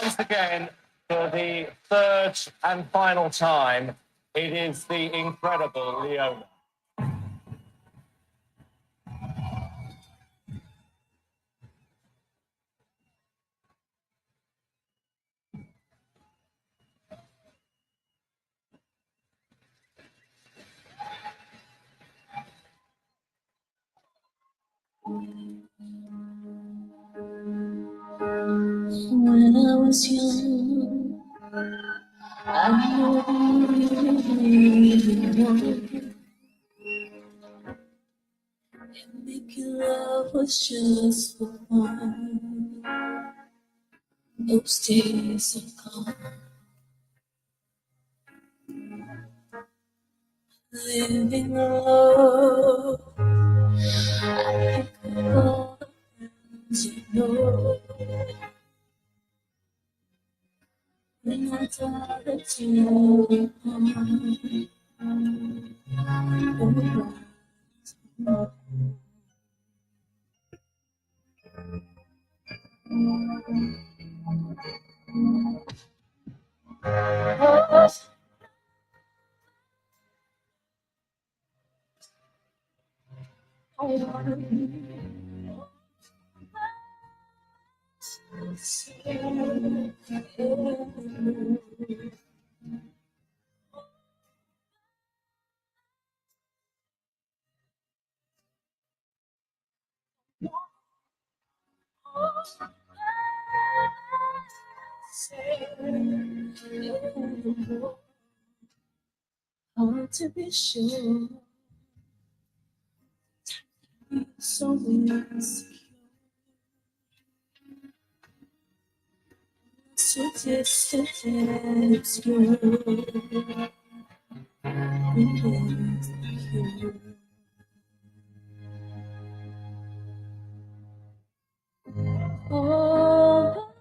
Once again, for the third and final time, it is the incredible Leona. When I was young, I really wanted, and making love was just for fun. Those days are gone. Living alone, I think of all the friends you know. When I thought that you were gone, I wanna be hard to be sure, so insecure. So distant and obscure. Oh,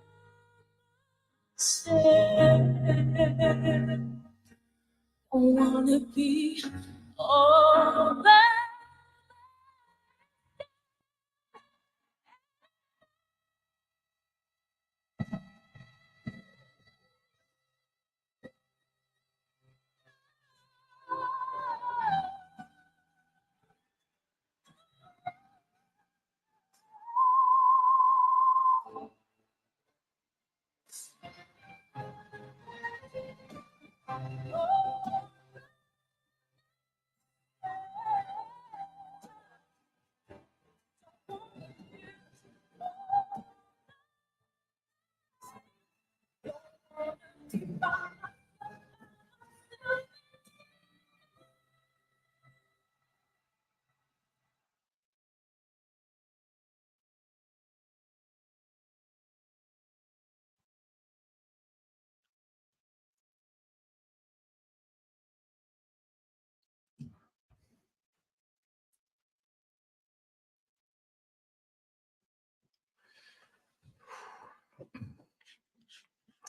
I wanna be all that.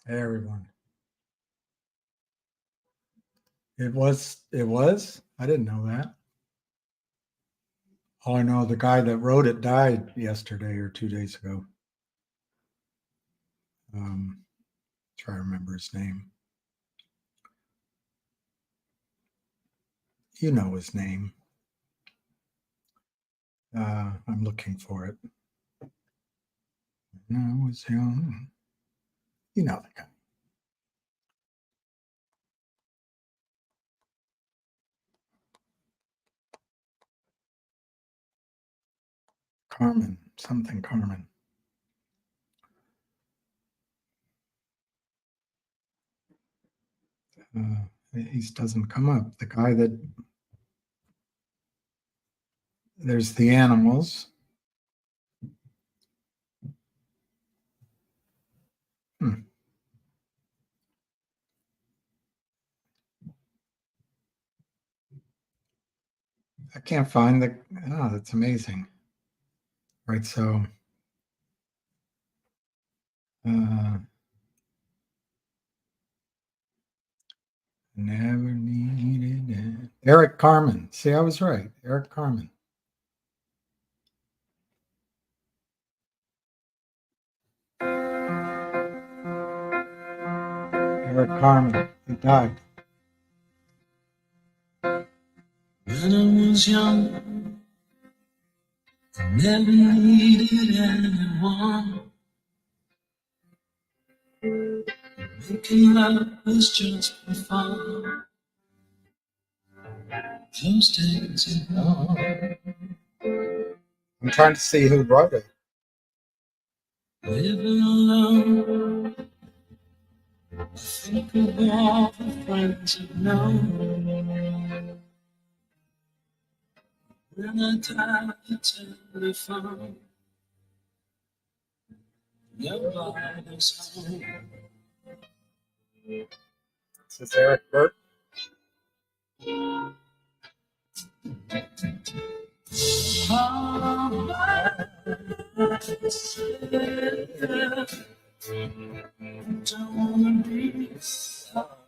Hey, everyone. It was? I didn't know that. All I know, the guy that wrote it died yesterday or 2 days ago. Try to remember his name. You know his name. I'm looking for it. When I was young. You know the guy. Carmen, something Carmen. He doesn't come up. The guy that, there's the animals. I can't find the, oh, that's amazing. Right, so, never needed it. Eric Carmen. See, I was right. Eric Carmen. Eric Carmen. He died. When I was young, I never needed anyone. Making love was just for fun. Those days are gone. I'm trying to see who wrote it. Living alone, I think of all the friends I've known. When I dial the telephone, nobody's home. This is Eric Burt. All by myself. Don't wanna be myself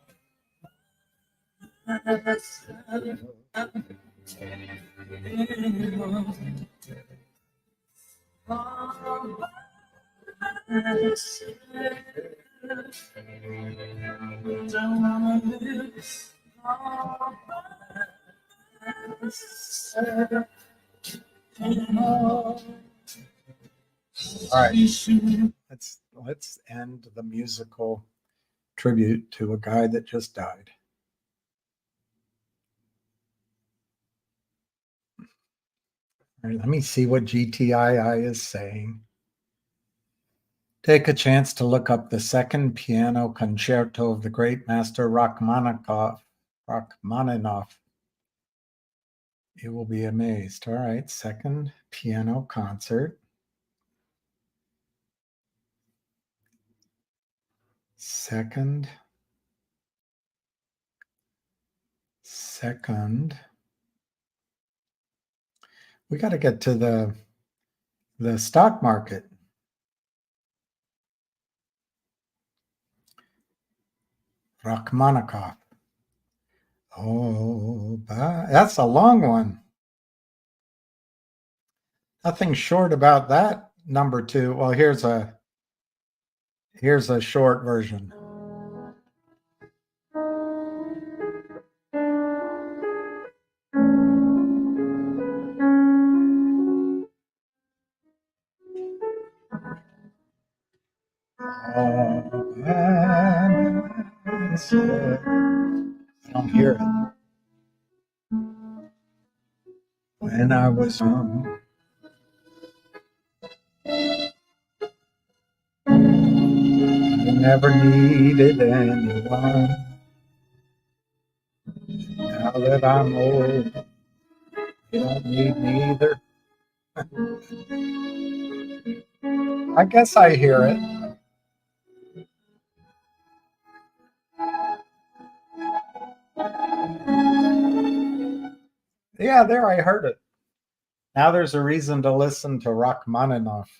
anymore. All by myself. Don't wanna live all by myself anymore. All right. Let's end the musical tribute to a guy that just died. All right, let me see what GTII is saying. Take a chance to look up the second piano concerto of the great master Rachmaninoff. You will be amazed. All right, second piano concert. Second. We got to get to the stock market. Rachmaninoff. Oh, that's a long one. Nothing short about that. Number 2. Well, here's a short version. All by myself. I don't hear it. When I was young, I never needed anyone. Now that I'm old, you don't need me either. I guess I hear it. Yeah, there, I heard it. Now there's a reason to listen to Rachmaninoff.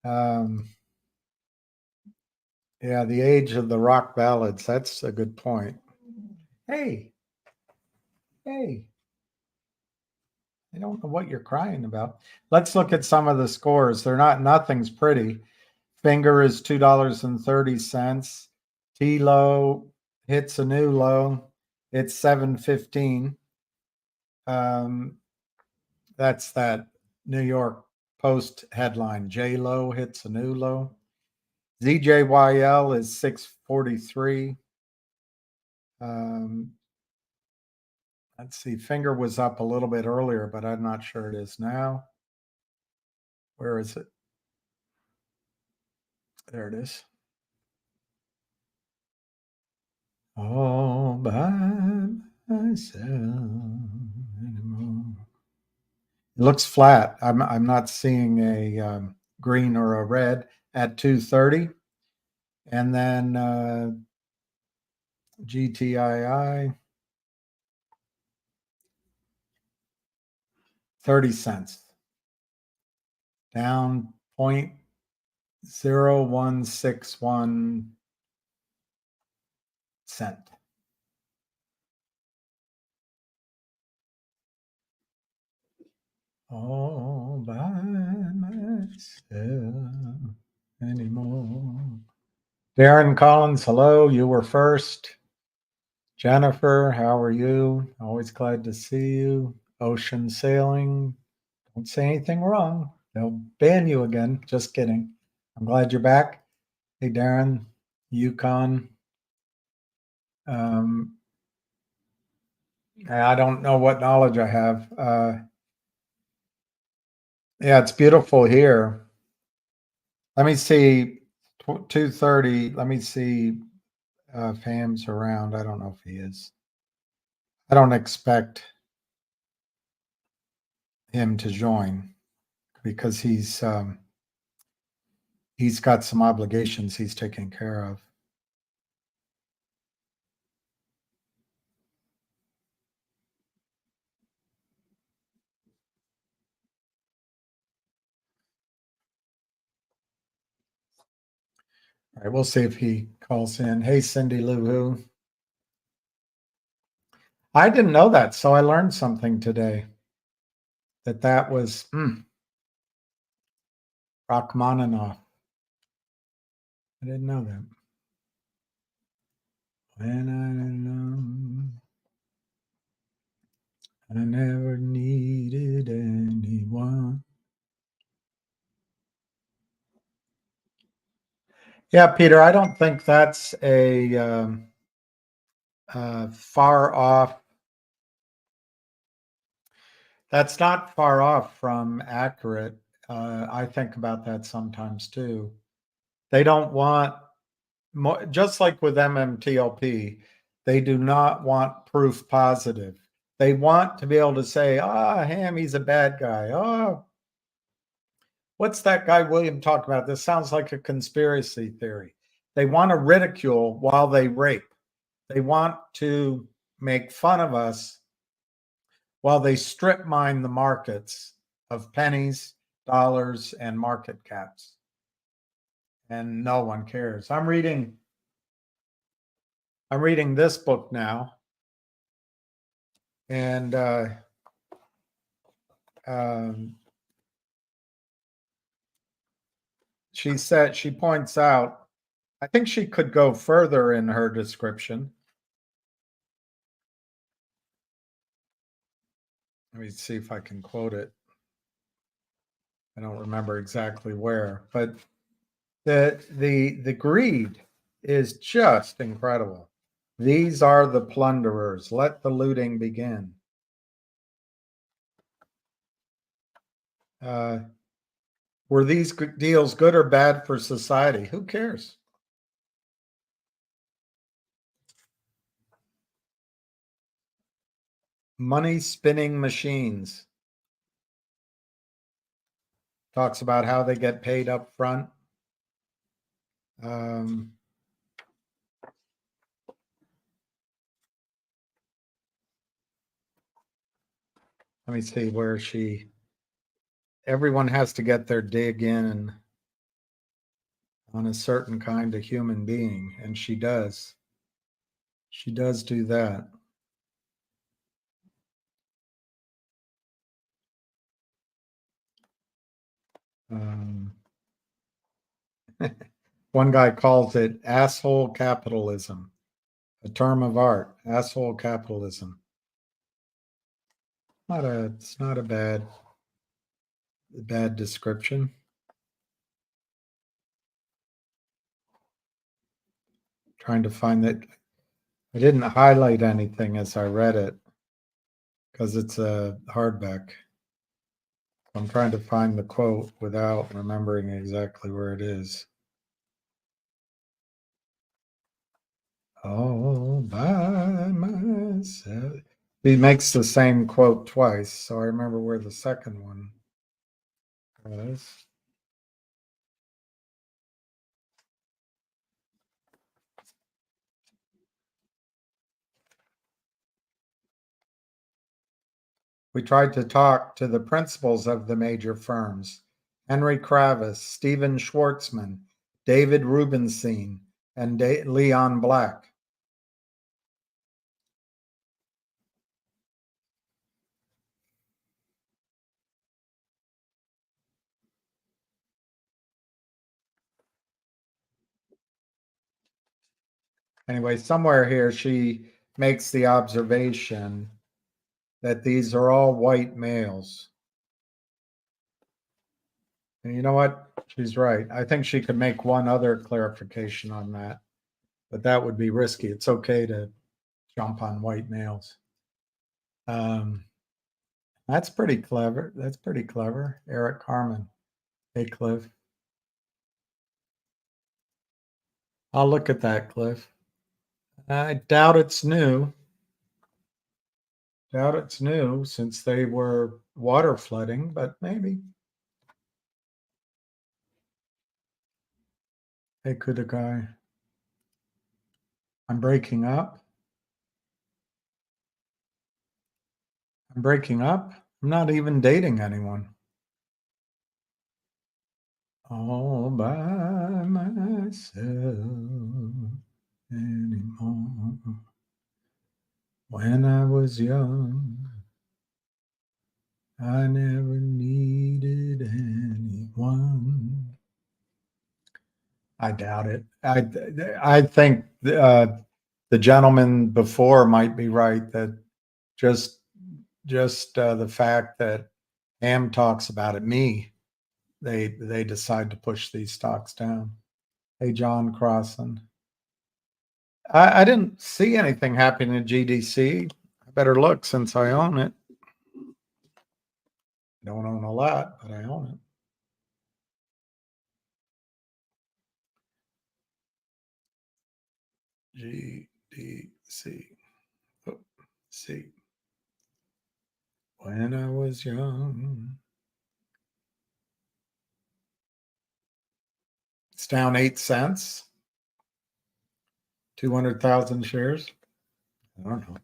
Yeah, the age of the rock ballads. That's a good point. Hey. I don't know what you're crying about. Let's look at some of the scores. Nothing's pretty. Finger is $2.30. T-Low hits a new low. It's $7.15. That's that New York Post headline. J-Lo hits a new low. ZJYL is $6.43. Let's see. Finger was up a little bit earlier, but I'm not sure it is now. Where is it? There it is. All by myself anymore. It looks flat. I'm not seeing a green or a red at 230. And then GTII, 30 cents. Down 0.0161 cent. All by myself anymore. Darren Collins, hello. You were first. Jennifer, how are you? Always glad to see you. Ocean sailing. Don't say anything wrong. They'll ban you again. Just kidding. I'm glad you're back. Hey, Darren, Yukon. I don't know what knowledge I have. Yeah, it's beautiful here. Let me see. 2:30. Let me see if Ham's around. I don't know if he is. I don't expect him to join because he's got some obligations he's taking care of. All right, we'll see if he calls in. Hey, Cindy Lou Who. I didn't know that, so I learned something today. That was Rachmaninoff. I didn't know that. When I never needed anyone. Yeah, Peter, I don't think that's a far off. That's not far off from accurate. I think about that sometimes too. They don't want, just like with MMTLP, they do not want proof positive. They want to be able to say, Ham, he's a bad guy. Oh, what's that guy William talked about? This sounds like a conspiracy theory. They want to ridicule while they rape. They want to make fun of us while they strip mine the markets of pennies, dollars, and market caps. And no one cares. I'm reading this book now. And she points out, I think she could go further in her description. Let me see if I can quote it. I don't remember exactly where, but the greed is just incredible. These are the plunderers. Let the looting begin. Were these deals good or bad for society? Who cares? Money spinning machines. Talks about how they get paid up front. Let me see where everyone has to get their dig in on a certain kind of human being, and she does. She does do that. One guy calls it asshole capitalism, a term of art. Asshole capitalism. It's not a bad description. Trying to find that. I didn't highlight anything as I read it because it's a hardback. I'm trying to find the quote without remembering exactly where it is. All by myself. He makes the same quote twice, so I remember where the second one was. We tried to talk to the principals of the major firms, Henry Kravis, Stephen Schwartzman, David Rubenstein, and Leon Black. Anyway, somewhere here she makes the observation that these are all white males. And you know what? She's right. I think she could make one other clarification on that, but that would be risky. It's okay to jump on white males. That's pretty clever. That's pretty clever. Eric Carmen. Hey, Cliff. I'll look at that, Cliff. I doubt it's new. Doubt it's new since they were water flooding, but maybe. Hey, Kudakai. I'm breaking up. I'm breaking up. I'm not even dating anyone. All by myself anymore. When I was young, I never needed anyone. I doubt it. I think the gentleman before might be right that just the fact that Ham talks about it, they decide to push these stocks down. Hey, John Crossan. I didn't see anything happening in GDC. I better look since I own it. I don't own a lot, but I own it. GDC. Oh, see. When I was young. It's down 8 cents. 200,000 shares. I don't know.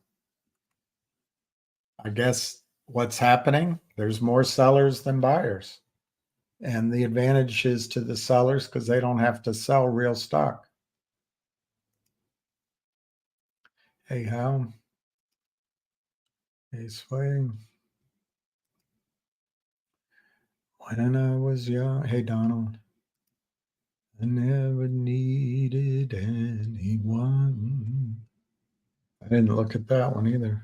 I guess what's happening, there's more sellers than buyers. And the advantage is to the sellers because they don't have to sell real stock. Hey, Hal. Hey, Sway. When I was young. Hey, Donald. I never needed anyone. I didn't look at that one either.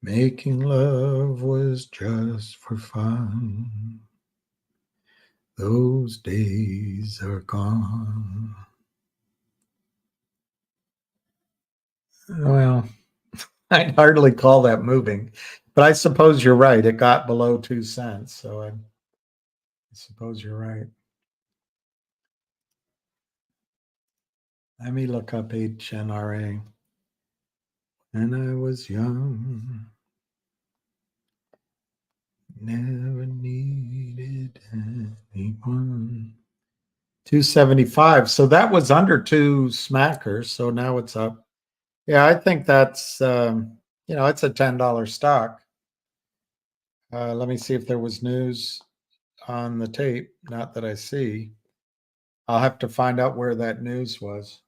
Making love was just for fun. Those days are gone. Well, I'd hardly call that moving, but I suppose you're right. It got below 2 cents, so I suppose you're right. Let me look up HNRA. When I was young, never needed anyone. 275. So that was under 2 smackers. So now it's up. Yeah, I think that's, it's a $10 stock. Let me see if there was news on the tape. Not that I see. I'll have to find out where that news was.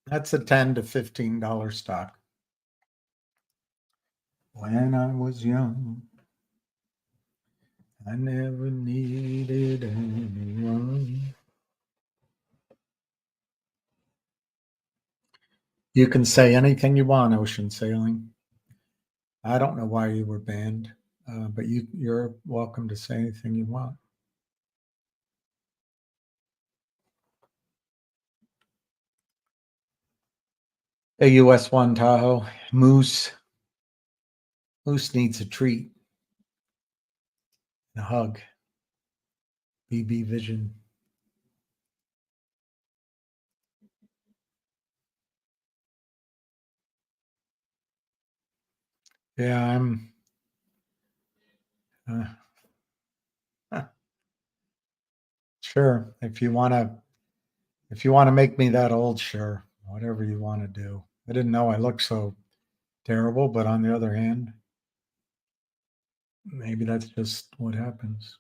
That's a $10 to $15 stock. When I was young, I never needed anyone. You can say anything you want, Ocean Sailing. I don't know why you were banned, but you're welcome to say anything you want. A US 1 Tahoe. Moose. Moose needs a treat. A hug. BB Vision. Yeah, I'm. Sure. If you want to make me that old, sure. Whatever you want to do. I didn't know I looked so terrible, but on the other hand, maybe that's just what happens.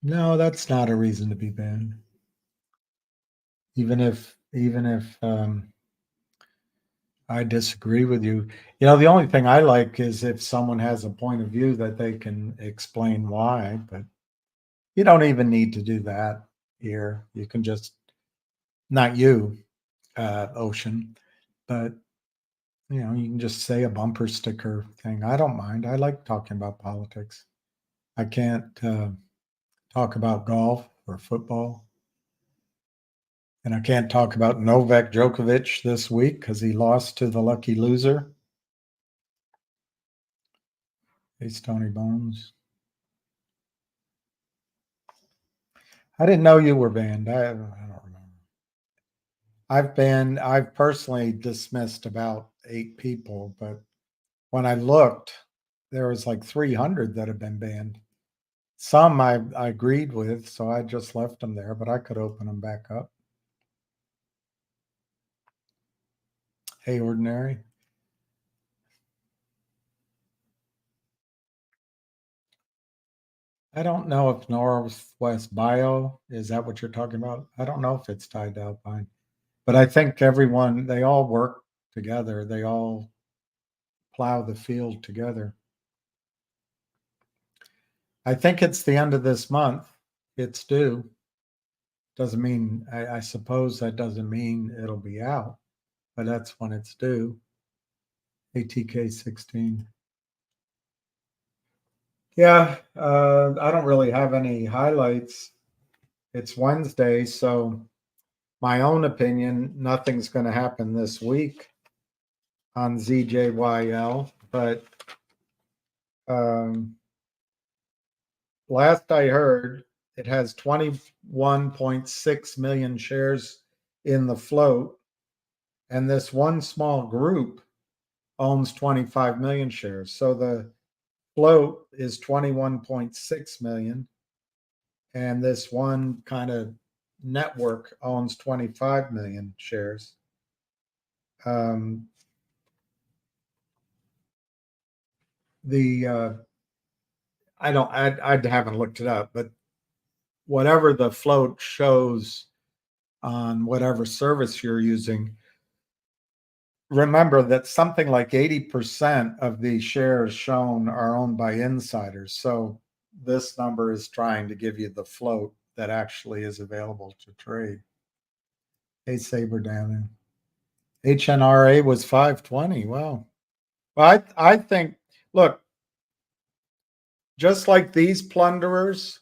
No, that's not a reason to be banned. Even if I disagree with you. The only thing I like is if someone has a point of view that they can explain why, but You don't even need to do that here. You can just, not you, Ocean, but you know, you can just say a bumper sticker thing. I don't mind. I like talking about politics. I can't talk about golf or football. And I can't talk about Novak Djokovic this week because he lost to the lucky loser. Hey, Stony Bones. I didn't know you were banned. I don't remember. I've personally dismissed about 8 people, but when I looked, there was like 300 that have been banned. Some I agreed with, so I just left them there, but I could open them back up. Hey, Ordinary. I don't know if Northwest Bio, is that what you're talking about? I don't know if it's tied to Alpine, but I think everyone, they all work together. They all plow the field together. I think it's the end of this month. It's due. Doesn't mean, I suppose that doesn't mean it'll be out, but that's when it's due. ATK 16. Yeah, I don't really have any highlights. It's Wednesday, so my own opinion, nothing's going to happen this week on ZJYL, but last I heard, it has 21.6 million shares in the float, and this one small group owns 25 million shares. So the float is 21.6 million, and this one kind of network owns 25 million shares. I haven't looked it up, but whatever the float shows on whatever service you're using, remember that something like 80% of the shares shown are owned by insiders. So this number is trying to give you the float that actually is available to trade. Hey, Saber Dannon. HNRA was 520. Wow. Well, I think, look, just like these plunderers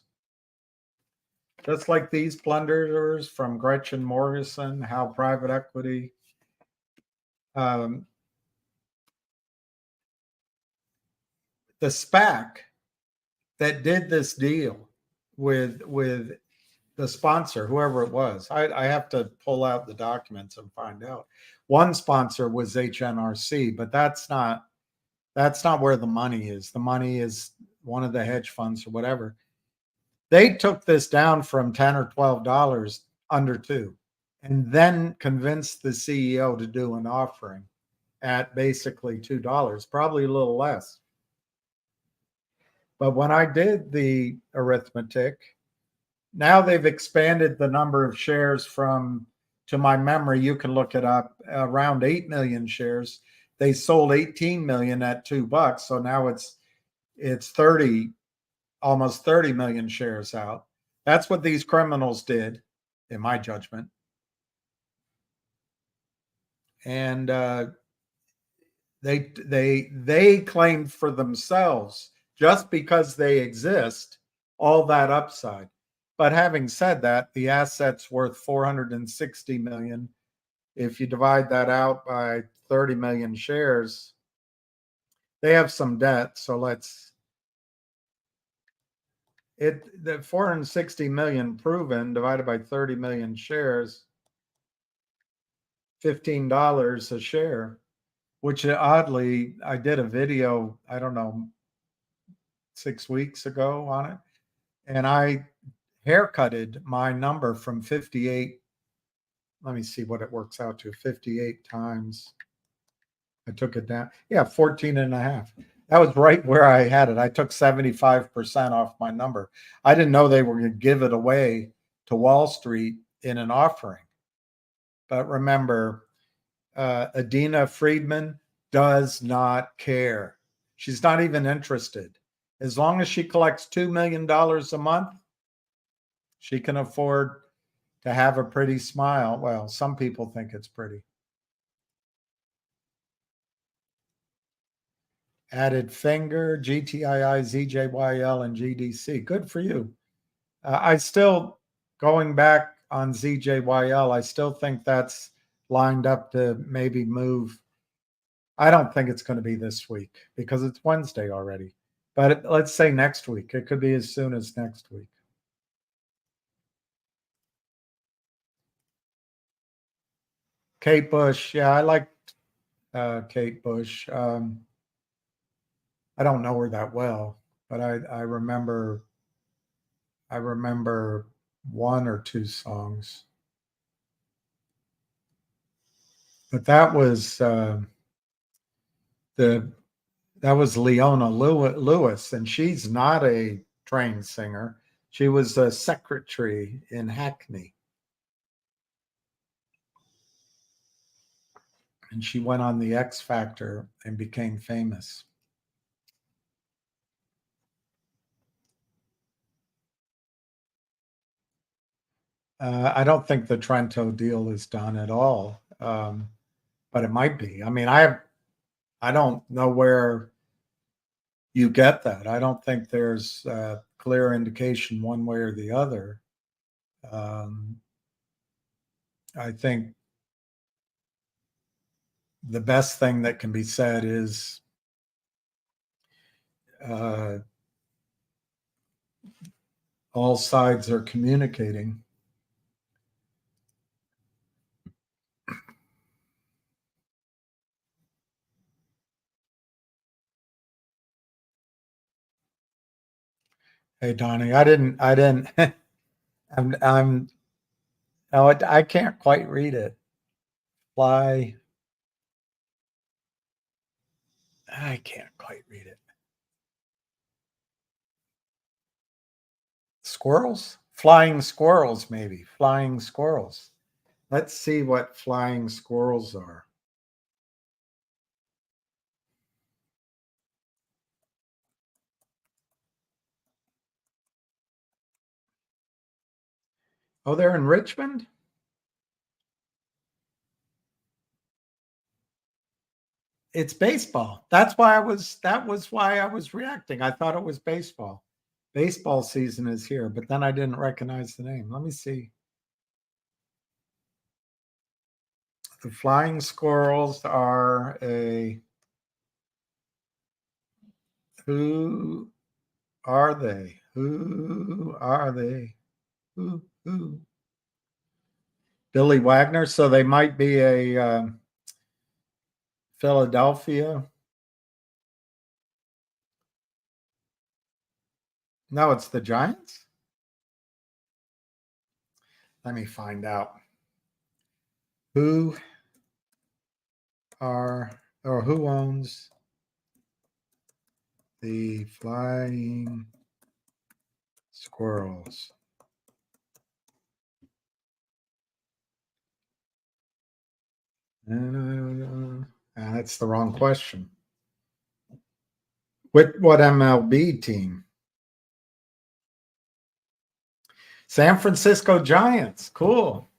from Gretchen Morrison, How Private Equity, the SPAC that did this deal with the sponsor, whoever it was, I have to pull out the documents and find out. One sponsor was HNRC, but that's not where the money is. The money is one of the hedge funds or whatever. They took this down from $10 or $12 under $2, and then convinced the CEO to do an offering at basically $2, probably a little less. But when I did the arithmetic, now they've expanded the number of shares from, to my memory, you can look it up, around 8 million shares. They sold 18 million at $2. So now it's 30, almost 30 million shares out. That's what these criminals did, in my judgment. And they claimed for themselves, just because they exist, all that upside. But having said that, the asset's worth 460 million. If you divide that out by 30 million shares, they have some debt. So the 460 million proven divided by 30 million shares, $15 a share, which oddly, I did a video, I don't know, 6 weeks ago on it. And I haircutted my number from 58. Let me see what it works out to. 58 times. I took it down. Yeah, 14 and a half. That was right where I had it. I took 75% off my number. I didn't know they were going to give it away to Wall Street in an offering. But remember, Adina Friedman does not care. She's not even interested. As long as she collects $2 million a month, She can afford to have a pretty smile. Well, some people think it's pretty. Added finger, GTII, ZJYL, and GDC. Good for you. I still, going back on ZJYL, I still think that's lined up to maybe move. I don't think it's going to be this week because it's Wednesday already. But let's say next week. It could be as soon as next week. Kate Bush. Yeah, I liked Kate Bush. I don't know her that well, but I remember one or two songs. But that was Leona Lewis, and she's not a trained singer. She was a secretary in Hackney. And she went on the X Factor and became famous. I don't think the Trento deal is done at all, but it might be. I mean, I don't know where you get that. I don't think there's a clear indication one way or the other. I think the best thing that can be said is all sides are communicating. Hey, Donnie, I didn't, I can't quite read it. Fly. I can't quite read it. Squirrels? Flying squirrels, maybe. Flying squirrels. Let's see what flying squirrels are. Oh, they're in Richmond? It's baseball. That was why I was reacting. I thought it was baseball. Baseball season is here, but then I didn't recognize the name. Let me see. The Flying Squirrels are who are they? Who are they? Who? Billy Wagner. So they might be a Philadelphia. No, it's the Giants. Let me find out. Who owns the Flying Squirrels? That's the wrong question. What MLB team? San Francisco Giants. Cool.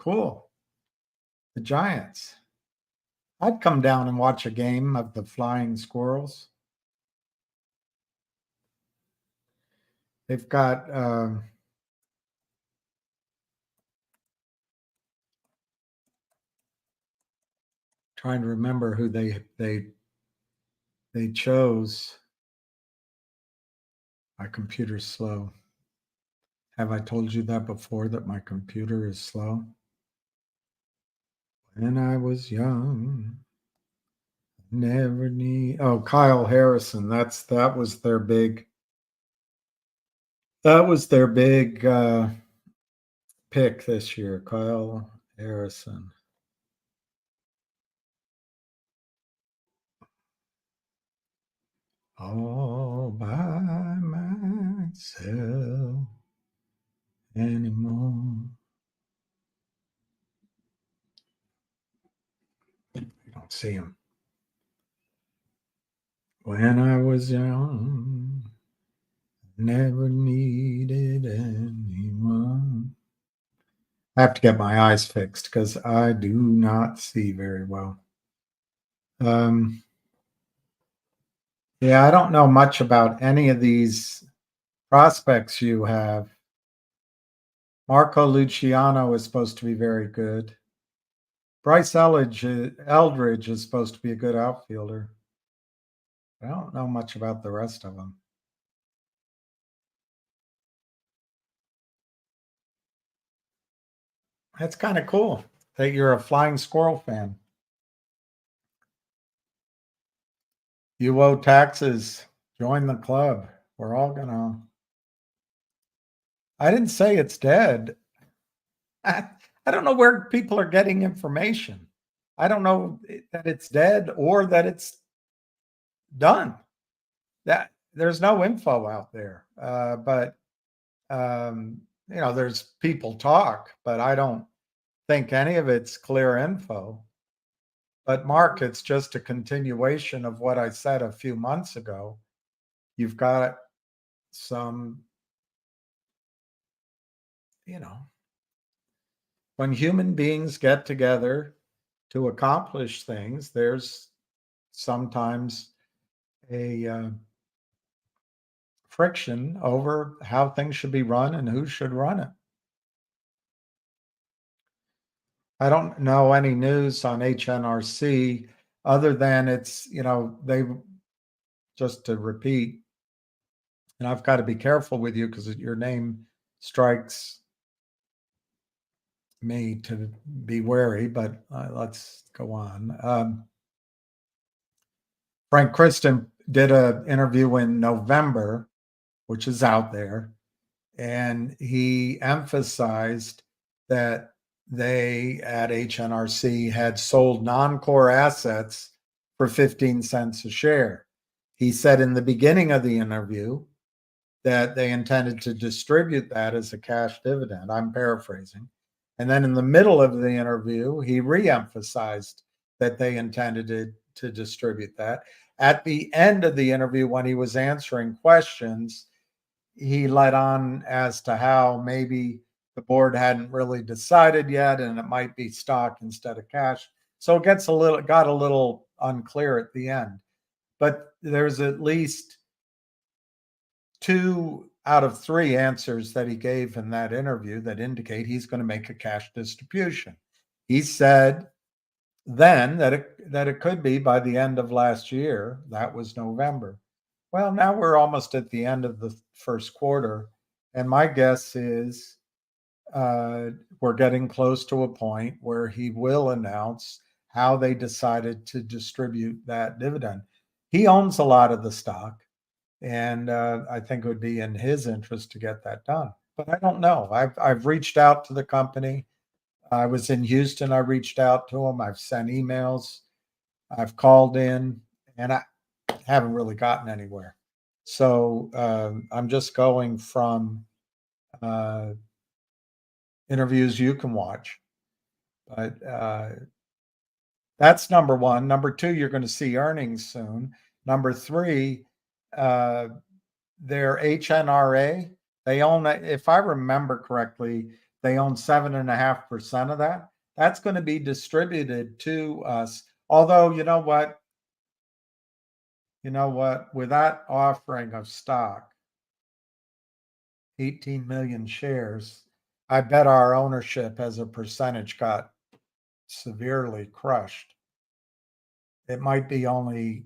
The Giants. I'd come down and watch a game of the Flying Squirrels. They've got trying to remember who they chose. My computer's slow. Have I told you that before, that my computer is slow? When I was young, never need. Oh, Kyle Harrison. That was their big. That was their big pick this year, Kyle Harrison. All by myself anymore. You don't see him. When I was young, never needed anyone. I have to get my eyes fixed because I do not see very well. Yeah, I don't know much about any of these prospects you have. Marco Luciano is supposed to be very good. Bryce Eldridge is supposed to be a good outfielder. I don't know much about the rest of them. That's kind of cool that you're a Flying Squirrel fan. You owe taxes. Join the club. We're all gonna. I didn't say it's dead. I don't know where people are getting information. I don't know that it's dead or that it's done. That there's no info out there. But you know, there's people talk, but I don't think any of it's clear info. But Mark, it's just a continuation of what I said a few months ago. You've got some, you know, when human beings get together to accomplish things, there's sometimes a friction over how things should be run and who should run it. I don't know any news on HNRC other than it's, you know, they, just to repeat, and I've got to be careful with you because your name strikes me to be wary, but let's go on. Frank Kristen did an interview in November, which is out there, and he emphasized that they at HNRC had sold non-core assets for 15 cents a share. He said in the beginning of the interview that they intended to distribute that as a cash dividend. I'm paraphrasing. And then in the middle of the interview, he re-emphasized that they intended to distribute that. At the end of the interview, when he was answering questions, he let on as to how maybe the board hadn't really decided yet, and it might be stock instead of cash. So it got a little unclear at the end. But there's at least 2 out of 3 answers that he gave in that interview that indicate he's going to make a cash distribution. He said then that it could be by the end of last year. That was November. Well, now we're almost at the end of the first quarter, and my guess is we're getting close to a point where he will announce how they decided to distribute that dividend. He owns a lot of the stock, and I think it would be in his interest to get that done. But I don't know. I've reached out to the company. I was in Houston. I reached out to them. I've sent emails. I've called in, and I haven't really gotten anywhere. So I'm just going from interviews you can watch. But that's number one. Number two, you're going to see earnings soon. Number three, their HNRA, they own, if I remember correctly, they own 7.5% of that. That's going to be distributed to us. Although, you know what? With that offering of stock, 18 million shares, I bet our ownership as a percentage got severely crushed. It might be only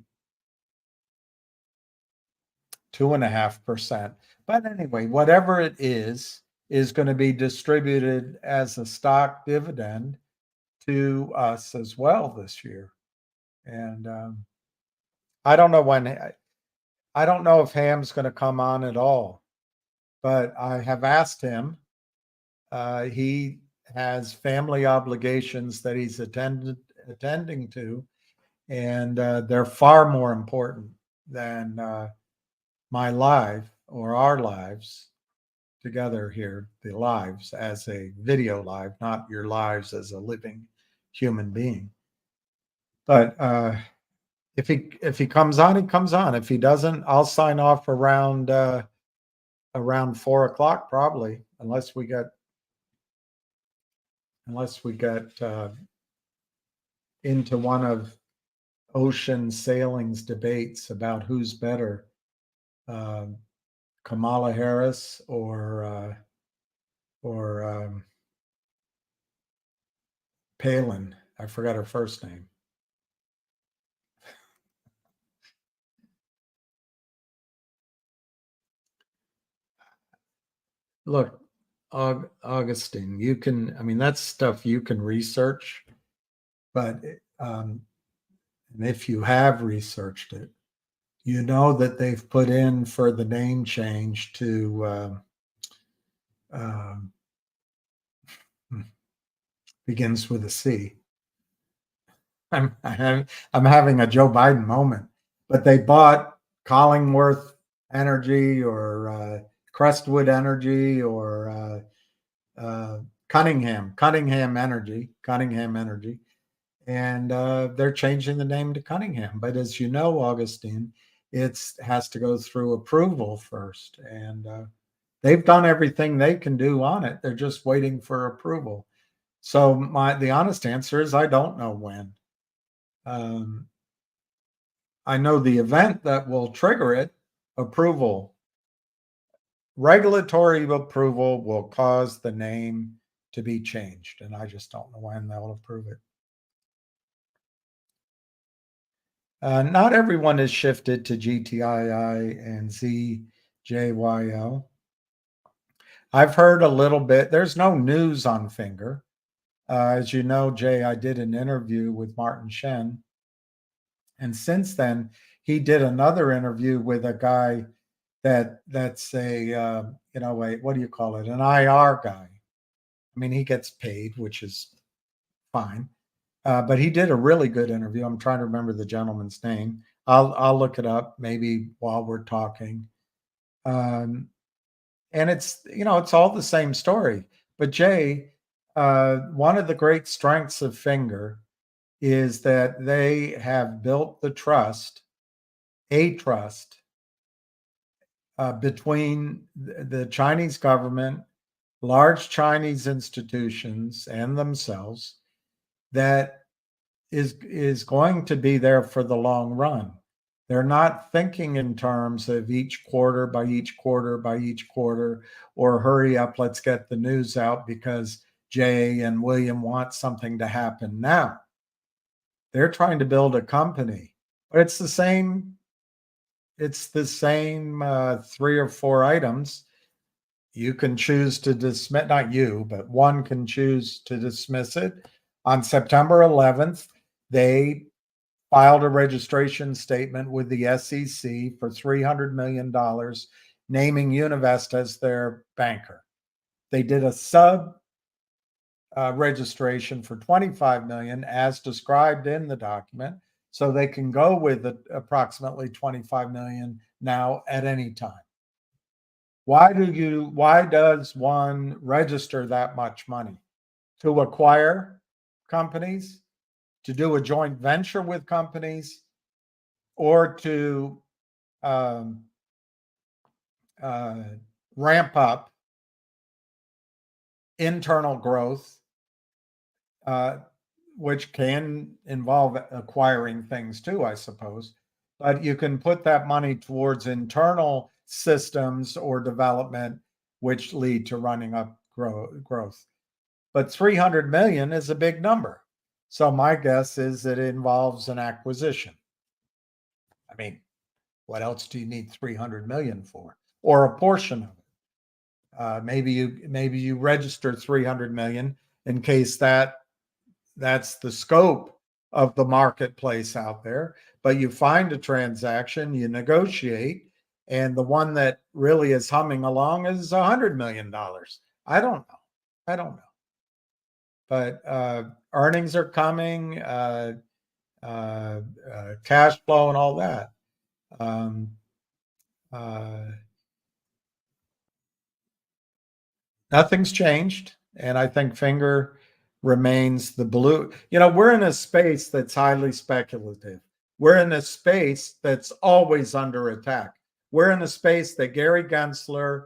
2.5%. But anyway, whatever it is going to be distributed as a stock dividend to us as well this year. And I don't know I don't know if Ham's going to come on at all, but I have asked him. He has family obligations that he's attending to, and they're far more important than my life or our lives together here, the lives as a video live, not your lives as a living human being. But if he comes on, he comes on. If he doesn't, I'll sign off around 4 o'clock probably, unless we get unless we got into one of Ocean Sailing's debates about who's better, Kamala Harris or Palin. I forgot her first name. Look, Augustine, you can, I mean, that's stuff you can research, but and if you have researched it, you know that they've put in for the name change to begins with a C. I'm having a Joe Biden moment, but they bought Collingworth Energy or Crestwood Energy or Cunningham Energy, and they're changing the name to Cunningham. But as you know, Augustine, it has to go through approval first, and they've done everything they can do on it. They're just waiting for approval. So the honest answer is I don't know when. I know the event that will trigger it, approval. Regulatory approval will cause the name to be changed, and I just don't know when they'll approve it. Not everyone is shifted to GTII and ZJYL. I've heard a little bit. There's no news on Finger. As you know, Jay, I did an interview with Martin Shen. And since then, he did another interview with a guy that's a, what do you call it? An IR guy. I mean, he gets paid, which is fine. But he did a really good interview. I'm trying to remember the gentleman's name. I'll look it up maybe while we're talking. And it's, it's all the same story. But Jay, one of the great strengths of Finger is that they have built the trust between the Chinese government, large Chinese institutions, and themselves that is going to be there for the long run. They're not thinking in terms of each quarter by each quarter by each quarter, or hurry up, let's get the news out because Jay and William want something to happen now. They're trying to build a company, but it's the same 3 or 4 items. You can choose to dismiss, not you, but one can choose to dismiss it. On September 11th, they filed a registration statement with the SEC for $300 million, naming Univest as their banker. They did a sub registration for $25 million as described in the document, so they can go with approximately $25 million now at any time. Why does one register that much money? To acquire companies, to do a joint venture with companies, or to ramp up internal growth, which can involve acquiring things too, I suppose. But you can put that money towards internal systems or development, which lead to running up growth. But 300 million is a big number. So my guess is that it involves an acquisition. I mean, what else do you need 300 million for? Or a portion of it. Maybe you register 300 million in case that's the scope of the marketplace out there. But you find a transaction, you negotiate, and the one that really is humming along is $100 million. I don't know. But earnings are coming, cash flow and all that. Nothing's changed. And I think Finger remains the blue. We're in a space that's highly speculative. We're in a space that's always under attack. We're in a space that Gary Gensler,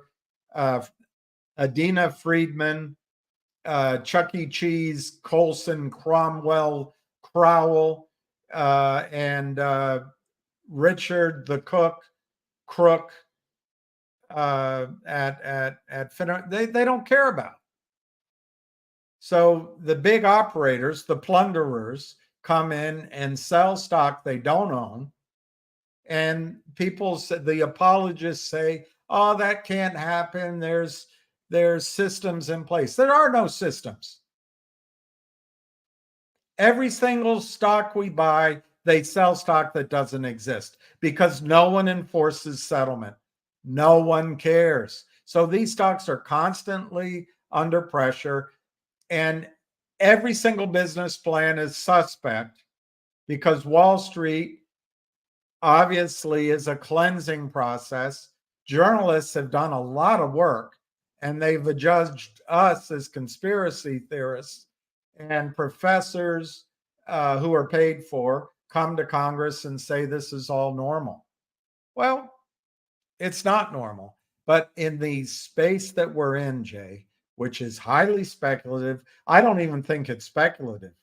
Adina Friedman, Chuck E. Cheese, Colson, Cromwell, Crowell, and Richard the Crook at Finner, they don't care about. So the big operators, the plunderers, come in and sell stock they don't own. And people said, the apologists say, oh, that can't happen. There's systems in place. There are no systems. Every single stock we buy, they sell stock that doesn't exist because no one enforces settlement. No one cares. So these stocks are constantly under pressure, and every single business plan is suspect because Wall Street obviously is a cleansing process. Journalists have done a lot of work, and they've adjudged us as conspiracy theorists, and professors who are paid for come to Congress and say this is all normal. Well, it's not normal. But in the space that we're in, Jay, which is highly speculative, I don't even think it's speculative.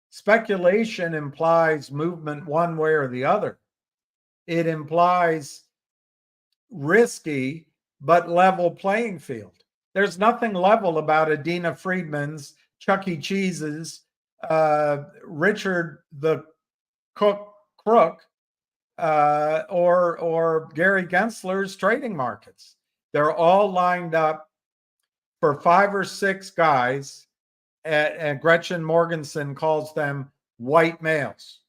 Speculation implies movement one way or the other. It implies risky but level playing field. There's nothing level about Adina Friedman's, Chuck E. Cheese's, Richard the Crook, or Gary Gensler's trading markets. They're all lined up for 5 or 6 guys, and Gretchen Morgensen calls them white males.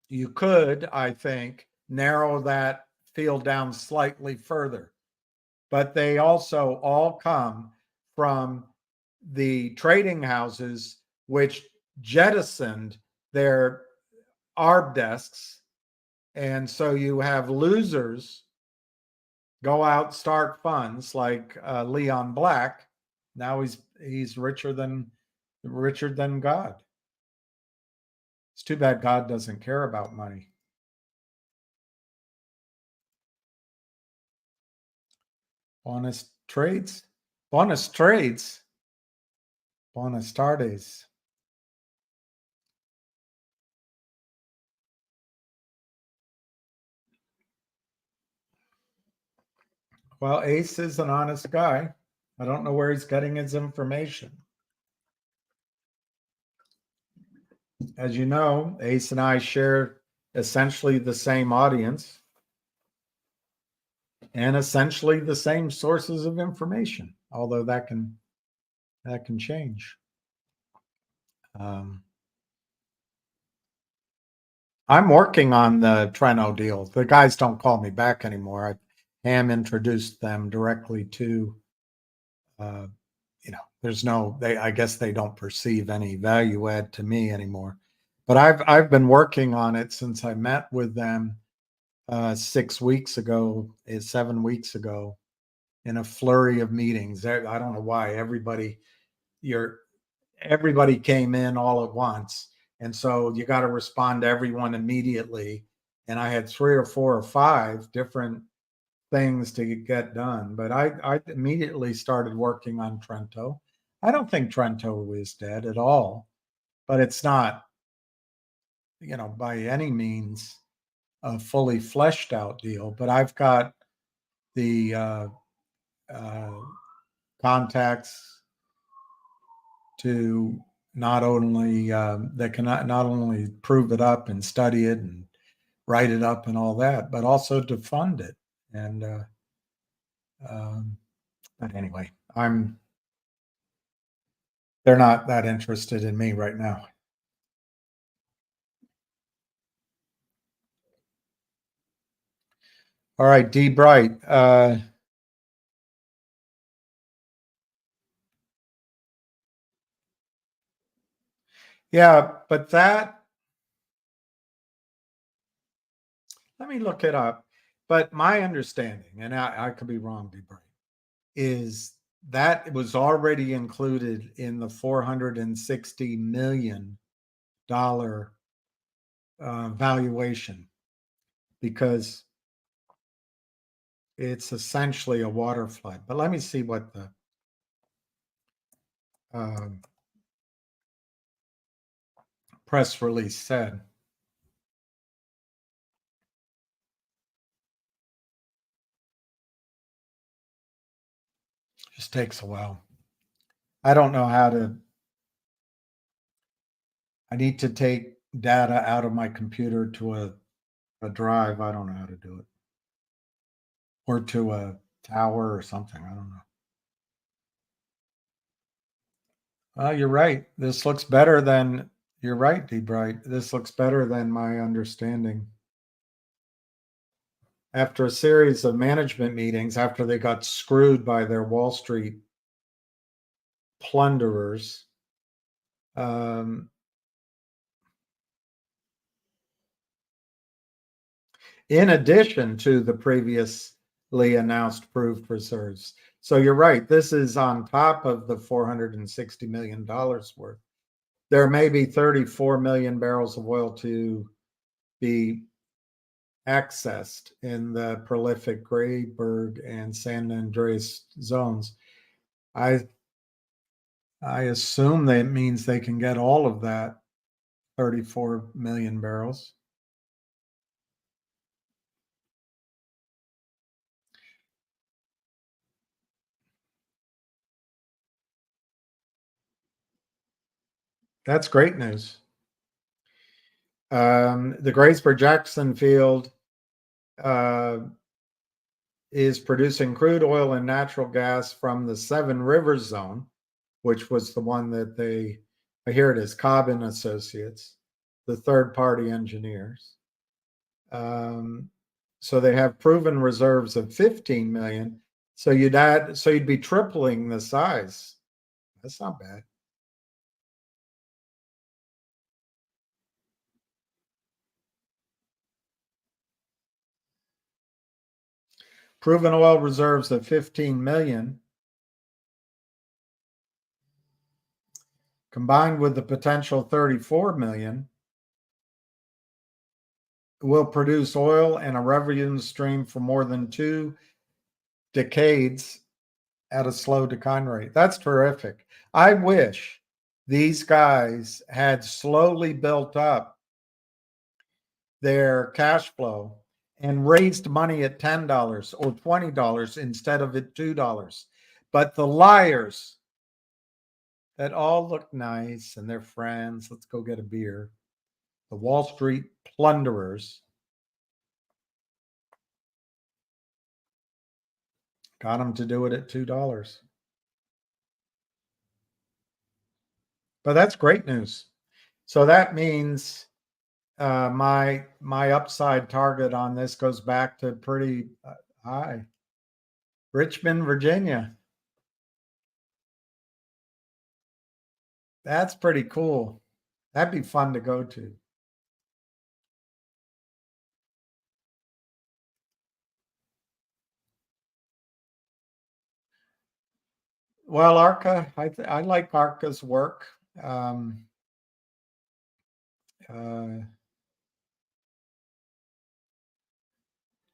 You could, I think, narrow that field down slightly further, but they also all come from the trading houses which jettisoned their ARB desks. And so you have losers go out, start funds like Leon Black. Now he's richer than God. It's too bad God doesn't care about money. Bonus trades. Buenas tardes. Well, Ace is an honest guy. I don't know where he's getting his information. As you know, Ace and I share essentially the same audience and essentially the same sources of information, although that can change. I'm working on the Treno deal. The guys don't call me back anymore. Ham introduced them directly to, there's no, I guess they don't perceive any value add to me anymore. But I've been working on it since I met with them 7 weeks ago, in a flurry of meetings. I don't know why everybody came in all at once. And so you got to respond to everyone immediately. And I had 3 or 4 or 5 different things to get done. But I immediately started working on Trento. I don't think Trento is dead at all, but it's not, by any means a fully fleshed out deal. But I've got the contacts to not only that can not only prove it up and study it and write it up and all that, but also to fund it. And but anyway, they're not that interested in me right now. All right, D Bright. Yeah, but let me look it up. But my understanding, and I could be wrong, D Bright, is that it was already included in the $460 million valuation, because it's essentially a water flood. But let me see what the press release said. Just takes a while. I don't know how to. I need to take data out of my computer to a drive. I don't know how to do it. Or to a tower or something. I don't know. You're right. This looks better than, you're right, D. Bright. This looks better than my understanding. After a series of management meetings, after they got screwed by their Wall Street plunderers, in addition to the previously announced proved reserves. So you're right. This is on top of the $460 million worth. There may be 34 million barrels of oil to be accessed in the prolific Grayburg and San Andreas zones. I assume that means they can get all of that 34 million barrels. That's great news. The Graysburg-Jackson field is producing crude oil and natural gas from the Seven Rivers zone, which was the one that here it is, Cobb and Associates, the third-party engineers. So they have proven reserves of 15 million. So you'd be tripling the size. That's not bad. Proven oil reserves of 15 million. Combined with the potential 34 million, will produce oil and a revenue stream for more than 2 decades at a slow decline rate. That's terrific. I wish these guys had slowly built up their cash flow and raised money at $10 or $20 instead of at $2. But the liars that all look nice and they're friends, let's go get a beer, the Wall Street plunderers, got them to do it at $2. But that's great news. So that means my upside target on this goes back to pretty high. Richmond, Virginia. That's pretty cool. That'd be fun to go to. Well, Arca, I like Arca's work.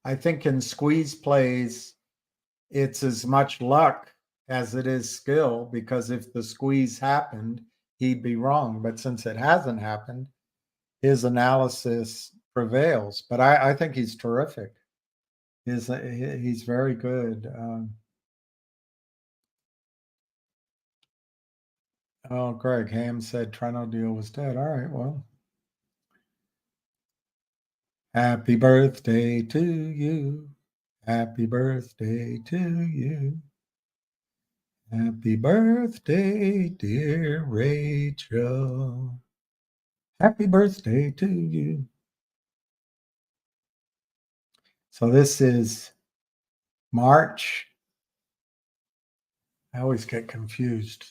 I think in squeeze plays, it's as much luck as it is skill, because if the squeeze happened, he'd be wrong. But since it hasn't happened, his analysis prevails. But I think he's terrific. He's very good. Oh, Greg Ham said Trino deal was dead. All right, well. Happy birthday to you. Happy birthday to you. Happy birthday, dear Rachel. Happy birthday to you. So this is March. I always get confused.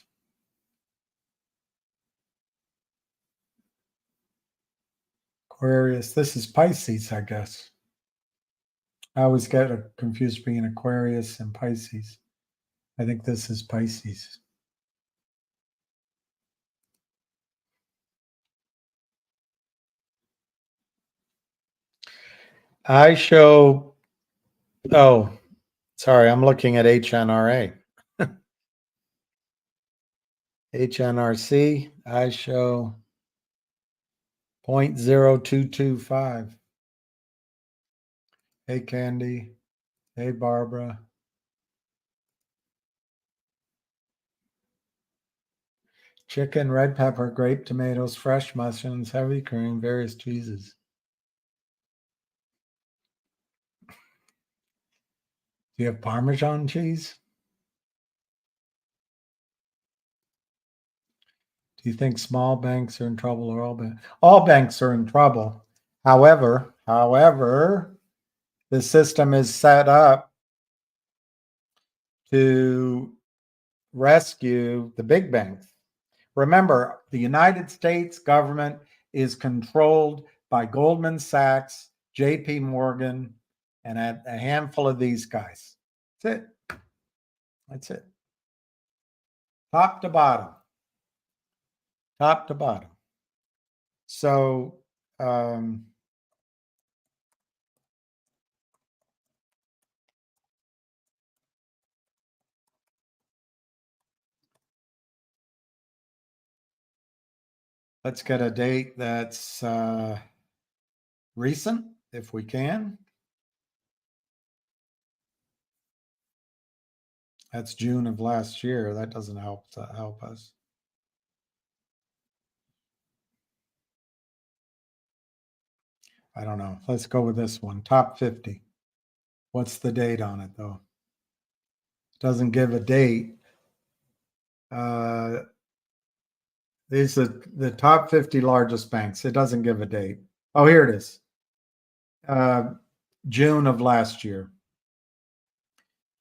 Aquarius. This is Pisces, I guess. I always get confused between Aquarius and Pisces. I think this is Pisces. I show, Sorry, I'm looking at HNRA. HNRC, I show 0.0225. Hey, Candy. Hey, Barbara. Chicken, red pepper, grape tomatoes, fresh mushrooms, heavy cream, various cheeses. Do you have Parmesan cheese? Do you think small banks are in trouble or all banks? All banks are in trouble. However, the system is set up to rescue the big banks. Remember, the United States government is controlled by Goldman Sachs, JP Morgan, and a handful of these guys. That's it. That's it. Top to bottom. Top to bottom. So, let's get a date that's recent, if we can. That's June of last year. That doesn't help us. I don't know. Let's go with this one. Top 50. What's the date on it, though? Doesn't give a date. These are the top 50 largest banks. It doesn't give a date. Oh, here it is. June of last year.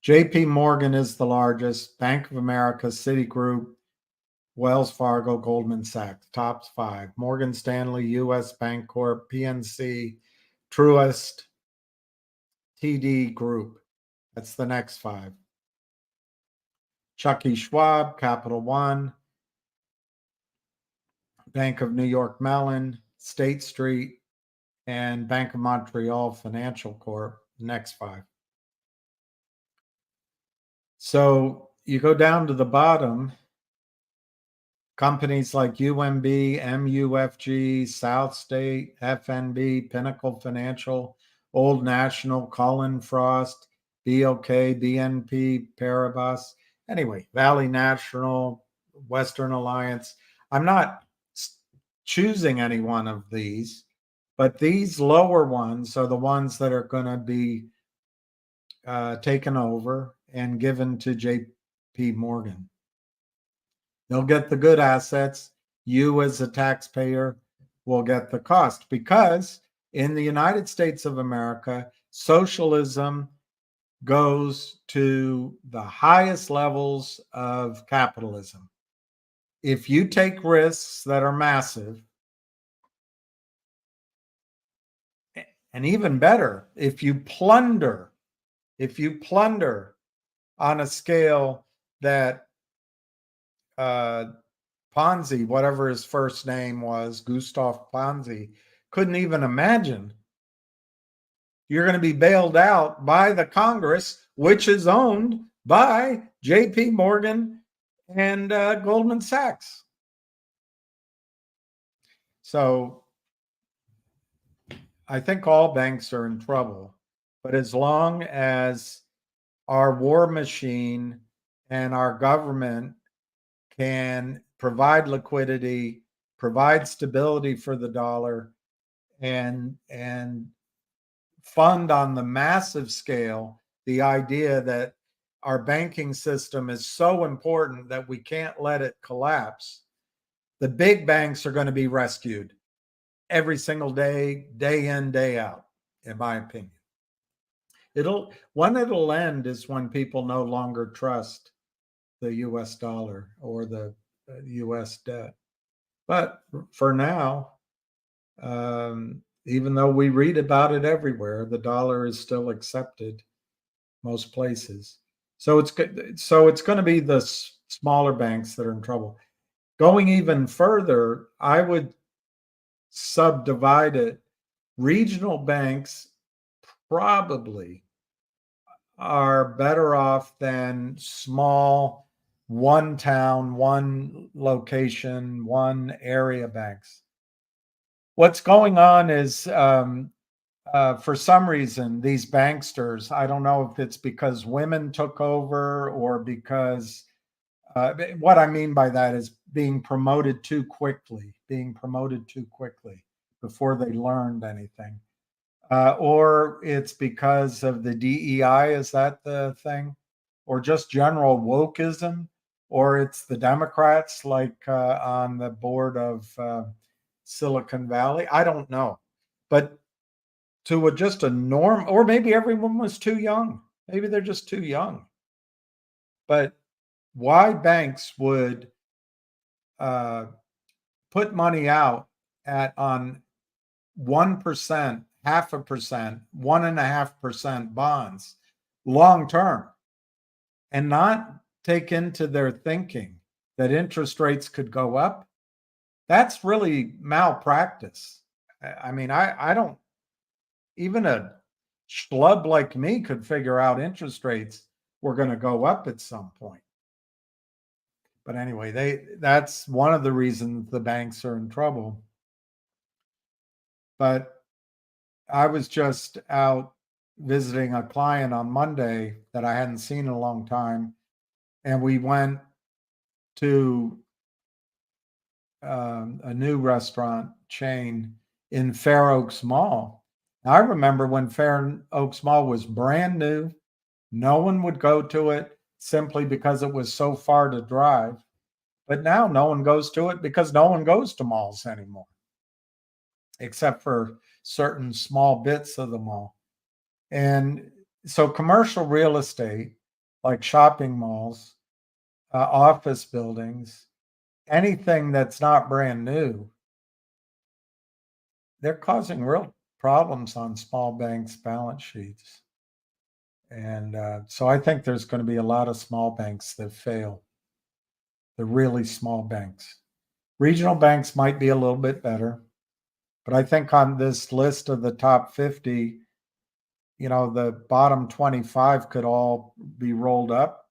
JP Morgan is the largest. Bank of America, Citigroup, Wells Fargo, Goldman Sachs, top 5. Morgan Stanley, US Bancorp, PNC, Truist, TD Group. That's the next 5. Chuck E. Schwab, Capital One, Bank of New York Mellon, State Street, and Bank of Montreal Financial Corp. Next 5. So you go down to the bottom, companies like UMB, MUFG, South State, FNB, Pinnacle Financial, Old National, Cullen/Frost, BOK, BNP Paribas. Anyway, Valley National, Western Alliance. I'm not choosing any one of these, but these lower ones are the ones that are going to be taken over and given to JP Morgan. They'll get the good assets. You as a taxpayer will get the cost, because in the United States of America, socialism goes to the highest levels of capitalism. If you take risks that are massive, and even better, if you plunder on a scale that Ponzi, whatever his first name was, Gustav Ponzi, couldn't even imagine, you're going to be bailed out by the Congress, which is owned by JP Morgan and Goldman Sachs. So I think all banks are in trouble, but as long as our war machine and our government can provide liquidity, provide stability for the dollar, and fund on the massive scale the idea that our banking system is so important that we can't let it collapse, the big banks are going to be rescued every single day, day in, day out, in my opinion. When it'll end is when people no longer trust the US dollar or the US debt. But for now, even though we read about it everywhere, the dollar is still accepted most places. So it's good. So it's going to be the smaller banks that are in trouble. Going even further, I would subdivide it. Regional banks probably are better off than small, one town, one location, one area banks. What's going on is, for some reason, these banksters, I don't know if it's because women took over or because, what I mean by that is being promoted too quickly before they learned anything. Or it's because of the DEI, is that the thing? Or just general wokeism? Or it's the Democrats, like on the board of Silicon Valley? I don't know. But to just a norm, or maybe everyone was too young. Maybe they're just too young. But why banks would put money out on 1%, 0.5%, 1.5% bonds long term, and not take into their thinking that interest rates could go up, that's really malpractice. I mean, I don't, even a schlub like me could figure out interest rates were going to go up at some point. But anyway, that's one of the reasons the banks are in trouble. But I was just out visiting a client on Monday that I hadn't seen in a long time, and we went to a new restaurant chain in Fair Oaks Mall. I remember when Fair Oaks Mall was brand new, no one would go to it simply because it was so far to drive. But now no one goes to it because no one goes to malls anymore, except for certain small bits of the mall. And so commercial real estate, like shopping malls, office buildings, anything that's not brand new, they're causing real problems on small banks' balance sheets. And so I think there's going to be a lot of small banks that fail, the really small banks. Regional banks might be a little bit better, but I think on this list of the top 50, the bottom 25 could all be rolled up,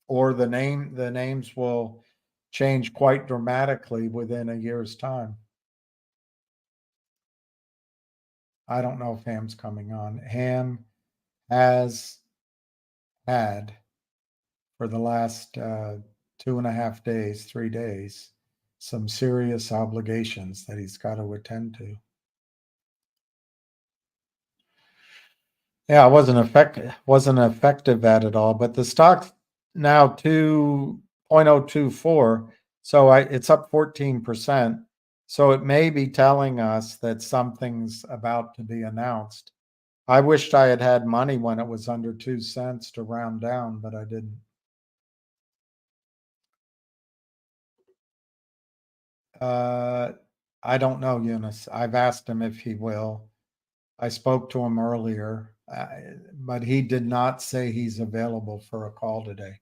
or the names will change quite dramatically within a year's time. I don't know if Ham's coming on. Ham has had, for the last 2.5 days, 3 days, some serious obligations that he's got to attend to. Yeah, I wasn't effective at it all, but the stock's now 2.024, so it's up 14%. So it may be telling us that something's about to be announced. I wished I had money when it was under 2 cents to round down, but I didn't. I don't know, Eunice. I've asked him if he will. I spoke to him earlier, but he did not say he's available for a call today.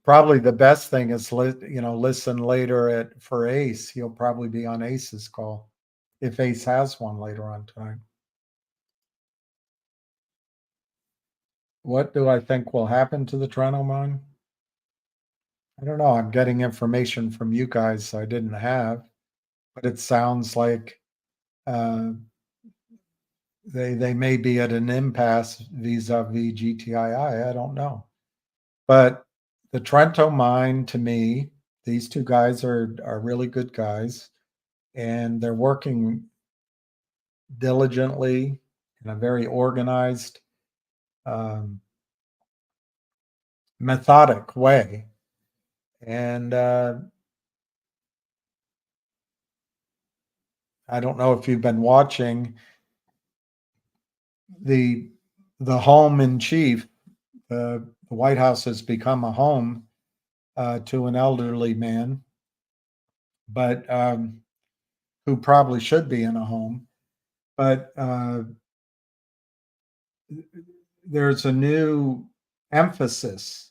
Probably the best thing is listen later for Ace. He'll probably be on Ace's call if Ace has one later on tonight. What do I think will happen to the Toronto mine? I don't know. I'm getting information from you guys I didn't have, but it sounds like they may be at an impasse vis-a-vis GTII. I don't know. But the Trento mine, to me, these two guys are really good guys, and they're working diligently in a very organized, methodic way. And I don't know if you've been watching the home in chief. The White House has become a home to an elderly man, but who probably should be in a home. But there's a new emphasis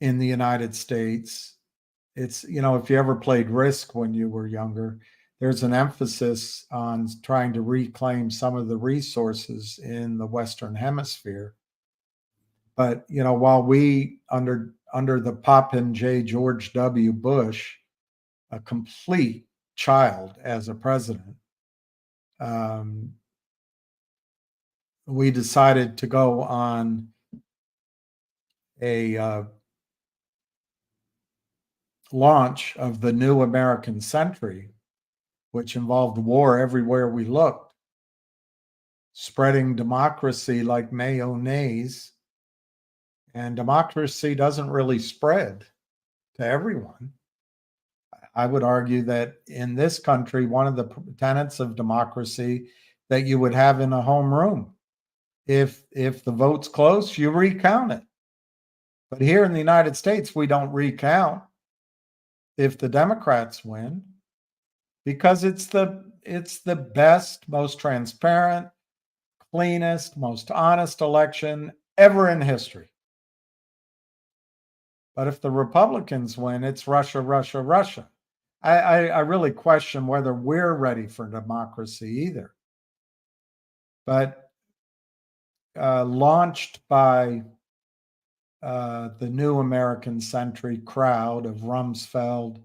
in the United States. It's, if you ever played Risk when you were younger, there's an emphasis on trying to reclaim some of the resources in the Western Hemisphere. But while we under the Poppin J. George W. Bush, a complete child as a president, we decided to go on a launch of the new American century, which involved war everywhere we looked, spreading democracy like mayonnaise. And democracy doesn't really spread to everyone. I would argue that in this country, one of the tenets of democracy that you would have in a home room, if the vote's close, you recount it. But here in the United States, we don't recount if the Democrats win, because it's the best, most transparent, cleanest, most honest election ever in history. But if the Republicans win, it's Russia, Russia, Russia. I really question whether we're ready for democracy either. But launched by the new American century crowd of Rumsfeld,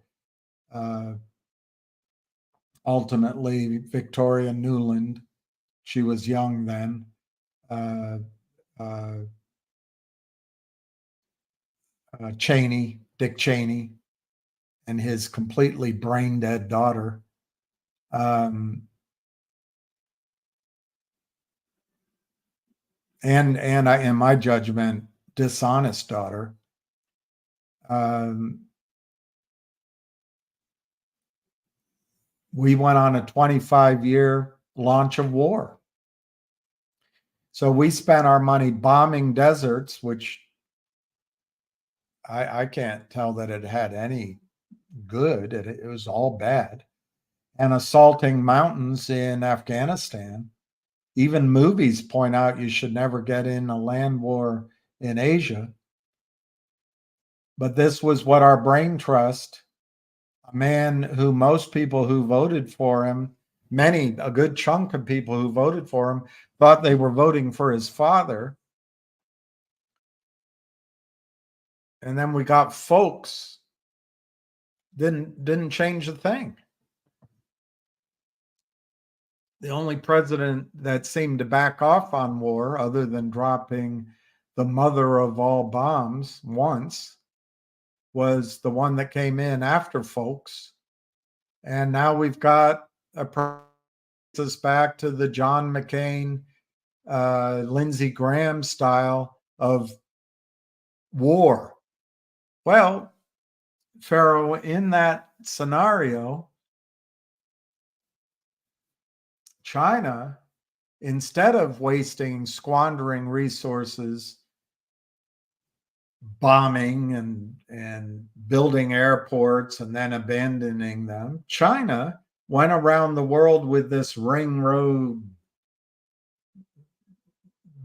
ultimately Victoria Nuland, she was young then, Cheney, Dick Cheney, and his completely brain dead daughter. And in my judgment, dishonest daughter. We went on a 25-year launch of war. So we spent our money bombing deserts, which I can't tell that it had any good. It was all bad. And assaulting mountains in Afghanistan. Even movies point out you should never get in a land war in Asia. But this was what our brain trust, a man who most people who voted for him, a good chunk of people who voted for him, thought they were voting for his father. And then we got folks, didn't change a thing. The only president that seemed to back off on war, other than dropping the mother of all bombs once, was the one that came in after folks. And now we've got us back to the John McCain, Lindsey Graham style of war. Well, Pharaoh, in that scenario, China, instead of squandering resources, bombing and building airports and then abandoning them, China went around the world with this ring road,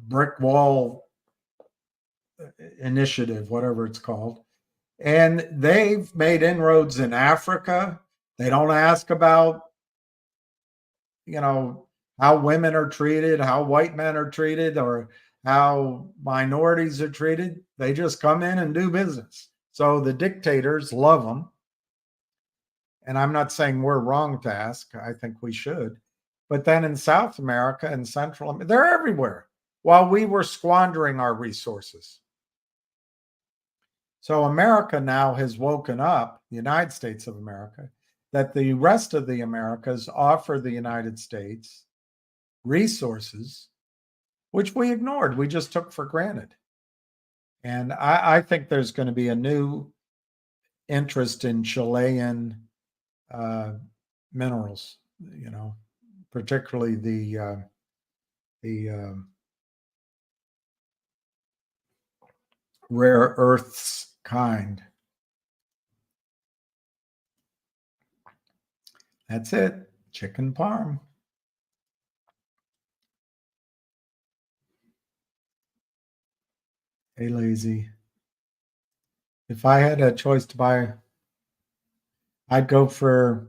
brick wall initiative, whatever it's called. And they've made inroads in Africa. They don't ask about, how women are treated, how white men are treated, or how minorities are treated. They just come in and do business. So the dictators love them. And I'm not saying we're wrong to ask. I think we should. But then in South America and Central America, they're everywhere while we were squandering our resources. So America now has woken up, the United States of America, that the rest of the Americas offer the United States resources, which we ignored. We just took for granted. And I think there's going to be a new interest in Chilean minerals, particularly the rare earths kind. That's it. Chicken parm. Hey, lazy. If I had a choice to buy, I'd go for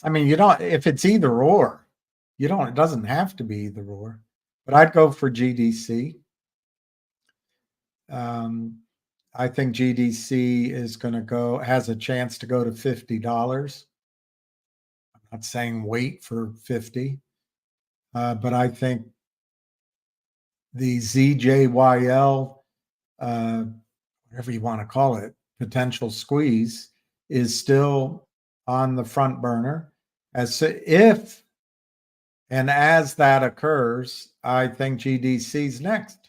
I mean, you don't, if it's either or, it doesn't have to be either or, but I'd go for GDC. I think GDC is going to has a chance to go to $50. I'm not saying wait for 50, but I think the ZJYL, whatever you want to call it, potential squeeze is still on the front burner. As that occurs, I think GDC's next.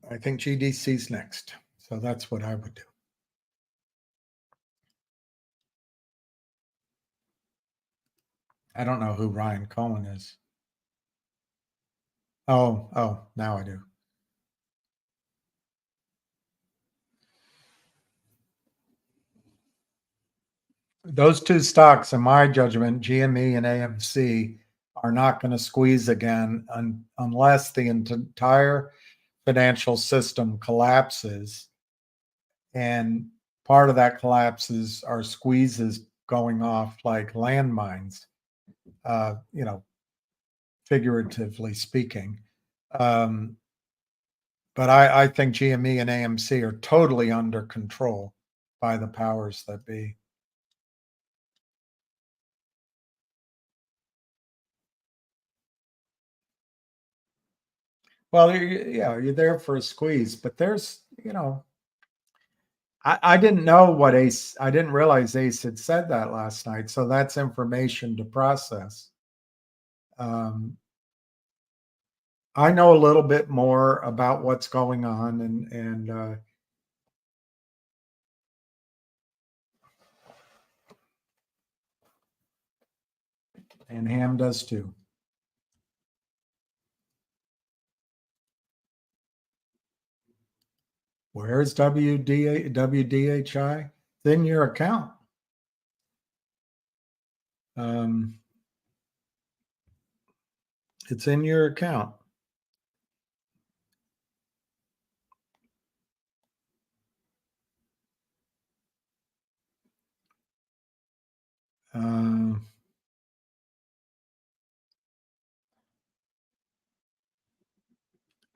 I think GDC's next. So that's what I would do. I don't know who Ryan Cohen is. Oh, now I do. Those two stocks, in my judgment, GME and AMC, are not going to squeeze again unless the entire financial system collapses. And part of that collapses are squeezes going off like landmines, figuratively speaking. But I think GME and AMC are totally under control by the powers that be. Well, you're there for a squeeze, but there's, I didn't know what Ace, I didn't realize Ace had said that last night. So that's information to process. I know a little bit more about what's going on and Ham does too. Where's WDHI? It's in your account. It's in your account.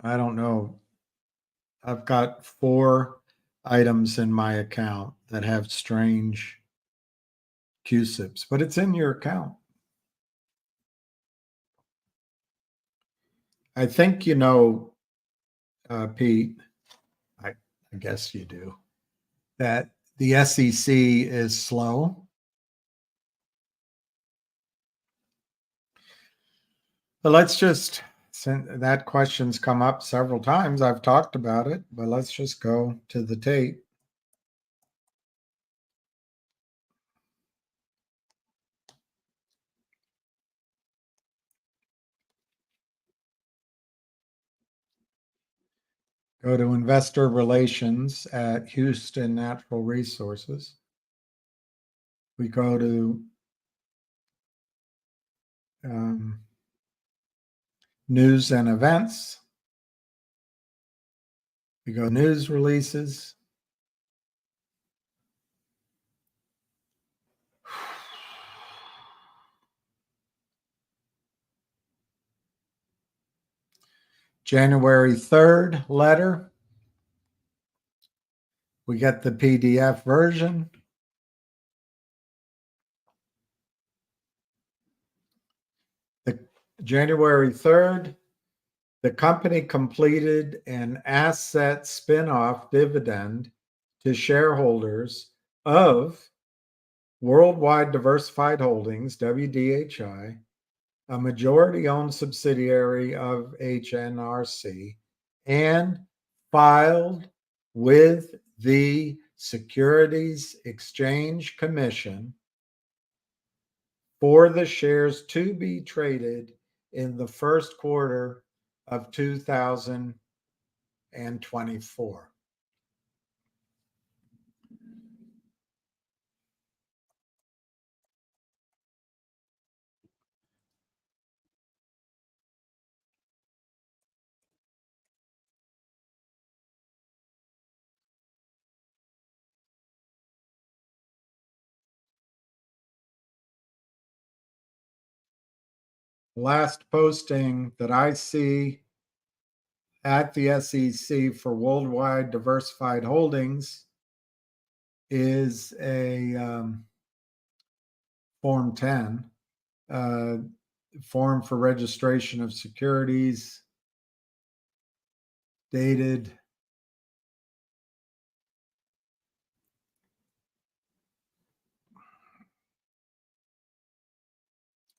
I don't know. I've got 4 items in my account that have strange QSIPs, but it's in your account. I think Pete, I guess you do, that the SEC is slow. But let's just, since that question's come up several times, I've talked about it, but let's just go to the tape. Go to investor relations at Houston Natural Resources. We go to news and events. We go news releases. January 3rd letter. We get the PDF version. The January 3rd, the company completed an asset spinoff dividend to shareholders of Worldwide Diversified Holdings, WDHI, a majority-owned subsidiary of HNRC, and filed with the Securities Exchange Commission for the shares to be traded in the first quarter of 2024. Last posting that I see at the SEC for Worldwide Diversified Holdings is a Form 10, form for registration of securities, dated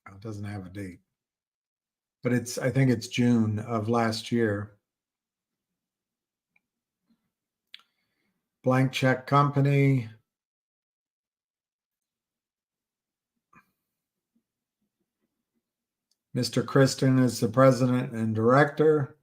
it doesn't have a date, but I think it's June of last year. Blank check company. Mr. Kristen is the president and director.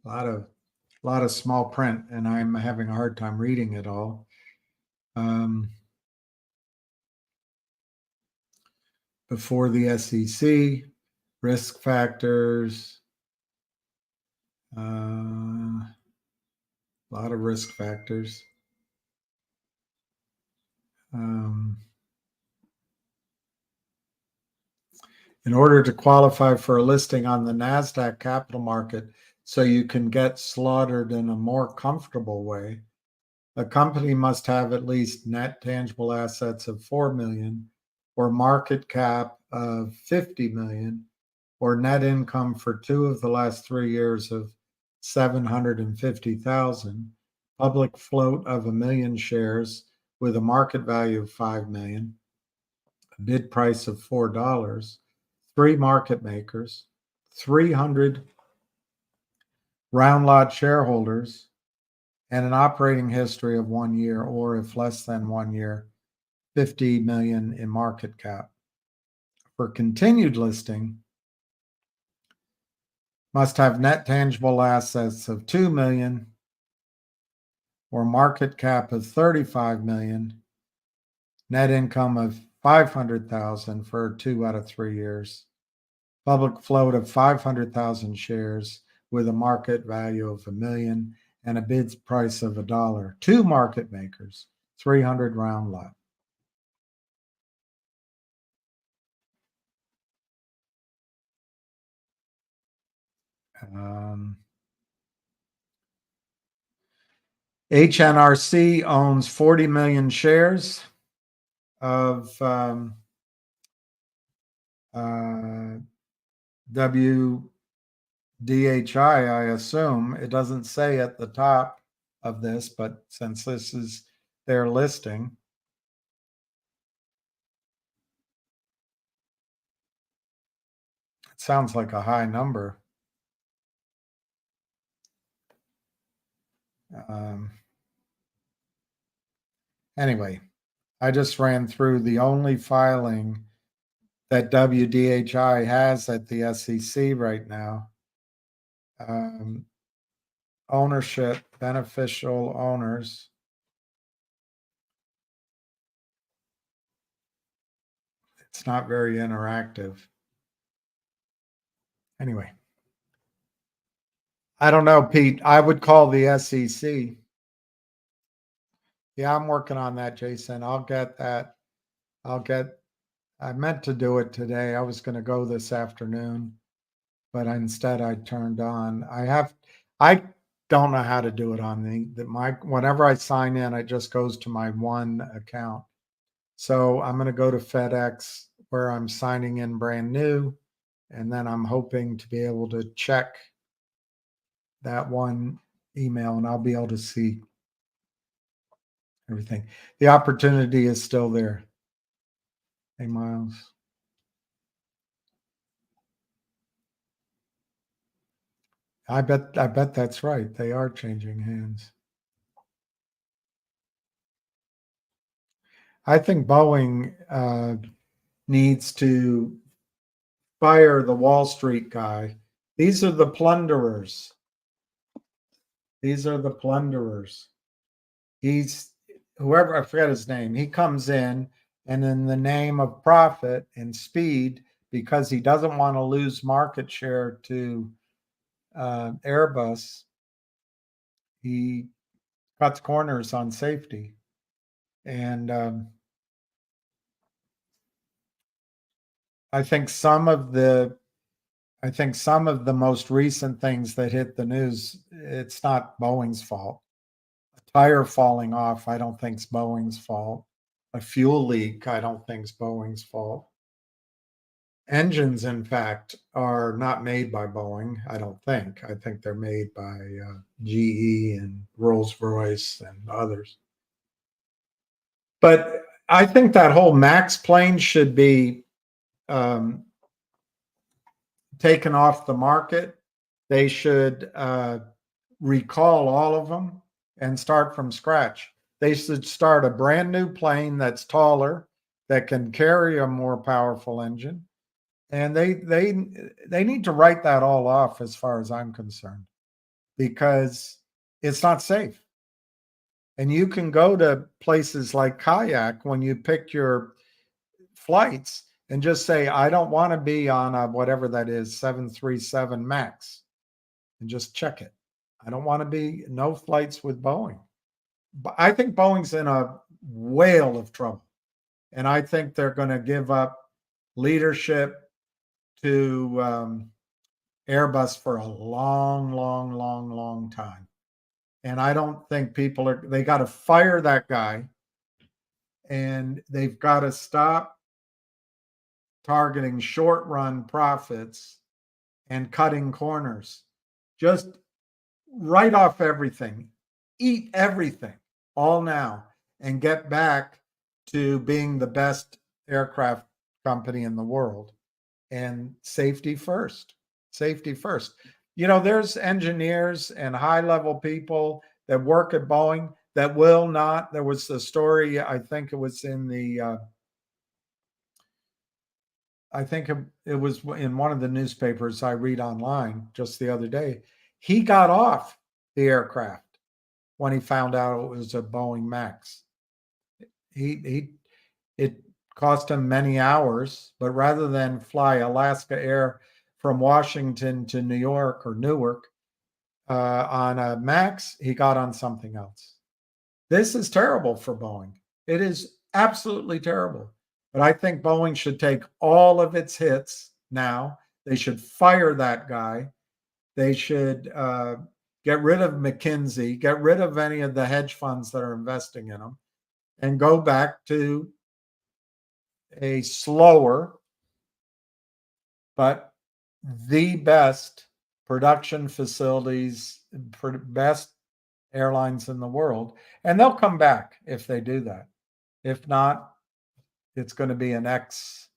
A lot of small print, and I'm having a hard time reading it all. Before the SEC, risk factors, a lot of risk factors. In order to qualify for a listing on the NASDAQ capital market so you can get slaughtered in a more comfortable way, a company must have at least net tangible assets of 4 million or market cap of 50 million or net income for 2 of the last 3 years of 750,000, public float of 1 million shares with a market value of 5 million, a bid price of $4, 3 market makers, 300 round lot shareholders, and an operating history of 1 year, or if less than 1 year, 50 million in market cap. For continued listing, must have net tangible assets of 2 million or market cap of 35 million, net income of 500,000 for 2 out of 3 years, public float of 500,000 shares with a market value of 1 million and a bid price of $1. 2 market makers, 300 round lot. HNRC owns 40 million shares of WDHI, I assume. It doesn't say at the top of this, but since this is their listing, it sounds like a high number. Anyway, I just ran through the only filing that WDHI has at the SEC right now. Ownership, beneficial owners. It's not very interactive. Anyway, I don't know, Pete. I would call the SEC. Yeah, I'm working on that, Jason. I'll get that. I meant to do it today. I was going to go this afternoon, but instead I turned on. I don't know how to do it on whenever I sign in, it just goes to my one account. So I'm going to go to FedEx where I'm signing in brand new. And then I'm hoping to be able to check that one email and I'll be able to see everything. The opportunity is still there. Hey, Miles. I bet that's right. They are changing hands. I think Boeing needs to fire the Wall Street guy. These are the plunderers. These are the plunderers. whoever, I forget his name, he comes in and in the name of profit and speed, because he doesn't want to lose market share to Airbus, he cuts corners on safety. And I think some of the most recent things that hit the news, it's not Boeing's fault. A tire falling off, I don't think it's Boeing's fault. A fuel leak, I don't think it's Boeing's fault. Engines, in fact, are not made by Boeing, I don't think. I think they're made by GE and Rolls-Royce and others. But I think that whole MAX plane should be taken off the market. They should recall all of them and start from scratch. They should start a brand new plane that's taller, that can carry a more powerful engine. And they need to write that all off as far as I'm concerned, because it's not safe. And you can go to places like Kayak when you pick your flights and just say, I don't want to be on a whatever that is, 737 MAX, and just check it. I don't want to be, no flights with Boeing. But I think Boeing's in a whale of trouble. And I think they're going to give up leadership to Airbus for a long time. And I don't think they got to fire that guy, and they've got to stop targeting short run profits and cutting corners. Just write off everything, eat everything all now, and get back to being the best aircraft company in the world. And safety first. There's engineers and high level people that work at Boeing that will not. There was a story, I think it was in the I think it was in one of the newspapers I read online just the other day. He got off the aircraft when he found out it was a Boeing MAX. It cost him many hours, but rather than fly Alaska Air from Washington to New York or Newark on a MAX, he got on something else. This is terrible for Boeing. It is absolutely terrible. But I think Boeing should take all of its hits now. They should fire that guy. They should get rid of McKinsey, get rid of any of the hedge funds that are investing in them, and go back to a slower but the best production facilities, best airlines in the world. And they'll come back if they do that. If not, it's going to be an X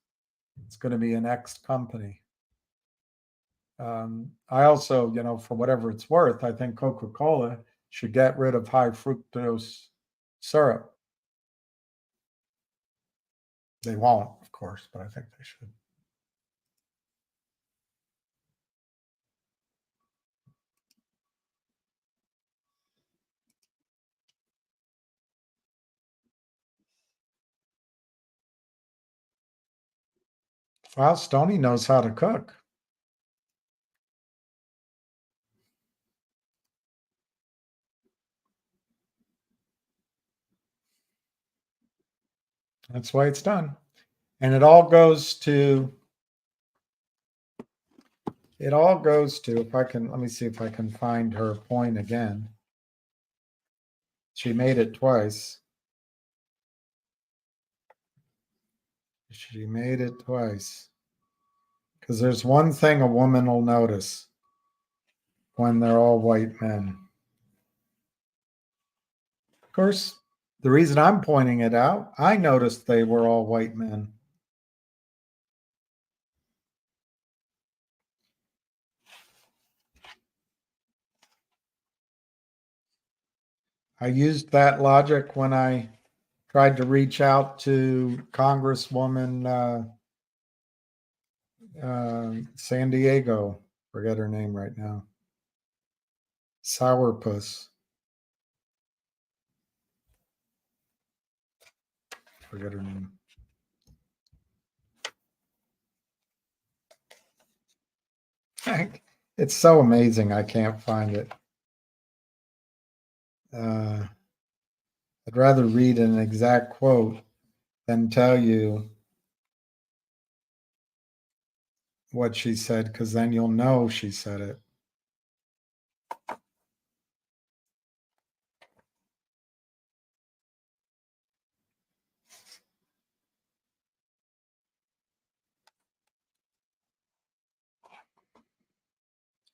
company. I also, for whatever it's worth, I think Coca-Cola should get rid of high fructose syrup. They won't, of course, but I think they should. Well, Stoney knows how to cook. That's why it's done. And it all goes to, let me see if I can find her point again. She made it twice. Because there's one thing a woman will notice when they're all white men. Of course, the reason I'm pointing it out, I noticed they were all white men. I used that logic when I tried to reach out to Congresswoman San Diego, forget her name right now, Sourpuss. forget her name. It's so amazing. I can't find it. I'd rather read an exact quote than tell you what she said, because then you'll know she said it.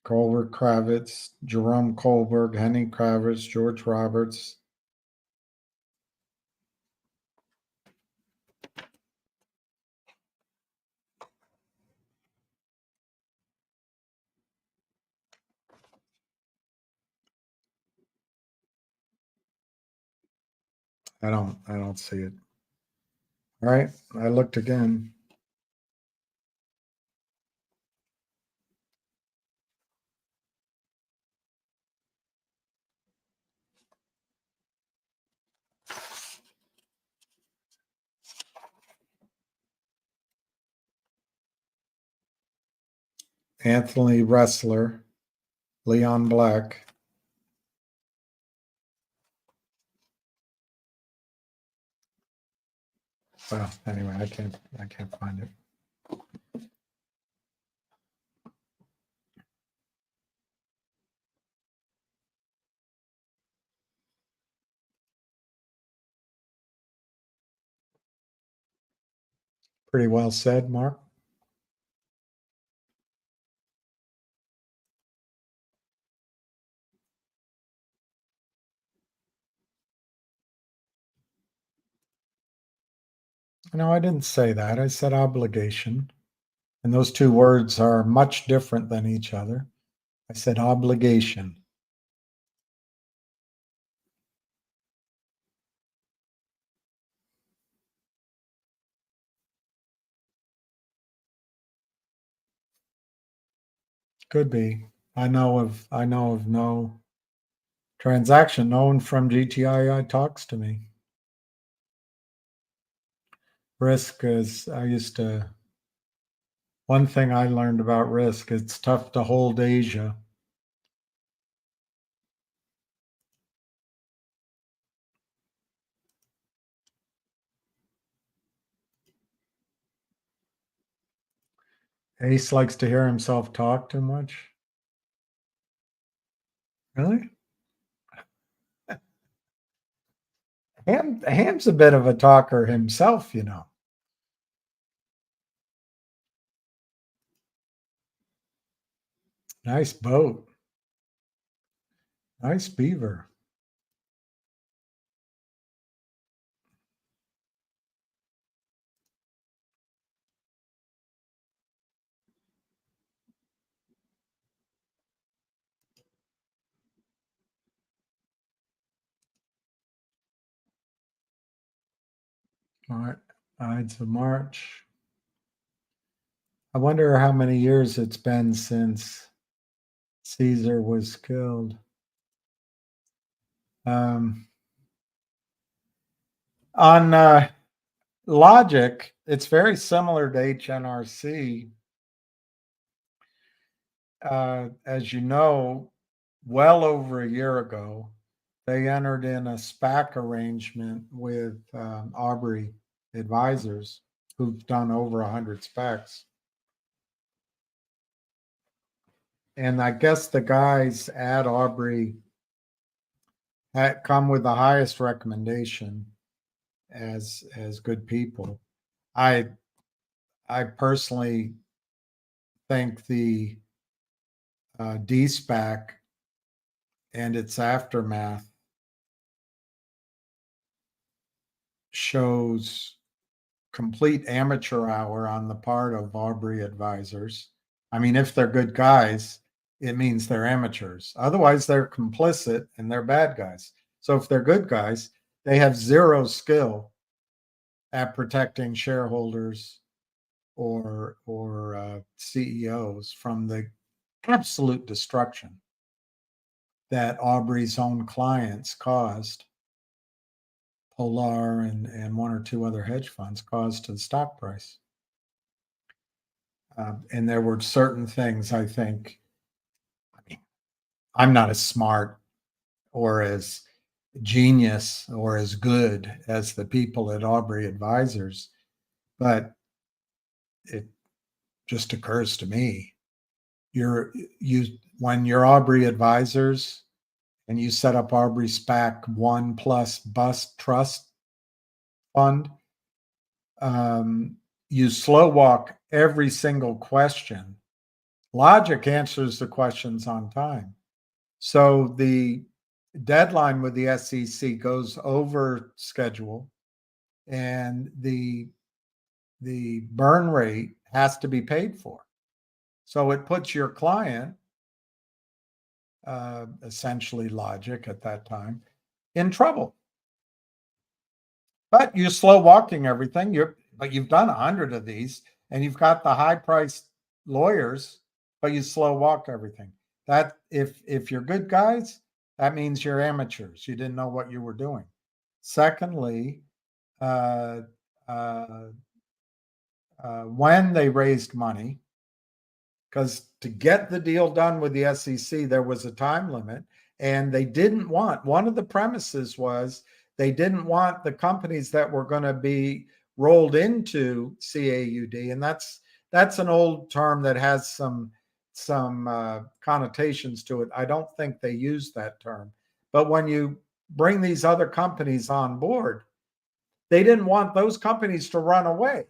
Culver Kravitz, Jerome Kohlberg, Henny Kravitz, George Roberts. I don't see it. All right, I looked again. Anthony Ressler, Leon Black. Well, anyway, I can't find it. Pretty well said, Mark. No, I didn't say that. I said obligation. And those two words are much different than each other. I said obligation. Could be. I know of no transaction. No one from GTII talks to me. Risk is, one thing I learned about risk, it's tough to hold Asia. Ace likes to hear himself talk too much. Really? Ham's a bit of a talker himself, you know. Nice boat. Nice beaver. All right, Ides of March. I wonder how many years it's been since Caesar was killed. On logic, it's very similar to HNRC. As you know, well over a year ago, they entered in a SPAC arrangement with Aubrey Advisors, who've done over 100 SPACs. And I guess the guys at Aubrey had come with the highest recommendation as good people. I personally think the DSPAC and its aftermath shows complete amateur hour on the part of Aubrey Advisors. I mean, if they're good guys, it means they're amateurs. Otherwise, they're complicit and they're bad guys. So if they're good guys, they have zero skill at protecting shareholders or CEOs from the absolute destruction that Aubrey's own clients caused Polar and one or two other hedge funds caused to the stock price. And there were certain things, I think, I mean, I'm not as smart or as genius or as good as the people at Aubrey Advisors, but it just occurs to me, when you're Aubrey Advisors and you set up Aubrey SPAC 1 plus bust trust fund, you slow walk every single question. Logic answers the questions on time. So the deadline with the SEC goes over schedule, and the burn rate has to be paid for. So it puts your client, essentially Logic at that time, in trouble. But you're slow walking everything. But you've done 100 of these, and you've got the high priced lawyers, but you slow walk everything. That if you're good guys, that means you're amateurs. You didn't know what you were doing. Secondly, when they raised money, because to get the deal done with the SEC, there was a time limit, and they didn't want, one of the premises was they didn't want the companies that were going to be rolled into CAUD, and that's an old term that has some connotations to it. I don't think they use that term, but when you bring these other companies on board, they didn't want those companies to run away,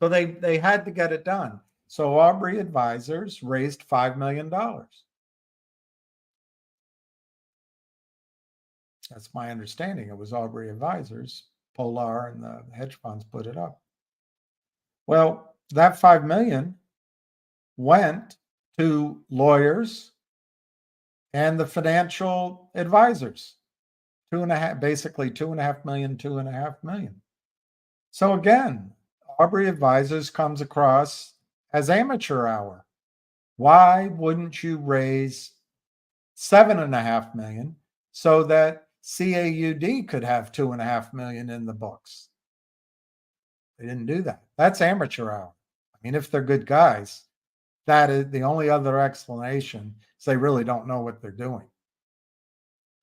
so they had to get it done. So Aubrey Advisors raised $5 million. That's my understanding. It was Aubrey Advisors, Polar, and the hedge funds put it up. Well, that $5 million went to lawyers and the financial advisors. Basically $2.5 million. So again, Aubrey Advisors comes across as amateur hour. Why wouldn't you raise $7.5 million so that CAUD could have $2.5 million in the books? They didn't do that. That's amateur hour. I mean, if they're good guys, that is the only other explanation, is they really don't know what they're doing.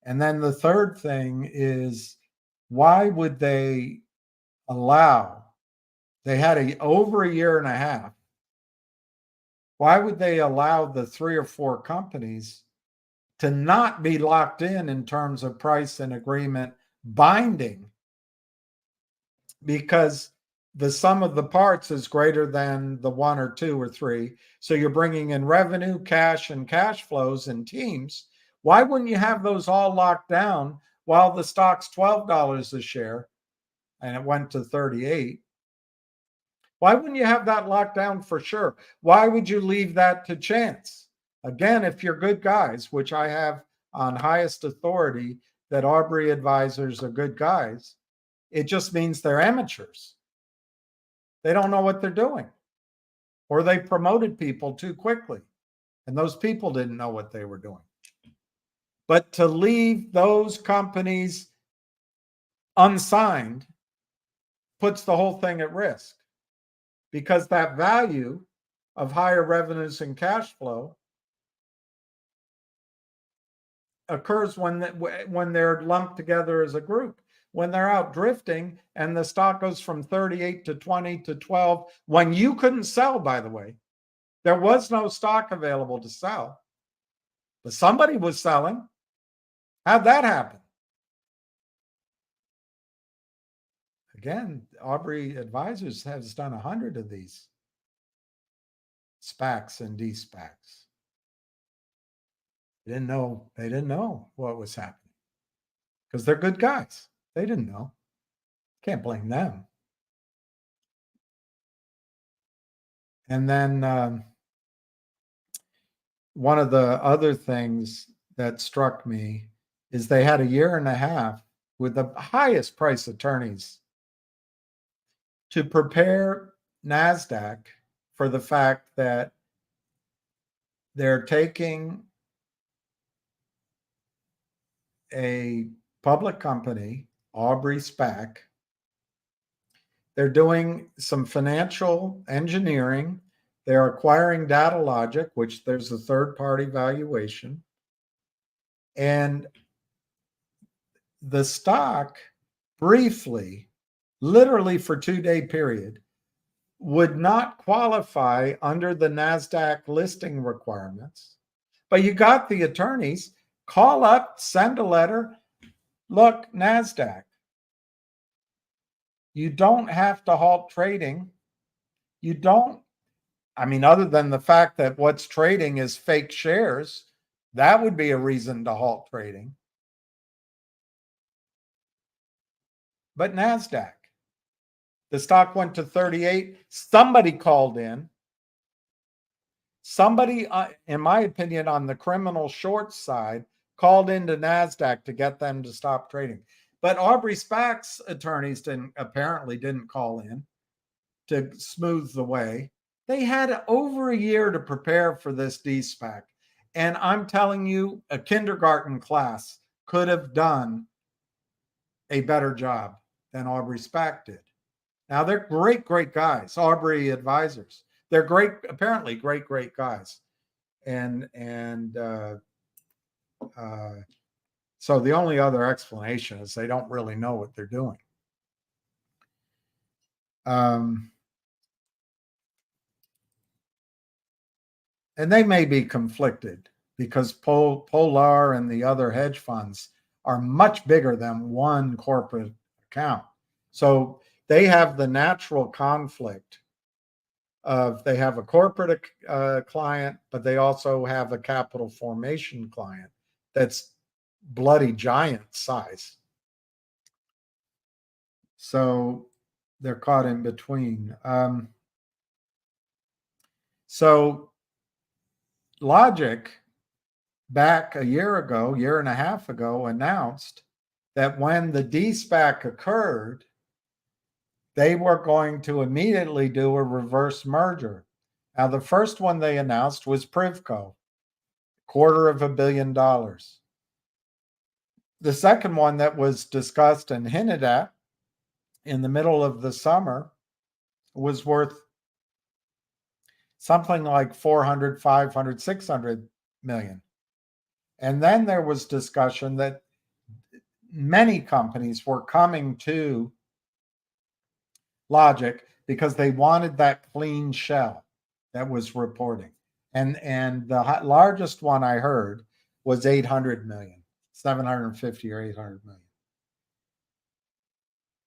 And then the third thing is, why would they allow, they had over a year and a half, why would they allow the 3 or 4 companies to not be locked in terms of price and agreement binding? Because the sum of the parts is greater than the 1 or 2 or 3. So you're bringing in revenue, cash, and cash flows in teams. Why wouldn't you have those all locked down while the stock's $12 a share and it went to 38? Why wouldn't you have that locked down for sure? Why would you leave that to chance? Again, if you're good guys, which I have on highest authority that Aubrey Advisors are good guys, it just means they're amateurs. They don't know what they're doing, or they promoted people too quickly, and those people didn't know what they were doing. But to leave those companies unsigned puts the whole thing at risk, because that value of higher revenues and cash flow occurs when they're lumped together as a group. When they're out drifting and the stock goes from 38 to 20 to 12, when you couldn't sell, by the way, there was no stock available to sell, but somebody was selling. How'd that happen? Again, Aubrey Advisors has done 100 of these SPACs and de-SPACs. They didn't know what was happening because they're good guys. They didn't know. Can't blame them. And then one of the other things that struck me is they had a year and a half with the highest price attorneys to prepare NASDAQ for the fact that they're taking a public company, Aubrey SPAC. They're doing some financial engineering. They're acquiring DataLogic, which there's a third-party valuation. And the stock briefly, literally for 2-day period, would not qualify under the NASDAQ listing requirements. But you got the attorneys, call up, send a letter. Look, NASDAQ, you don't have to halt trading. You don't, I mean, other than the fact that what's trading is fake shares, that would be a reason to halt trading. But NASDAQ, the stock went to 38. Somebody called in. Somebody, in my opinion, on the criminal short side, called into NASDAQ to get them to stop trading. But Aubrey SPAC's attorneys apparently didn't call in to smooth the way. They had over a year to prepare for this de-SPAC. And I'm telling you, a kindergarten class could have done a better job than Aubrey SPAC did. Now, they're great, great guys, Aubrey advisors. They're great, apparently great, great guys. So the only other explanation is they don't really know what they're doing. And they may be conflicted because Polar and the other hedge funds are much bigger than one corporate account. So they have the natural conflict of they have a corporate client, but they also have a capital formation client that's bloody giant size. So they're caught in between. So Logic, back a year and a half ago, announced that when the de-SPAC occurred, they were going to immediately do a reverse merger. Now, the first one they announced was Privco, $250 million. The second one that was discussed and hinted at in the middle of the summer was worth something like 400, 500, 600 million. And then there was discussion that many companies were coming to Logic because they wanted that clean shell that was reporting. And the largest one I heard was 800 million, 750 or 800 million.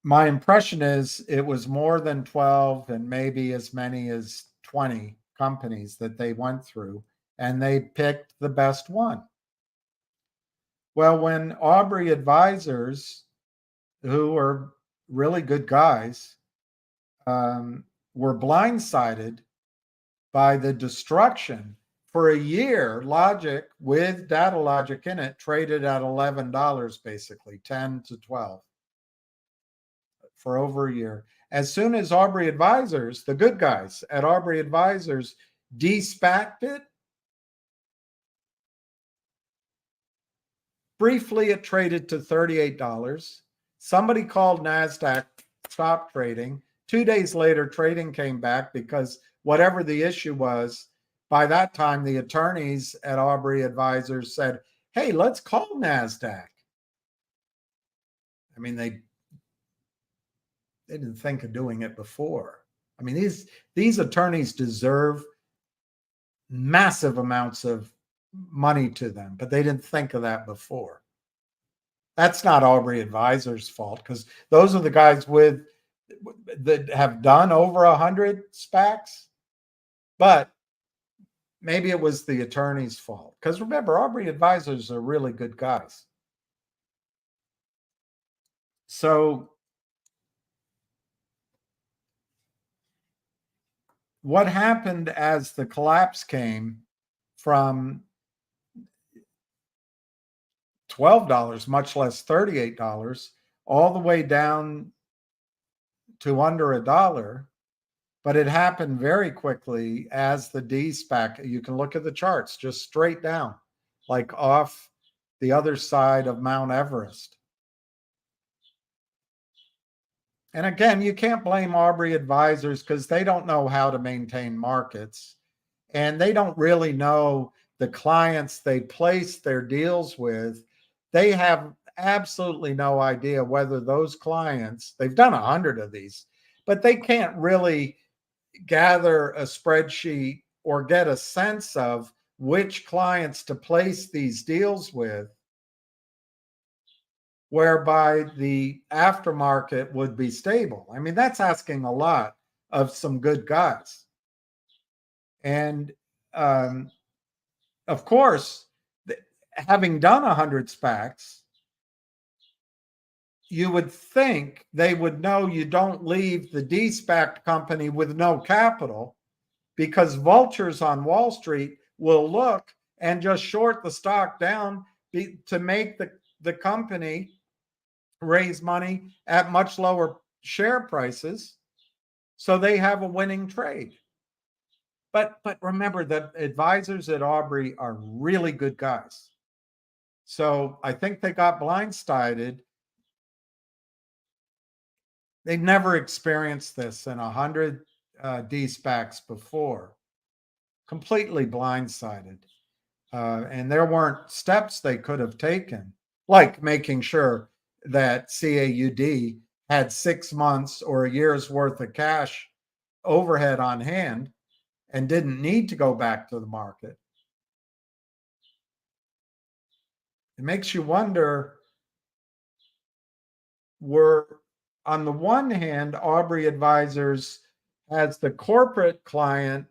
My impression is it was more than 12 and maybe as many as 20 companies that they went through, and they picked the best one. Well, when Aubrey advisors, who are really good guys, were blindsided by the destruction, for a year, Logic with DataLogic in it traded at $11, basically 10 to 12 for over a year. As soon as Aubrey advisors, the good guys at Aubrey advisors, de-SPAC'd it, briefly it traded to $38. Somebody called NASDAQ, stopped trading. 2 days later, trading came back because whatever the issue was, by that time, the attorneys at Aubrey advisors said, hey, let's call NASDAQ. I mean, they didn't think of doing it before. I mean, these attorneys deserve massive amounts of money to them, but they didn't think of that before. That's not Aubrey advisors' fault, because those are the guys that have done over 100 SPACs, but maybe it was the attorney's fault. Because remember, Aubrey advisors are really good guys. So what happened as the collapse came from $12, much less $38, all the way down to under $1, but it happened very quickly as the de-SPAC. You can look at the charts, just straight down, like off the other side of Mount Everest. And again, you can't blame Aubrey Advisors because they don't know how to maintain markets, and they don't really know the clients they place their deals with. They have absolutely no idea whether those clients, they've done 100 of these, but they can't really gather a spreadsheet or get a sense of which clients to place these deals with, whereby the aftermarket would be stable. I mean, that's asking a lot of some good guys. And of course, having done 100 SPACs, you would think they would know you don't leave the de-SPAC company with no capital, because vultures on Wall Street will look and just short the stock down to make the company raise money at much lower share prices, so they have a winning trade. But remember, the advisors at Aubrey are really good guys. So I think they got blindsided. They've never experienced this in 100 de-SPACs before. Completely blindsided. And there weren't steps they could have taken, like making sure that CAUD had 6 months or a year's worth of cash overhead on hand and didn't need to go back to the market. It makes you wonder, were, on the one hand, Aubrey Advisors has the corporate client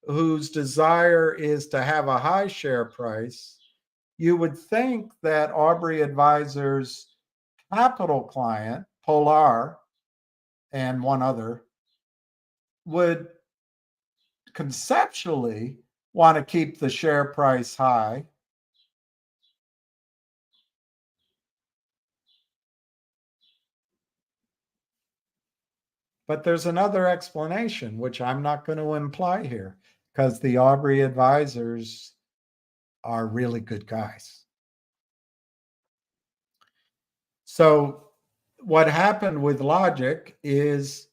whose desire is to have a high share price. You would think that Aubrey Advisors' capital client, Polar, and one other, would conceptually want to keep the share price high. But there's another explanation, which I'm not going to imply here, because the Aubrey Advisors are really good guys. So what happened with Logic is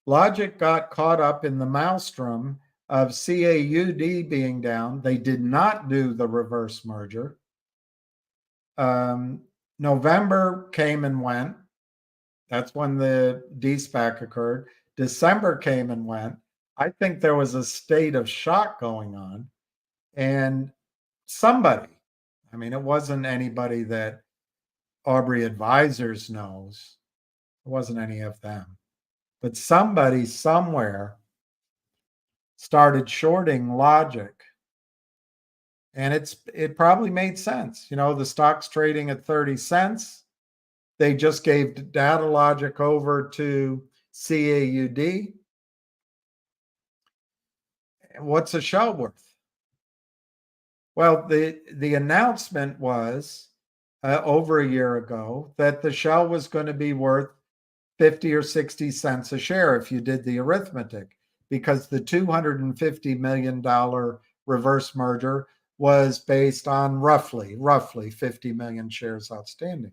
Logic got caught up in the maelstrom of CAUD being down. They did not do the reverse merger. November came and went. That's when the de-SPAC occurred. December came and went. I think there was a state of shock going on. And somebody, I mean, it wasn't anybody that Aubrey Advisors knows. It wasn't any of them. But somebody somewhere started shorting Logic. And it probably made sense. You know, the stock's trading at 30 cents. They just gave DataLogic over to CAUD. What's a shell worth? Well, the announcement was over a year ago that the shell was going to be worth 50 or 60 cents a share if you did the arithmetic, because the $250 million reverse merger was based on roughly 50 million shares outstanding.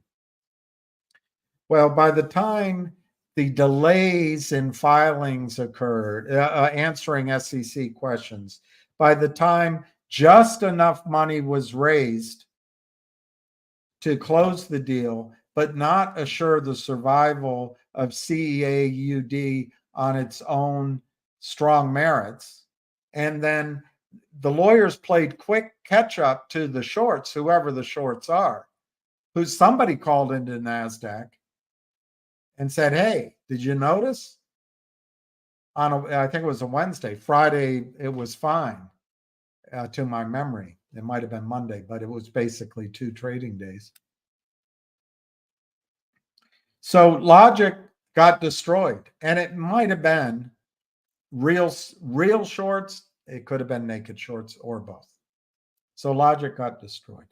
Well, by the time the delays in filings occurred, answering SEC questions, by the time just enough money was raised to close the deal, but not assure the survival of CAUD on its own strong merits. And then the lawyers played quick catch up to the shorts, whoever the shorts are, who somebody called into NASDAQ and said, hey, did you notice? I think it was a Wednesday. Friday, it was fine, to my memory. It might have been Monday, but it was basically 2 trading days. So Logic got destroyed, and it might have been real shorts. It could have been naked shorts or both. So Logic got destroyed.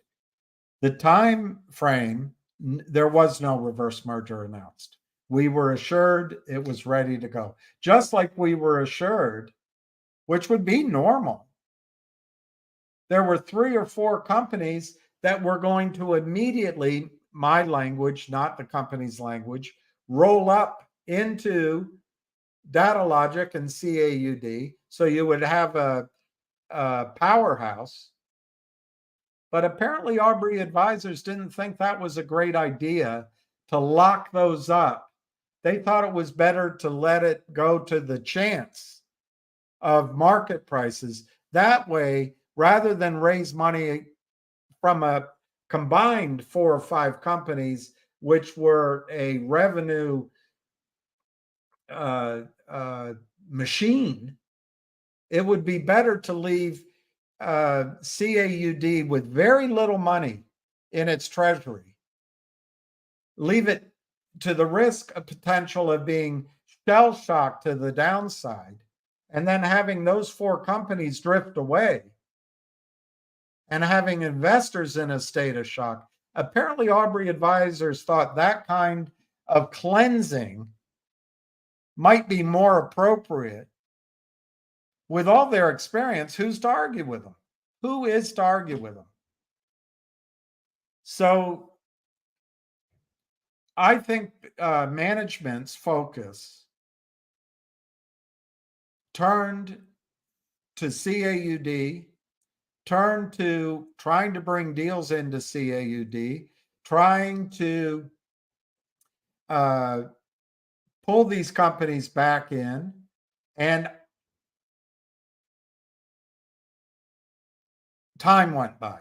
The time frame, there was no reverse merger announced. We were assured it was ready to go. Just like we were assured, which would be normal, there were 3 or 4 companies that were going to immediately, my language, not the company's language, roll up into DataLogic and CAUD. So you would have a powerhouse. But apparently Aubrey advisors didn't think that was a great idea to lock those up. They thought it was better to let it go to the chance of market prices. That way, rather than raise money from a combined 4 or 5 companies, which were a revenue machine, it would be better to leave CAUD with very little money in its treasury. Leave it to the risk of potential of being shell shocked to the downside, and then having those 4 companies drift away and having investors in a state of shock. Apparently, Aubrey advisors thought that kind of cleansing might be more appropriate. With all their experience, who's to argue with them? Who is to argue with them? So I think management's focus turned to CAUD, turned to trying to bring deals into CAUD, trying to pull these companies back in, and time went by.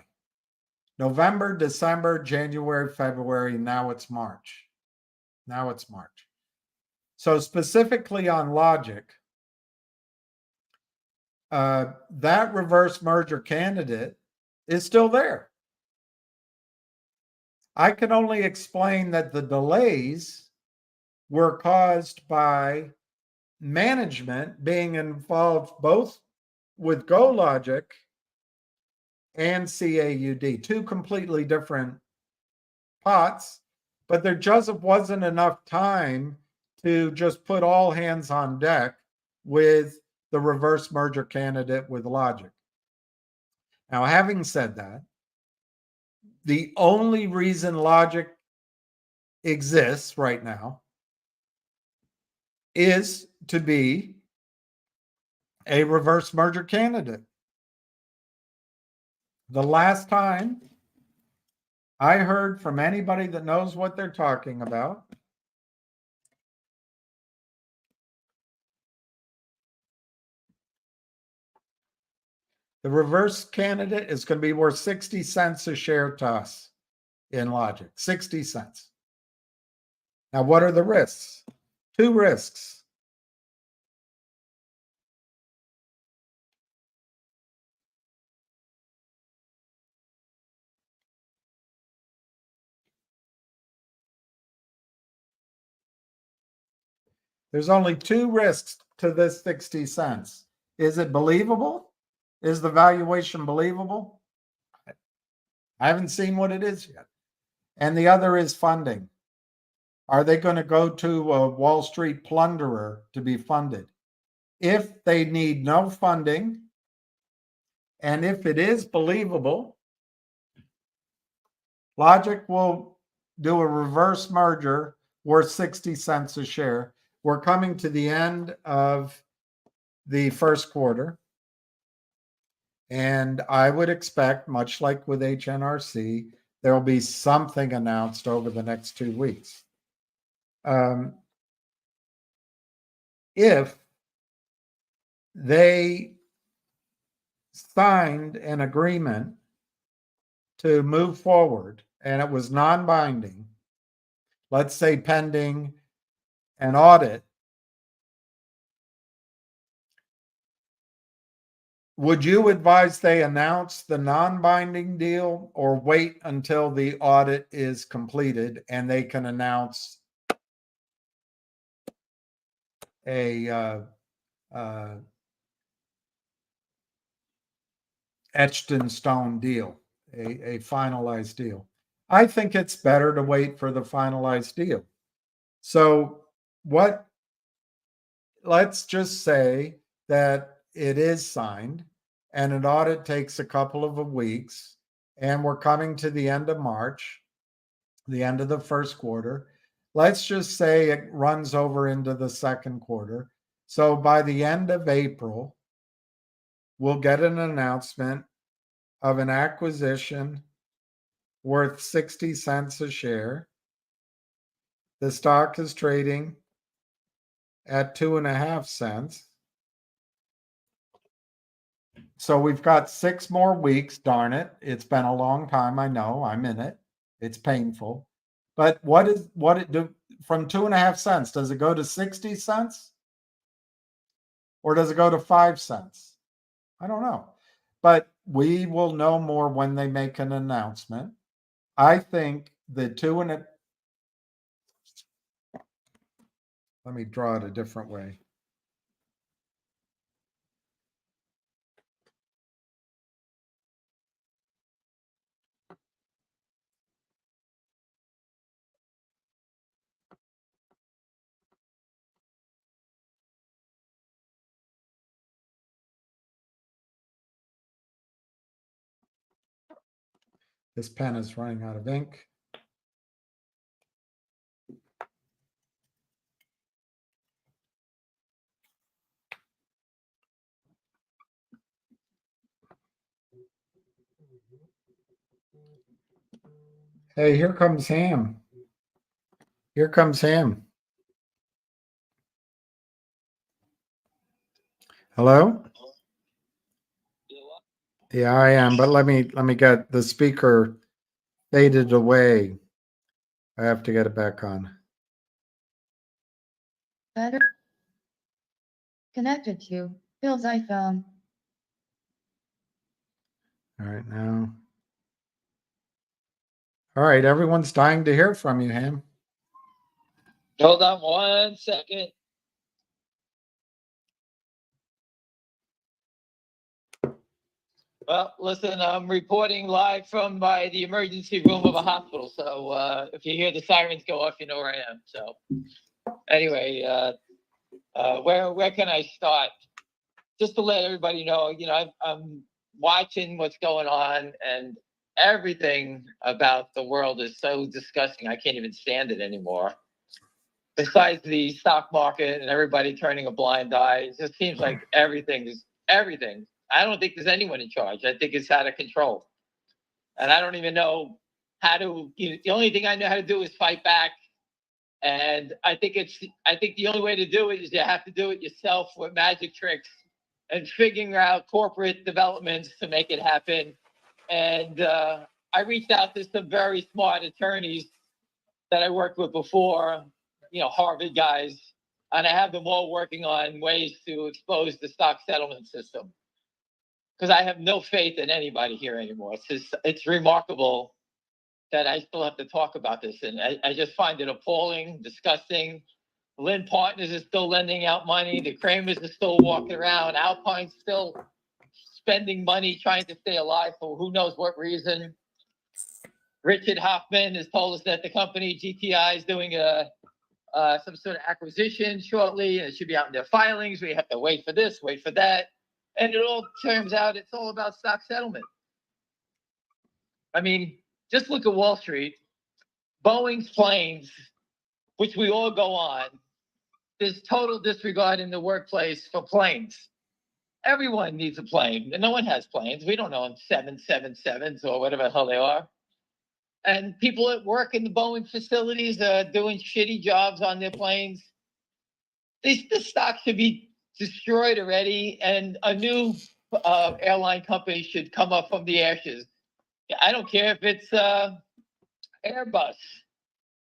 November, December, January, February, now it's March. So specifically on Logic, that reverse merger candidate is still there. I can only explain that the delays were caused by management being involved both with GoLogic and CAUD, 2 completely different pots, but there just wasn't enough time to just put all hands on deck with the reverse merger candidate with Logic. Now, having said that, the only reason Logic exists right now is to be a reverse merger candidate. The last time I heard from anybody that knows what they're talking about, the reverse candidate is going to be worth 60 cents a share to us in Logic. 60 cents. Now, what are the risks? 2 risks. There's only 2 risks to this 60 cents. Is it believable? Is the valuation believable? I haven't seen what it is yet. And the other is funding. Are they going to go to a Wall Street plunderer to be funded? If they need no funding, and if it is believable, Logic will do a reverse merger worth 60 cents a share. We're coming to the end of the first quarter. And I would expect, much like with HNRC, there will be something announced over the next 2 weeks. If they signed an agreement to move forward and it was non-binding, let's say pending an audit, would you advise they announce the non-binding deal or wait until the audit is completed and they can announce a etched in stone deal, a finalized deal? I think it's better to wait for the finalized deal. So let's just say that it is signed and an audit takes a couple of weeks and we're coming to the end of March, the end of the first quarter. let's just say it runs over into the second quarter. So by the end of April, we'll get an announcement of an acquisition worth 60 cents a share. The stock is trading at 2.5 cents. So we've got 6 more weeks. Darn it. It's been a long time. I know. I'm in it. It's painful. But what it do from 2.5 cents? Does it go to 60 cents? Or does it go to 5 cents? I don't know. But we will know more when they make an announcement. I think the let me draw it a different way. This pen is running out of ink. Hey, here comes Ham. Here comes Ham. Hello? Yeah, I am, but let me get the speaker faded away. I have to get it back on. Better connected to Bill's iPhone. All right, now. All right, everyone's dying to hear from you, Ham. Hold on 1 second. Well, listen, I'm reporting live from the emergency room of a hospital. So if you hear the sirens go off, you know where I am. So anyway, where can I start? Just to let everybody know, I'm watching what's going on, and everything about the world is so disgusting. I can't even stand it anymore. Besides the stock market and everybody turning a blind eye, it just seems like everything is everything. I don't think there's anyone in charge. I think it's out of control. And I don't even know how to, the only thing I know how to do is fight back. And I think the only way to do it is you have to do it yourself with magic tricks and figuring out corporate developments to make it happen. And I reached out to some very smart attorneys that I worked with before, Harvard guys, and I have them all working on ways to expose the stock settlement system. Because I have no faith in anybody here anymore. It's remarkable that I still have to talk about this. And I just find it appalling, disgusting. Lynn Partners is still lending out money. The Kramers are still walking around. Alpine's still spending money trying to stay alive for who knows what reason. Richard Hoffman has told us that the company GTI is doing some sort of acquisition shortly, and it should be out in their filings. We have to wait for this, wait for that. And it all turns out it's all about stock settlement. I mean, just look at Wall Street. Boeing's planes, which we all go on, there's total disregard in the workplace for planes. Everyone needs a plane, and no one has planes. We don't own 777s or whatever the hell they are. And people at work in the Boeing facilities are doing shitty jobs on their planes. This stock should be destroyed already, and a new airline company should come up from the ashes. I don't care if it's Airbus.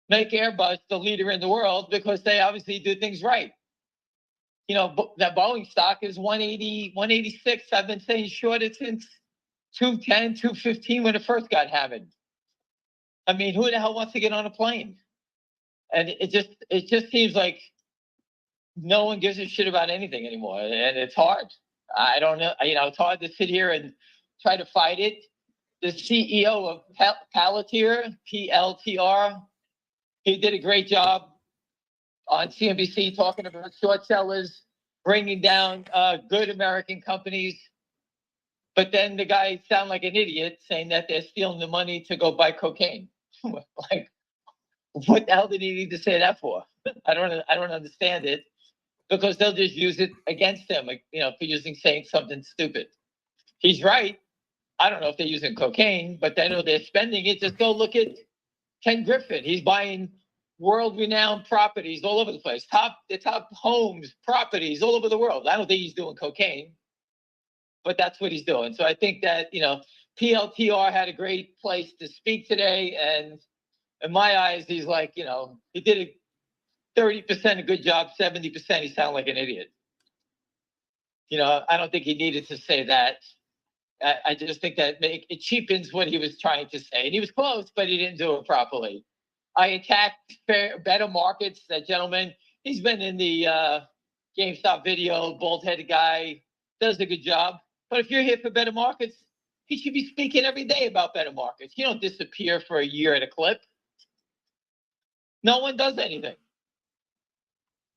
Make Airbus the leader in the world because they obviously do things right. That Boeing stock is 180, 186. I've been saying short it since 210, 215 when it first got hammered. I mean, who the hell wants to get on a plane? And it just seems like no one gives a shit about anything anymore, and it's hard. I don't know. It's hard to sit here and try to fight it. The CEO of Palantir, PLTR, he did a great job on CNBC talking about short sellers, bringing down good American companies. But then the guy sounded like an idiot saying that they're stealing the money to go buy cocaine. Like, What the hell did he need to say that for? I don't understand it, because they'll just use it against him, like, for saying something stupid. He's right. I don't know if they're using cocaine, but I know they're spending it. Just go look at Ken Griffin. He's buying world-renowned properties all over the place. The top homes, properties all over the world. I don't think he's doing cocaine, but that's what he's doing. So I think that, PLTR had a great place to speak today. And in my eyes, he's like, he did a 30% a good job, 70% he sounded like an idiot. I don't think he needed to say that. I just think that it cheapens what he was trying to say. And he was close, but he didn't do it properly. I attacked Better Markets, that gentleman. He's been in the GameStop video, bald-headed guy, does a good job. But if you're here for Better Markets, he should be speaking every day about Better Markets. You don't disappear for a year at a clip. No one does anything.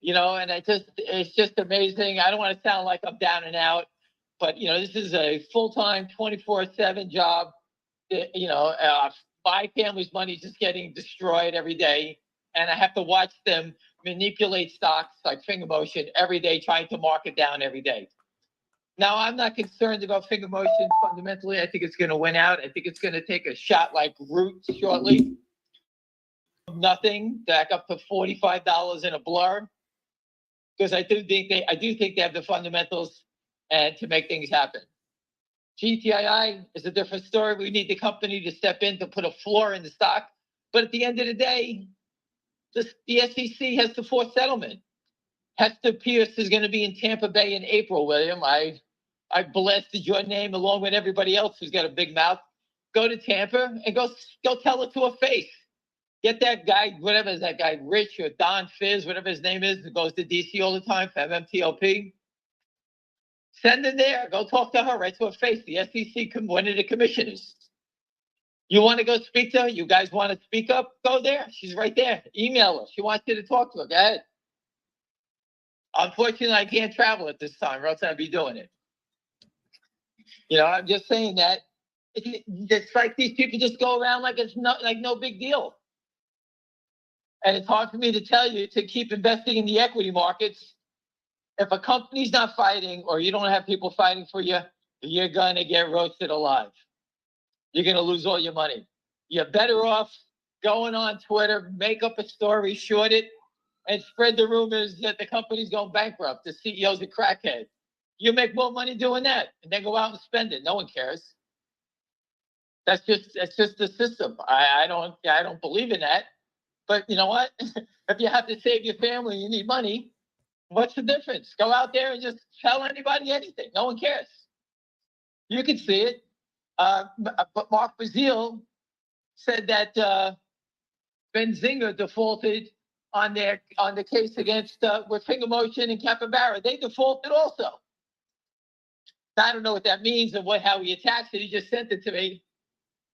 And it's just amazing. I don't want to sound like I'm down and out, but, this is a full-time 24/7 job. My family's money is just getting destroyed every day. And I have to watch them manipulate stocks like Finger Motion every day, trying to mark it down every day. Now, I'm not concerned about Finger Motion fundamentally. I think it's going to win out. I think it's going to take a shot like Root shortly. Nothing, back up to $45 in a blur. Because I do think they have the fundamentals and to make things happen. GTII is a different story. We need the company to step in to put a floor in the stock. But at the end of the day, the SEC has to force settlement. Hester Pierce is going to be in Tampa Bay in April, William. I blasted your name along with everybody else who's got a big mouth. Go to Tampa and go tell it to her face. Get that guy, whatever is that guy, Rich or Don Fizz, whatever his name is, who goes to DC all the time for MMTLP. Send him there. Go talk to her right to her face. The SEC, one of the commissioners. You want to go speak to her? You guys want to speak up? Go there. She's right there. Email her. She wants you to talk to her. Go ahead. Unfortunately, I can't travel at this time, or else I'd be doing it. I'm just saying that it's like these people just go around like it's no big deal. And it's hard for me to tell you to keep investing in the equity markets. If a company's not fighting, or you don't have people fighting for you, you're going to get roasted alive. You're going to lose all your money. You're better off going on Twitter, make up a story, short it, and spread the rumors that the company's going bankrupt. The CEO's a crackhead. You make more money doing that, and then go out and spend it. No one cares. That's just the system. I don't believe in that. But you know what? If you have to save your family, you need money. What's the difference? Go out there and just tell anybody anything. No one cares. You can see it. But Mark Bazile said that Benzinga defaulted on the case against with Finger Motion and Capybara. They defaulted also. I don't know what that means and how he attacks it. He just sent it to me.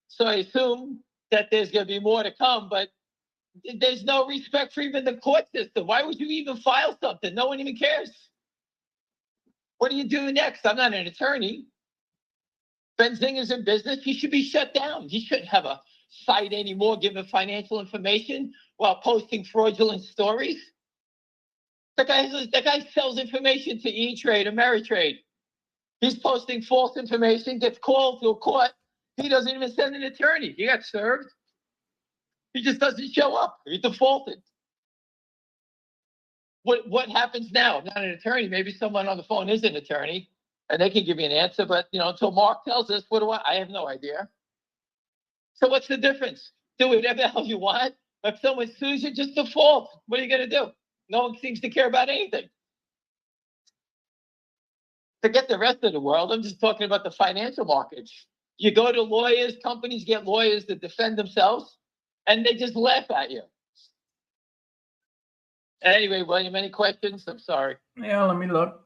So I assume that there's going to be more to come, but there's no respect for even the court system. Why would you even file something? No one even cares. What do you do next? I'm not an attorney. Benzinga's in business. He should be shut down. He shouldn't have a site anymore giving financial information while posting fraudulent stories. That guy sells information to E-Trade, Ameritrade. He's posting false information, gets called to a court. He doesn't even send an attorney. He got served. He just doesn't show up. He defaulted. What happens now? I'm not an attorney. Maybe someone on the phone is an attorney, and they can give me an answer. But until Mark tells us, I have no idea. So what's the difference? Do whatever the hell you want. If someone sues you, just default. What are you going to do? No one seems to care about anything. Forget the rest of the world. I'm just talking about the financial markets. You go to lawyers, companies get lawyers to defend themselves, and they just laugh at you. Anyway, William, any questions? I'm sorry. Yeah, let me look.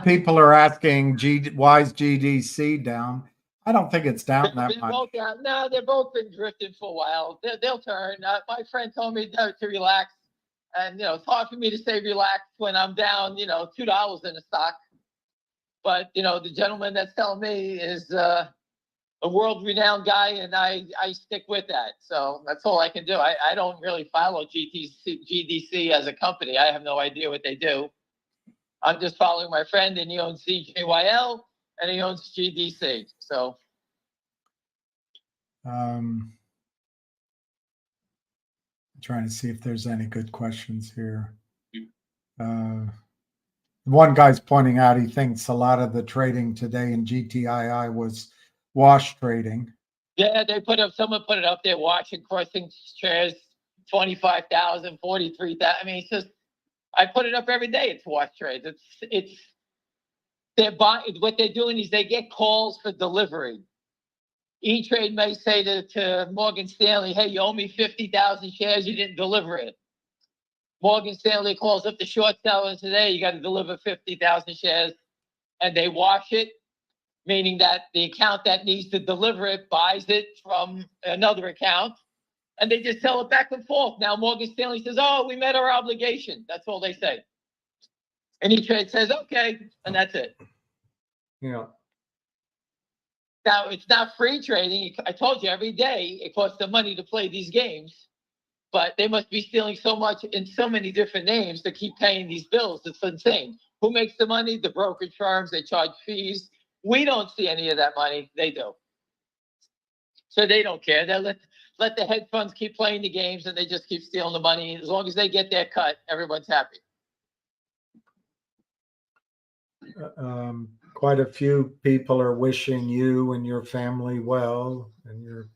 People are asking, why is GDC down? I don't think it's down that They're much. both down. No, they've both been drifting for a while. They'll turn. My friend told me to relax. And, it's hard for me to say relax when I'm down, $2 in the stock. But, the gentleman that's telling me is, a world-renowned guy, and I stick with that. So that's all I can do. I don't really follow GDC as a company. I have no idea what they do. I'm just following my friend, and he owns CJYL, and he owns GDC. So I'm trying to see if there's any good questions here. One guy's pointing out he thinks a lot of the trading today in GTII was wash trading. yeah, someone put it up there, watching crossing shares, 25,000, 43,000. I mean, it's just, I put it up every day. It's wash trades. They're buying, what they're doing is they get calls for delivery. E-Trade may say to Morgan Stanley, hey, you owe me 50,000 shares, you didn't deliver it. Morgan Stanley calls up the short sellers today, you got to deliver 50,000 shares, and they wash it, meaning that the account that needs to deliver it buys it from another account, and they just sell it back and forth. Now Morgan Stanley says, oh, we met our obligation. That's all they say. And E-Trade says, okay, and that's it. Yeah. Now, it's not free trading. I told you, every day it costs them money to play these games, but they must be stealing so much in so many different names to keep paying these bills. It's insane. Who makes the money? The brokerage firms. They charge fees. We don't see any of that money. They do. So they don't care. They let the hedge funds keep playing the games, and they just keep stealing the money. As long as they get their cut, everyone's happy. Quite a few people are wishing you and your family well, and your.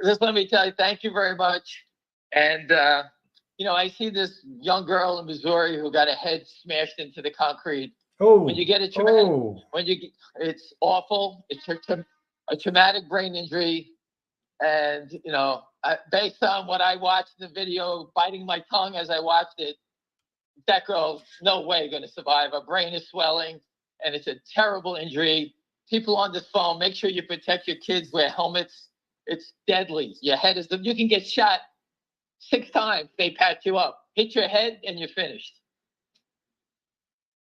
Just let me tell you, thank you very much. And I see this young girl in Missouri who got a head smashed into the concrete. Oh, When you get a traumatic, it's awful. It's a traumatic brain injury, and based on what I watched in the video, biting my tongue as I watched it, that girl's no way going to survive. Her brain is swelling, and it's a terrible injury. People on this phone, make sure you protect your kids, wear helmets. It's deadly. Your head is, you can get shot 6 times, they patch you up. Hit your head and you're finished.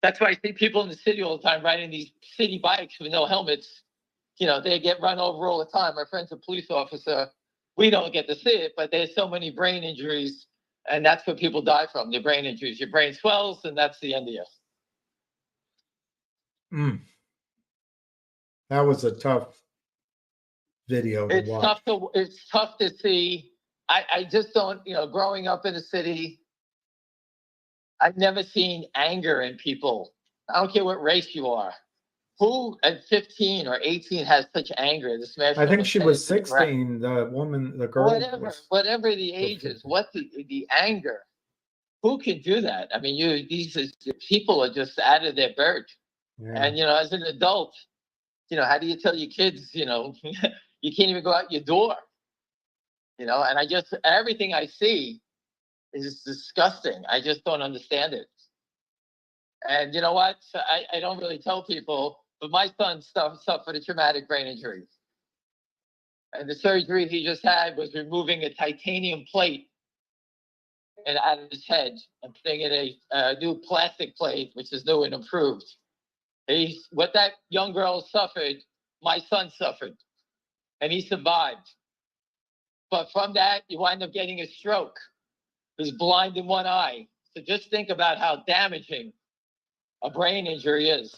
That's why I see people in the city all the time riding these city bikes with no helmets. They get run over all the time. My friend's a police officer. We don't get to see it, but there's so many brain injuries, and that's what people die from, their brain injuries. Your brain swells, and that's the end of you. That was a tough video to watch. It's tough to see. I just don't, growing up in the city, I've never seen anger in people. I don't care what race you are. Who at 15 or 18 has such anger? I think she was 16, the woman, the girl. Whatever the age is, what the anger? Who can do that? I mean, these people are just out of their bird. Yeah. And, as an adult, how do you tell your kids, you can't even go out your door, and everything I see is disgusting. I just don't understand it. And you know what? I don't really tell people, but my son suffered a traumatic brain injury. And the surgery he just had was removing a titanium plate out of his head and putting in a new plastic plate, which is new and improved. What that young girl suffered, my son suffered, and he survived. But from that, you wind up getting a stroke. He's blind in one eye. So just think about how damaging a brain injury is.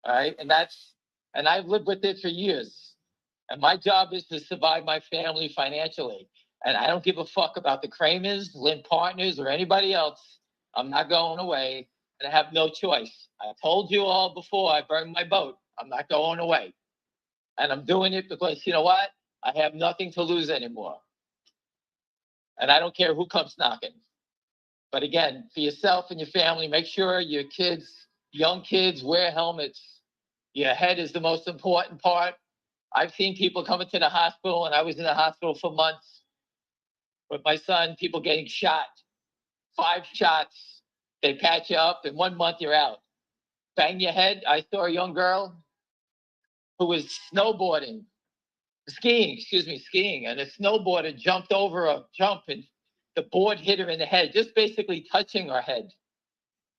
All right. And I've lived with it for years. And my job is to survive my family financially. And I don't give a fuck about the Kramers, Lynn Partners, or anybody else. I'm not going away, and I have no choice. I told you all before I burned my boat. I'm not going away. And I'm doing it because, you know what? I have nothing to lose anymore. And I don't care who comes knocking. But again, for yourself and your family, make sure your kids, young kids, wear helmets. Your head is the most important part. I've seen people coming to the hospital, and I was in the hospital for months with my son, people getting shot. 5 shots, they patch you up, in 1 month you're out. Bang your head. I saw a young girl who was skiing, and a snowboarder jumped over a jump, and the board hit her in the head, just basically touching her head.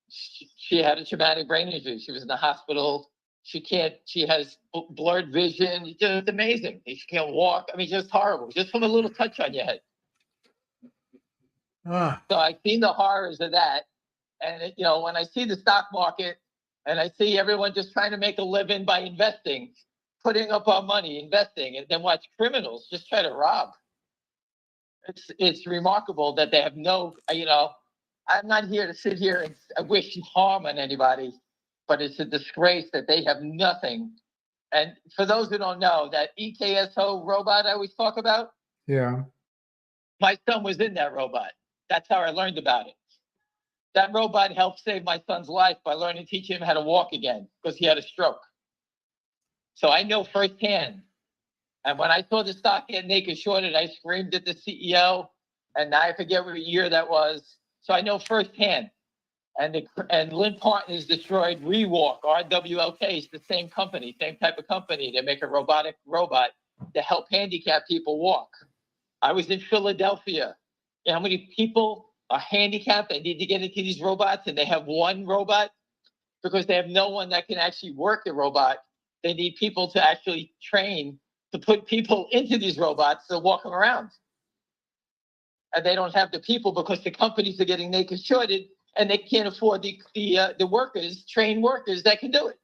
She had a traumatic brain injury. She was in the hospital. She can't. She has blurred vision. It's just amazing. She can't walk. I mean, just horrible. Just from a little touch on your head. Ah, So I've seen the horrors of that. And, you know, when I see the stock market and I see everyone just trying to make a living by investing, putting up our money, investing, and then watch criminals just try to rob. It's remarkable that they have no, you know, I'm not here to sit here and wish harm on anybody, but it's a disgrace that they have nothing. And for those who don't know, that EKSO robot I always talk about, yeah. my son was in that robot. That's how I learned about it. That robot helped save my son's life by learning to teach him how to walk again because he had a stroke. So I know firsthand. And when I saw the stock get naked shorted, I screamed at the CEO, and I forget what year that was. So I know firsthand. And Lynn Partners destroyed ReWalk, RWLK. It's the same company, same type of company. They make a robotic robot to help handicapped people walk. I was in Philadelphia. You know how many people are handicapped that need to get into these robots, and they have one robot because they have no one that can actually work the robot. They need people to actually train to put people into these robots to walk them around. And they don't have the people because the companies are getting naked shorted and they can't afford the workers, trained workers that can do it.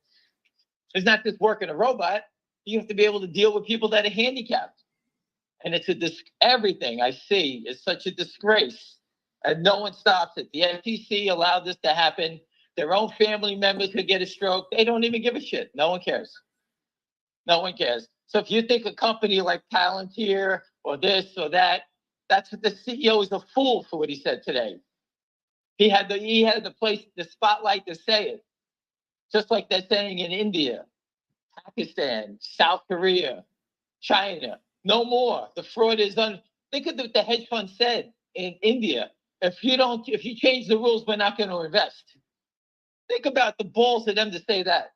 It's not just working a robot. You have to be able to deal with people that are handicapped. And it's everything I see is such a disgrace. And no one stops it. The FTC allowed this to happen. Their own family members could get a stroke. They don't even give a shit. No one cares. No one cares. So if you think a company like Palantir or this or that, that's what the CEO is a fool for what he said today. He had the spotlight to say it. Just like they're saying in India, Pakistan, South Korea, China. No more. The fraud is done. Think of what the hedge fund said in India. If you change the rules, we're not going to invest. Think about the balls of them to say that.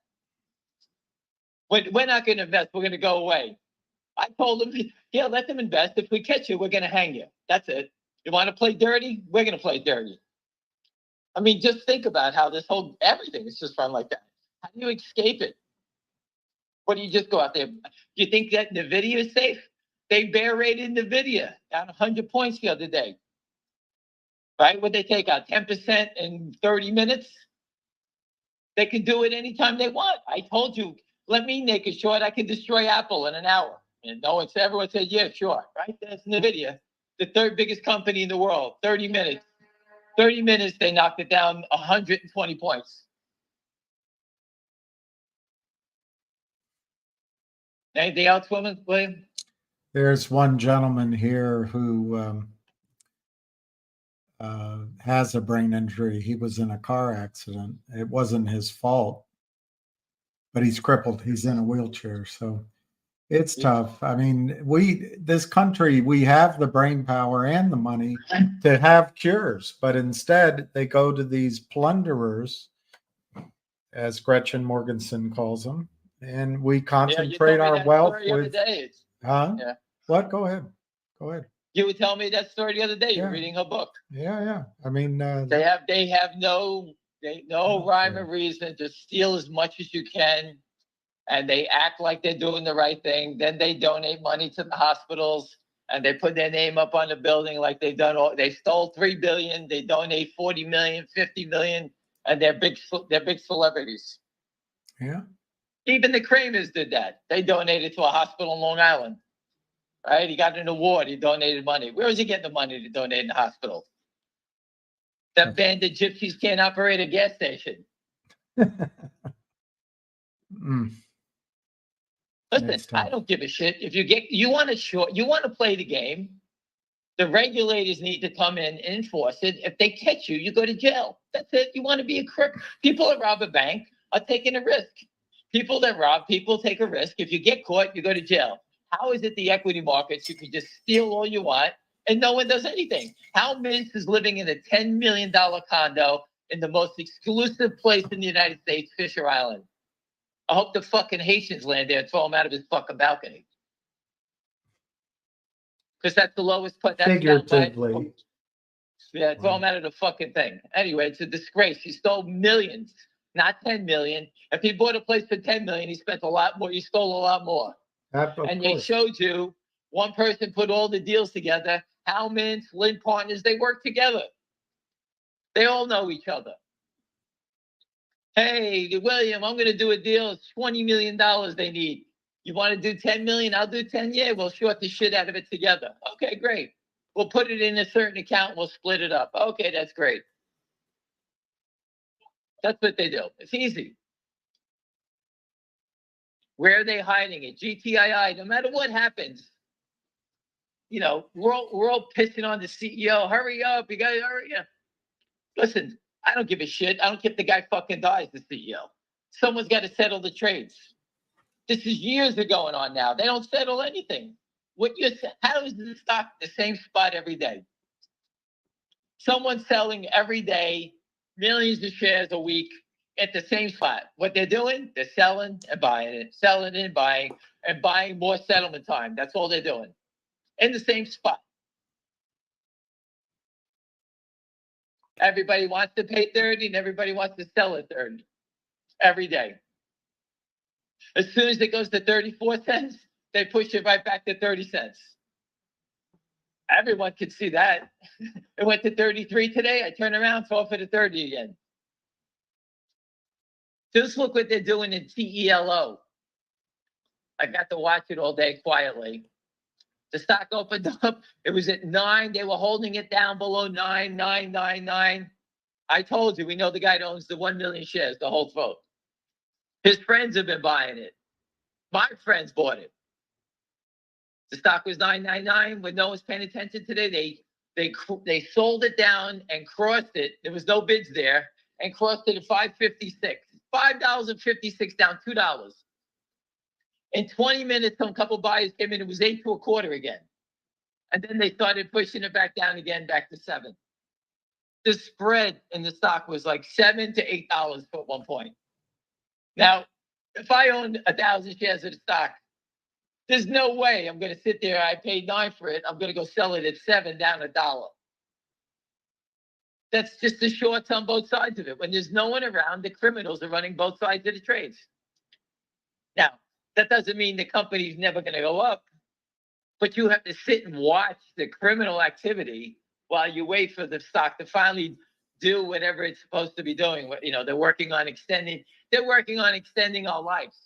We're not going to invest. We're going to go away. I told them, yeah, let them invest. If we catch you, we're going to hang you. That's it. You want to play dirty? We're going to play dirty. I mean, just think about how everything is just run like that. How do you escape it? What do you just go out there? Do you think that NVIDIA is safe? They bear rated NVIDIA down 100 points the other day. Right? Would they take out 10% in 30 minutes? They can do it anytime they want. I told you, let me make it short. I can destroy Apple in an hour. And everyone said, yeah, sure. Right? That's NVIDIA, the third biggest company in the world. 30 minutes. 30 minutes, they knocked it down 120 points. Anything else, William? There's one gentleman here who has a brain injury. He was in a car accident. It wasn't his fault, but he's crippled. He's in a wheelchair. So it's tough. I mean, this country, we have the brain power and the money to have cures, but instead they go to these plunderers, as Gretchen Morgensen calls them, and we concentrate our wealth with. Huh? Yeah. What? Go ahead. Go ahead. You were telling me that story the other day. You're Yeah. reading her book. Yeah. I mean, They have no rhyme or reason to steal as much as you can, and they act like they're doing the right thing. Then they donate money to the hospitals, and they put their name up on the building like they've done. They stole $3 billion. They donate 40 million, 50 million, and they're big celebrities. yeah. Even the Kramers did that. They donated to a hospital in Long Island. Right? He got an award. He donated money. Where was he getting the money to donate in the hospital? That band of gypsies can't operate a gas station. Mm. Listen, I don't give a shit. If you want to play the game, the regulators need to come in and enforce it. If they catch you, you go to jail. That's it. You want to be a crook. People that rob a bank are taking a risk. People that rob people take a risk. If you get caught, you go to jail. How is it the equity markets, you can just steal all you want and no one does anything? Hal Mintz is living in a $10 million condo in the most exclusive place in the United States, Fisher Island. I hope the fucking Haitians land there and throw him out of his fucking balcony. Because that's the lowest place. Figuratively. Yeah, throw him out of the fucking thing. Anyway, it's a disgrace. He stole millions. not 10 million. If he bought a place for 10 million, he spent a lot more. He stole a lot more. Of And they course. showed you one person put all the deals together. Hal Mintz, Lynn Partners, they work together. They all know each other. Hey, William, I'm going to do a deal. It's $20 million they need. You want to do 10 million? I'll do 10. Yeah, we'll short the shit out of it together. Okay, great. We'll put it in a certain account. We'll split it up. Okay, that's great. That's what they do. It's easy. Where are they hiding it? GTII, no matter what happens, you know, we're all pissing on the CEO. Hurry up. You got to hurry up. Listen, I don't give a shit. I don't care if the guy fucking dies, the CEO. Someone's got to settle the trades. This is years of going on now. They don't settle anything. How is the stock the same spot every day? Someone's selling every day millions of shares a week at the same spot. What they're doing, they're selling and buying it, selling and buying more settlement time. That's all they're doing. In the same spot. Everybody wants to pay 30 and everybody wants to sell at 30 every day. As soon as it goes to 34 cents, they push it right back to 30 cents. Everyone could see that. It went to 33 today. I turn around, it's off at 30 again. Just look what they're doing in TELO. I got to watch it all day quietly. The stock opened up. It was at 9. They were holding it down below 9. I told you, we know the guy that owns the 1 million shares, the whole vote. His friends have been buying it. My friends bought it. The stock was 9.99 when no one's paying attention today. They sold it down and crossed it. There was no bids there and crossed it at $5.56. $5.56 down $2. In 20 minutes, some couple buyers came in. It was 8 to a quarter again. And then they started pushing it back down again, back to 7. The spread in the stock was like $7 to $8 at one point. Now, if I owned 1,000 shares of the stock, there's no way I'm going to sit there. I paid 9 for it. I'm going to go sell it at 7 down $1. That's just the shorts on both sides of it. When there's no one around, the criminals are running both sides of the trades. Now, that doesn't mean the company's never going to go up, but you have to sit and watch the criminal activity while you wait for the stock to finally do whatever it's supposed to be doing. You know, they're working on extending our lives.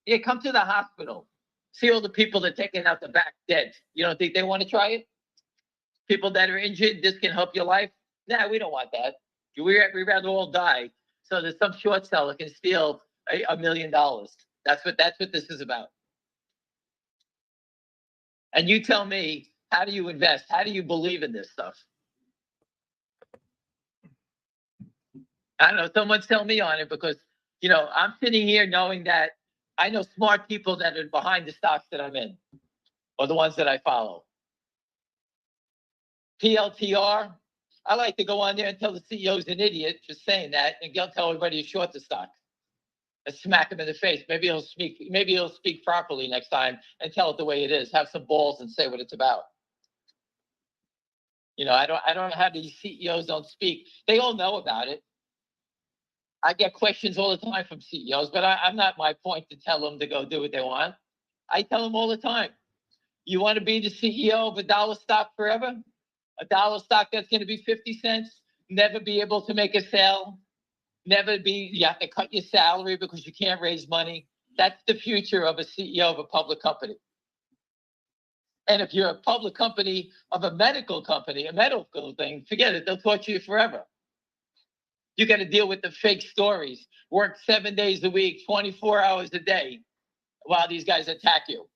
Yeah, come to the hospital. See all the people that are taking out the back dead. You don't think they want to try it? People that are injured, this can help your life? Nah, we don't want that. We'd rather all die so that some short seller can steal $1 million. That's what this is about. And you tell me, how do you invest? How do you believe in this stuff? I don't know. Someone tell me on it, because, you know, I'm sitting here knowing that I know smart people that are behind the stocks that I'm in, or the ones that I follow. PLTR, I like to go on there and tell the CEO's an idiot for saying that, and go tell everybody to short the stock. And smack him in the face. Maybe he'll speak properly next time and tell it the way it is. Have some balls and say what it's about. You know, I don't know how these CEOs don't speak. They all know about it. I get questions all the time from CEOs, but I'm not my point to tell them to go do what they want. I tell them all the time, you want to be the CEO of $1 stock forever? $1 stock that's going to be 50 cents, never be able to make a sale, you have to cut your salary because you can't raise money. That's the future of a CEO of a public company. And if you're a public company of a medical company, a medical thing, forget it, they'll torture you forever. You got to deal with the fake stories, work 7 days a week, 24 hours a day while these guys attack you.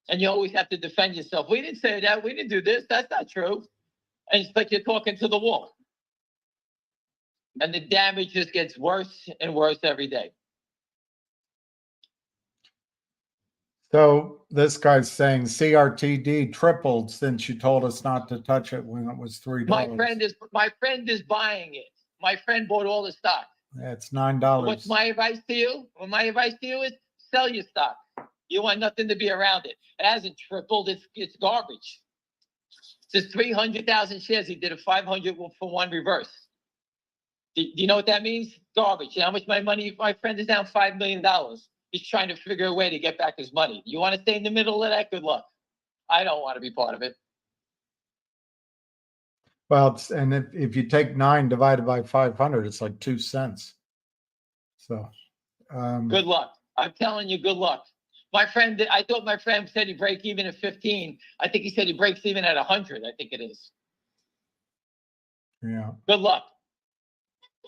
And you always have to defend yourself. We didn't say that. We didn't do this. That's not true. And it's like you're talking to the wall. And the damage just gets worse and worse every day. So this guy's saying CRTD tripled since you told us not to touch it when it was $3. My friend is buying it. My friend bought all the stock. It's $9. What's my advice to you? Well, my advice to you is sell your stock. You want nothing to be around it. It hasn't tripled. It's garbage. There's 300,000 shares. He did a 500 for one reverse. Do you know what that means? Garbage. You know how much my friend is down $5 million. He's trying to figure a way to get back his money. You want to stay in the middle of that? Good luck. I don't want to be part of it. Well, and if you take 9 divided by 500, it's like 2 cents. So, Good luck. I'm telling you, good luck. I thought my friend said he break even at 15. I think he said he breaks even at 100. I think it is. yeah. Good luck.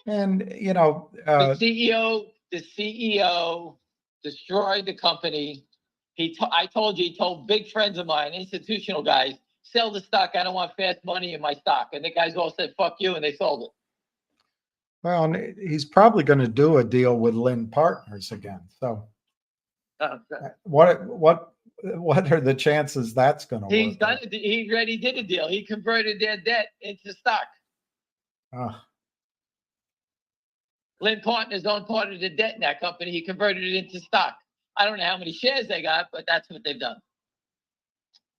And, The CEO destroyed the company. I told you, he told big friends of mine, institutional guys, sell the stock. I don't want fast money in my stock. And the guys all said, fuck you. And they sold it. well, and he's probably going to do a deal with Lynn Partners again. So what are the chances that's going to work? He's done it. He already did a deal. He converted their debt into stock. Lynn Partners owned part of the debt in that company. He converted it into stock. I don't know how many shares they got, but that's what they've done.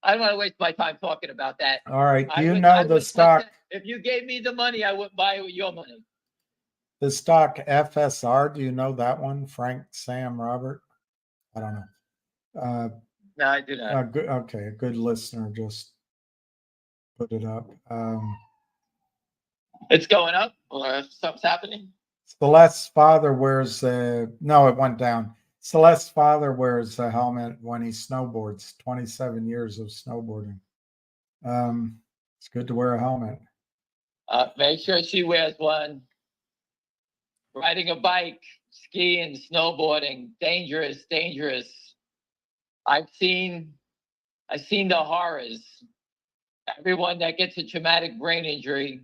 I don't want to waste my time talking about that. All right. I You would- know I the would- stock, If you gave me the money, I wouldn't buy it with your money. the stock FSR. Do you know that one? Frank, Sam, Robert? I don't know. No, I do not. Good, okay. A good listener just put it up. It's going up or something's happening. Celeste's father wears no, it went down. Celeste's father wears a helmet when he snowboards. 27 years of snowboarding. It's good to wear a helmet. Make sure she wears one. Riding a bike, skiing, snowboarding, dangerous, dangerous. I've seen the horrors. Everyone that gets a traumatic brain injury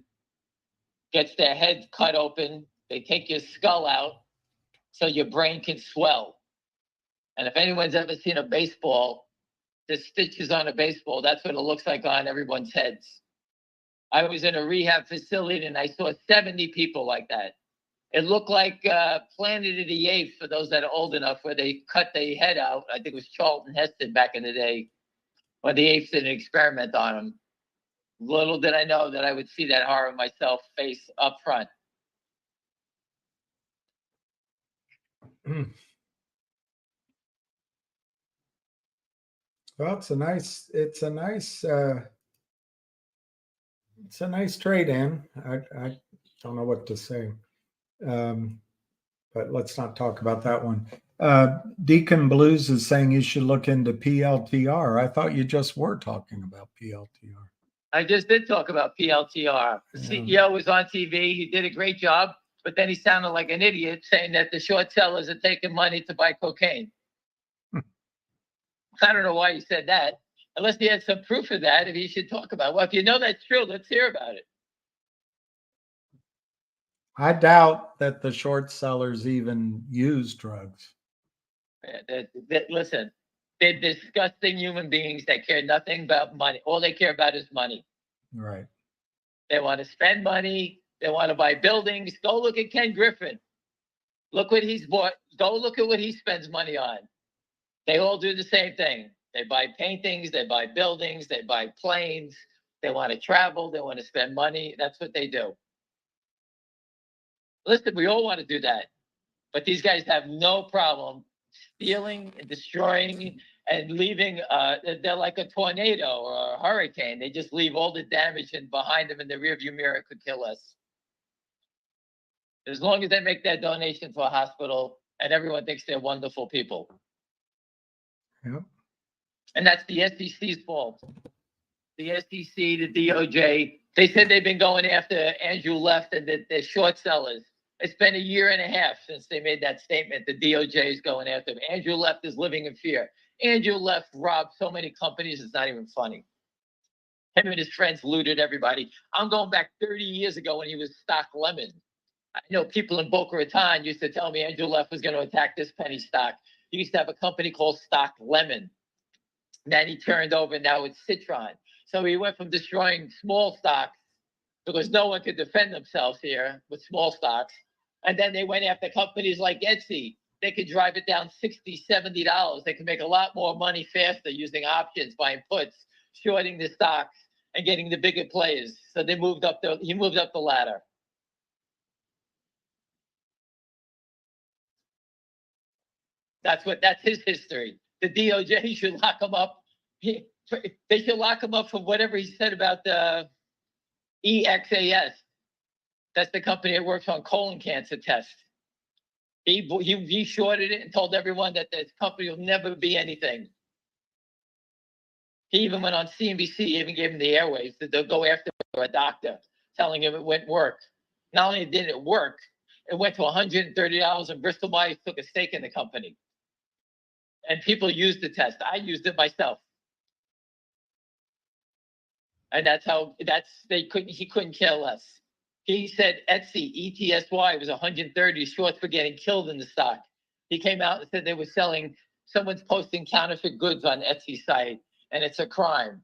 gets their head cut open. They take your skull out so your brain can swell. And if anyone's ever seen a baseball, the stitches on a baseball, that's what it looks like on everyone's heads. I was in a rehab facility and I saw 70 people like that. It looked like Planet of the Apes, for those that are old enough, where they cut their head out. I think it was Charlton Heston back in the day, when the apes did an experiment on him. Little did I know that I would see that horror myself face up front. Well, it's a nice trade in. I don't know what to say. But let's not talk about that one. Deacon Blues is saying you should look into PLTR. I thought you just were talking about PLTR. I just did talk about PLTR. The CEO was on TV. He did a great job, but then he sounded like an idiot saying that the short sellers are taking money to buy cocaine. I don't know why he said that. Unless he had some proof of that, if he should talk about it. Well, if you know that's true, let's hear about it. I doubt that the short sellers even use drugs. Listen, they're disgusting human beings that care nothing about money. All they care about is money. Right. They want to spend money. They want to buy buildings. Go look at Ken Griffin. Look what he's bought. Go look at what he spends money on. They all do the same thing. They buy paintings. They buy buildings. They buy planes. They want to travel. They want to spend money. That's what they do. Listen, we all want to do that. But these guys have no problem stealing and destroying and leaving. They're like a tornado or a hurricane. They just leave all the damage and behind them in the rearview mirror. It could kill us. As long as they make that donation to a hospital and everyone thinks they're wonderful people. Yep. And that's the SEC's fault. The SEC, the DOJ, they said they've been going after Andrew Left and the short sellers. It's been a year and a half since they made that statement. The DOJ is going after him. Andrew Left is living in fear. Andrew Left robbed so many companies, it's not even funny. Him and his friends looted everybody. I'm going back 30 years ago when he was Stock Lemon. I know people in Boca Raton used to tell me Andrew Left was going to attack this penny stock. He used to have a company called Stock Lemon. Then he turned over, now it's Citron. So he went from destroying small stocks because no one could defend themselves here with small stocks. And then they went after companies like Etsy. They could drive it down $60, $70. They could make a lot more money faster using options, buying puts, shorting the stocks, and getting the bigger players. So he moved up the ladder. That's his history. The DOJ should lock him up. They should lock him up for whatever he said about the EXAS. That's the company that works on colon cancer tests. He shorted it and told everyone that this company will never be anything. He even went on CNBC, even gave him the airwaves that they'll go after a doctor, telling him it wouldn't work. Not only did it work, it went to $130, and Bristol Myers took a stake in the company. And people used the test. I used it myself. And he couldn't care less. He said Etsy, ETSY, was 130 short for getting killed in the stock. He came out and said they were selling, someone's posting counterfeit goods on Etsy site, and it's a crime.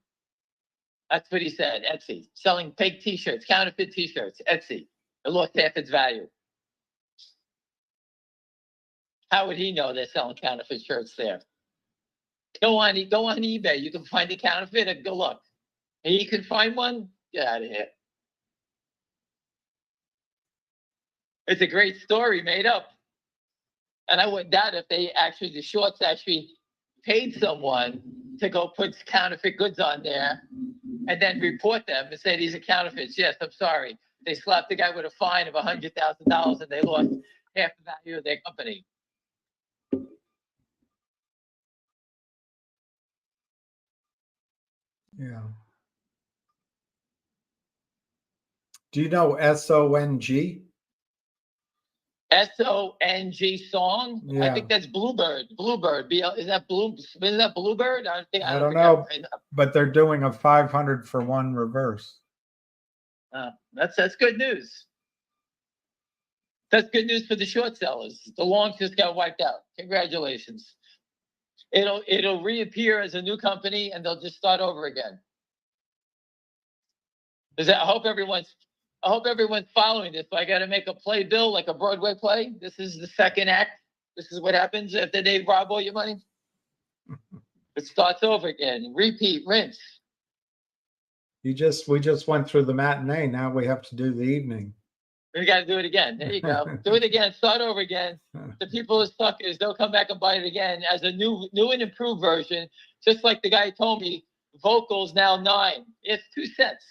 That's what he said, Etsy. Selling fake t-shirts, counterfeit t-shirts, Etsy. It lost half its value. How would he know they're selling counterfeit shirts there? Go on eBay. You can find a counterfeit. Go look. And you can find one. Get out of here. It's a great story made up. And I wouldn't doubt if the shorts actually paid someone to go put counterfeit goods on there and then report them and say these are counterfeits. Yes, I'm sorry. They slapped the guy with a fine of $100,000 and they lost half the value of their company. Yeah. Do you know SONG? SONG song. Yeah. I think that's Bluebird. Bluebird. Is that Bluebird? I don't know, but they're doing a 500 for one reverse. That's good news. That's good news for the short sellers. The longs just got wiped out. Congratulations. It'll reappear as a new company and they'll just start over again. I hope everyone's following this. I got to make a playbill like a Broadway play. This is the second act. This is what happens after they rob all your money. It starts over again. Repeat, rinse. We just went through the matinee. Now we have to do the evening. We got to do it again. There you go. Do it again. Start over again. The people are suckers. They'll come back and buy it again as a new and improved version. Just like the guy told me, vocals now 9. It's 2 cents.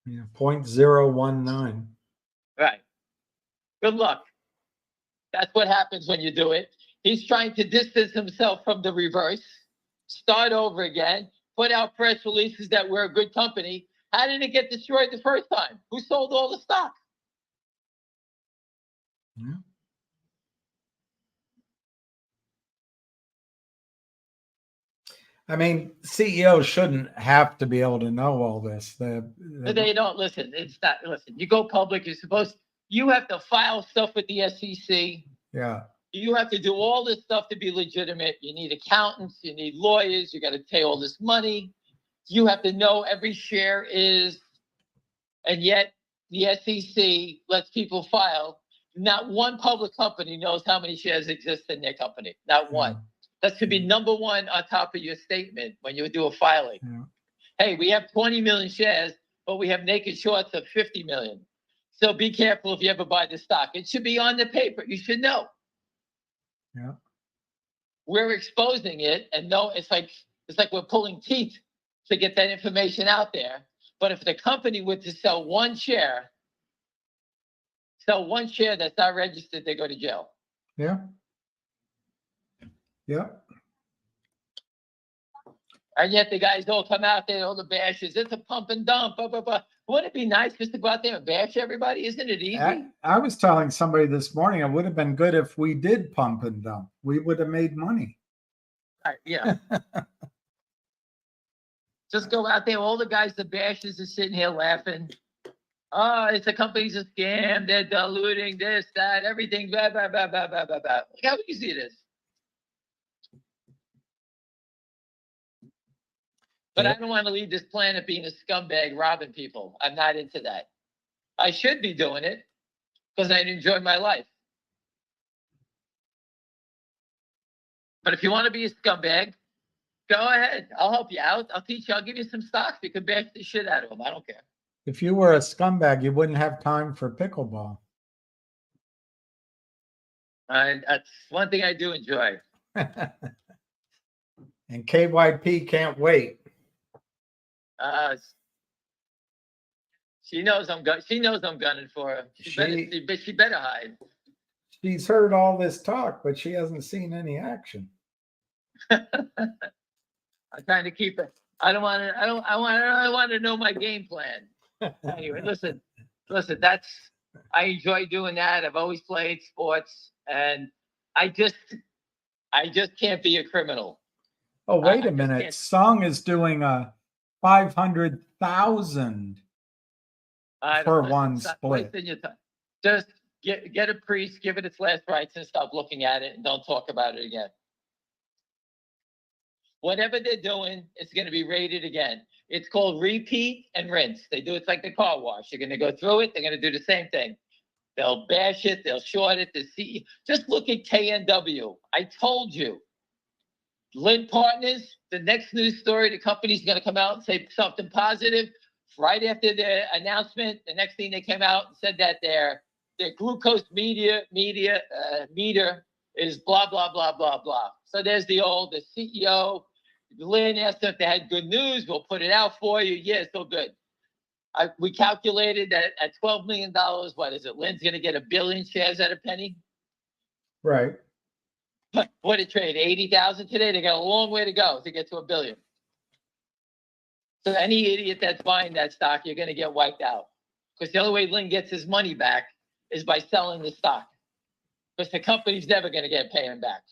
Yeah, 0.019. Right. Good luck. That's what happens when you do it. He's trying to distance himself from the reverse. Start over again. Put out press releases that we're a good company. How did it get destroyed the first time? Who sold all the stock? Yeah. I mean, CEOs shouldn't have to be able to know all this. They don't listen. It's not listen. You go public. You have to file stuff with the SEC. Yeah. You have to do all this stuff to be legitimate. You need accountants. You need lawyers. You got to pay all this money. You have to know every share is, and yet the SEC lets people file. Not one public company knows how many shares exist in their company. Not one. That should be number one on top of your statement when you do a filing. Yeah. Hey, we have 20 million shares, but we have naked shorts of 50 million. So be careful if you ever buy the stock. It should be on the paper. You should know. Yeah. We're exposing it, and no, it's like we're pulling teeth to get that information out there. But if the company were to sell one share that's not registered, they go to jail. Yeah. Yeah. And yet the guys all come out there, all the bashes. It's a pump and dump. Blah, blah, blah. Wouldn't it be nice just to go out there and bash everybody? Isn't it easy? I was telling somebody this morning, it would have been good if we did pump and dump. We would have made money. Yeah. Just go out there. All the guys, the bashes, are sitting here laughing. Oh, it's a company's a scam. They're diluting this, that, everything. Blah, blah, blah, blah, blah, blah, blah. Look how easy it is. But I don't want to leave this planet being a scumbag robbing people. I'm not into that. I should be doing it because I enjoy my life. But if you want to be a scumbag, go ahead. I'll help you out. I'll teach you. I'll give you some stocks. You can bash the shit out of them. I don't care. If you were a scumbag, you wouldn't have time for pickleball. And that's one thing I do enjoy. And KYP can't wait. Uh, she knows I'm gunning for her. She better hide. She's heard all this talk, but she hasn't seen any action. I'm trying to keep it. I want to know my game plan. Anyway, listen. I enjoy doing that. I've always played sports, and I just can't be a criminal. Oh, wait I a just minute. can't- Song is doing a 500,000 for one stop split. wasting your time. Just get a priest, give it its last rites, and stop looking at it, and don't talk about it again. Whatever they're doing, it's going to be rated again. It's called repeat and rinse. They do it's like the car wash. You're going to go through it. They're going to do the same thing. They'll bash it. They'll short it. Just look at KNW. I told you. Lynn Partners, the next news story, the company's going to come out and say something positive. Right after the announcement, the next thing they came out and said that their glucose meter is blah, blah, blah, blah, blah. So there's the CEO. Lynn asked if they had good news. We'll put it out for you. Yeah, so good. We calculated that at $12 million, what is it? Lynn's going to get 1 billion shares at a penny. Right. What did it trade? 80,000 today? They got a long way to go to get to 1 billion. So any idiot that's buying that stock, you're going to get wiped out. Because the only way Lynn gets his money back is by selling the stock. Because the company's never going to get paying back.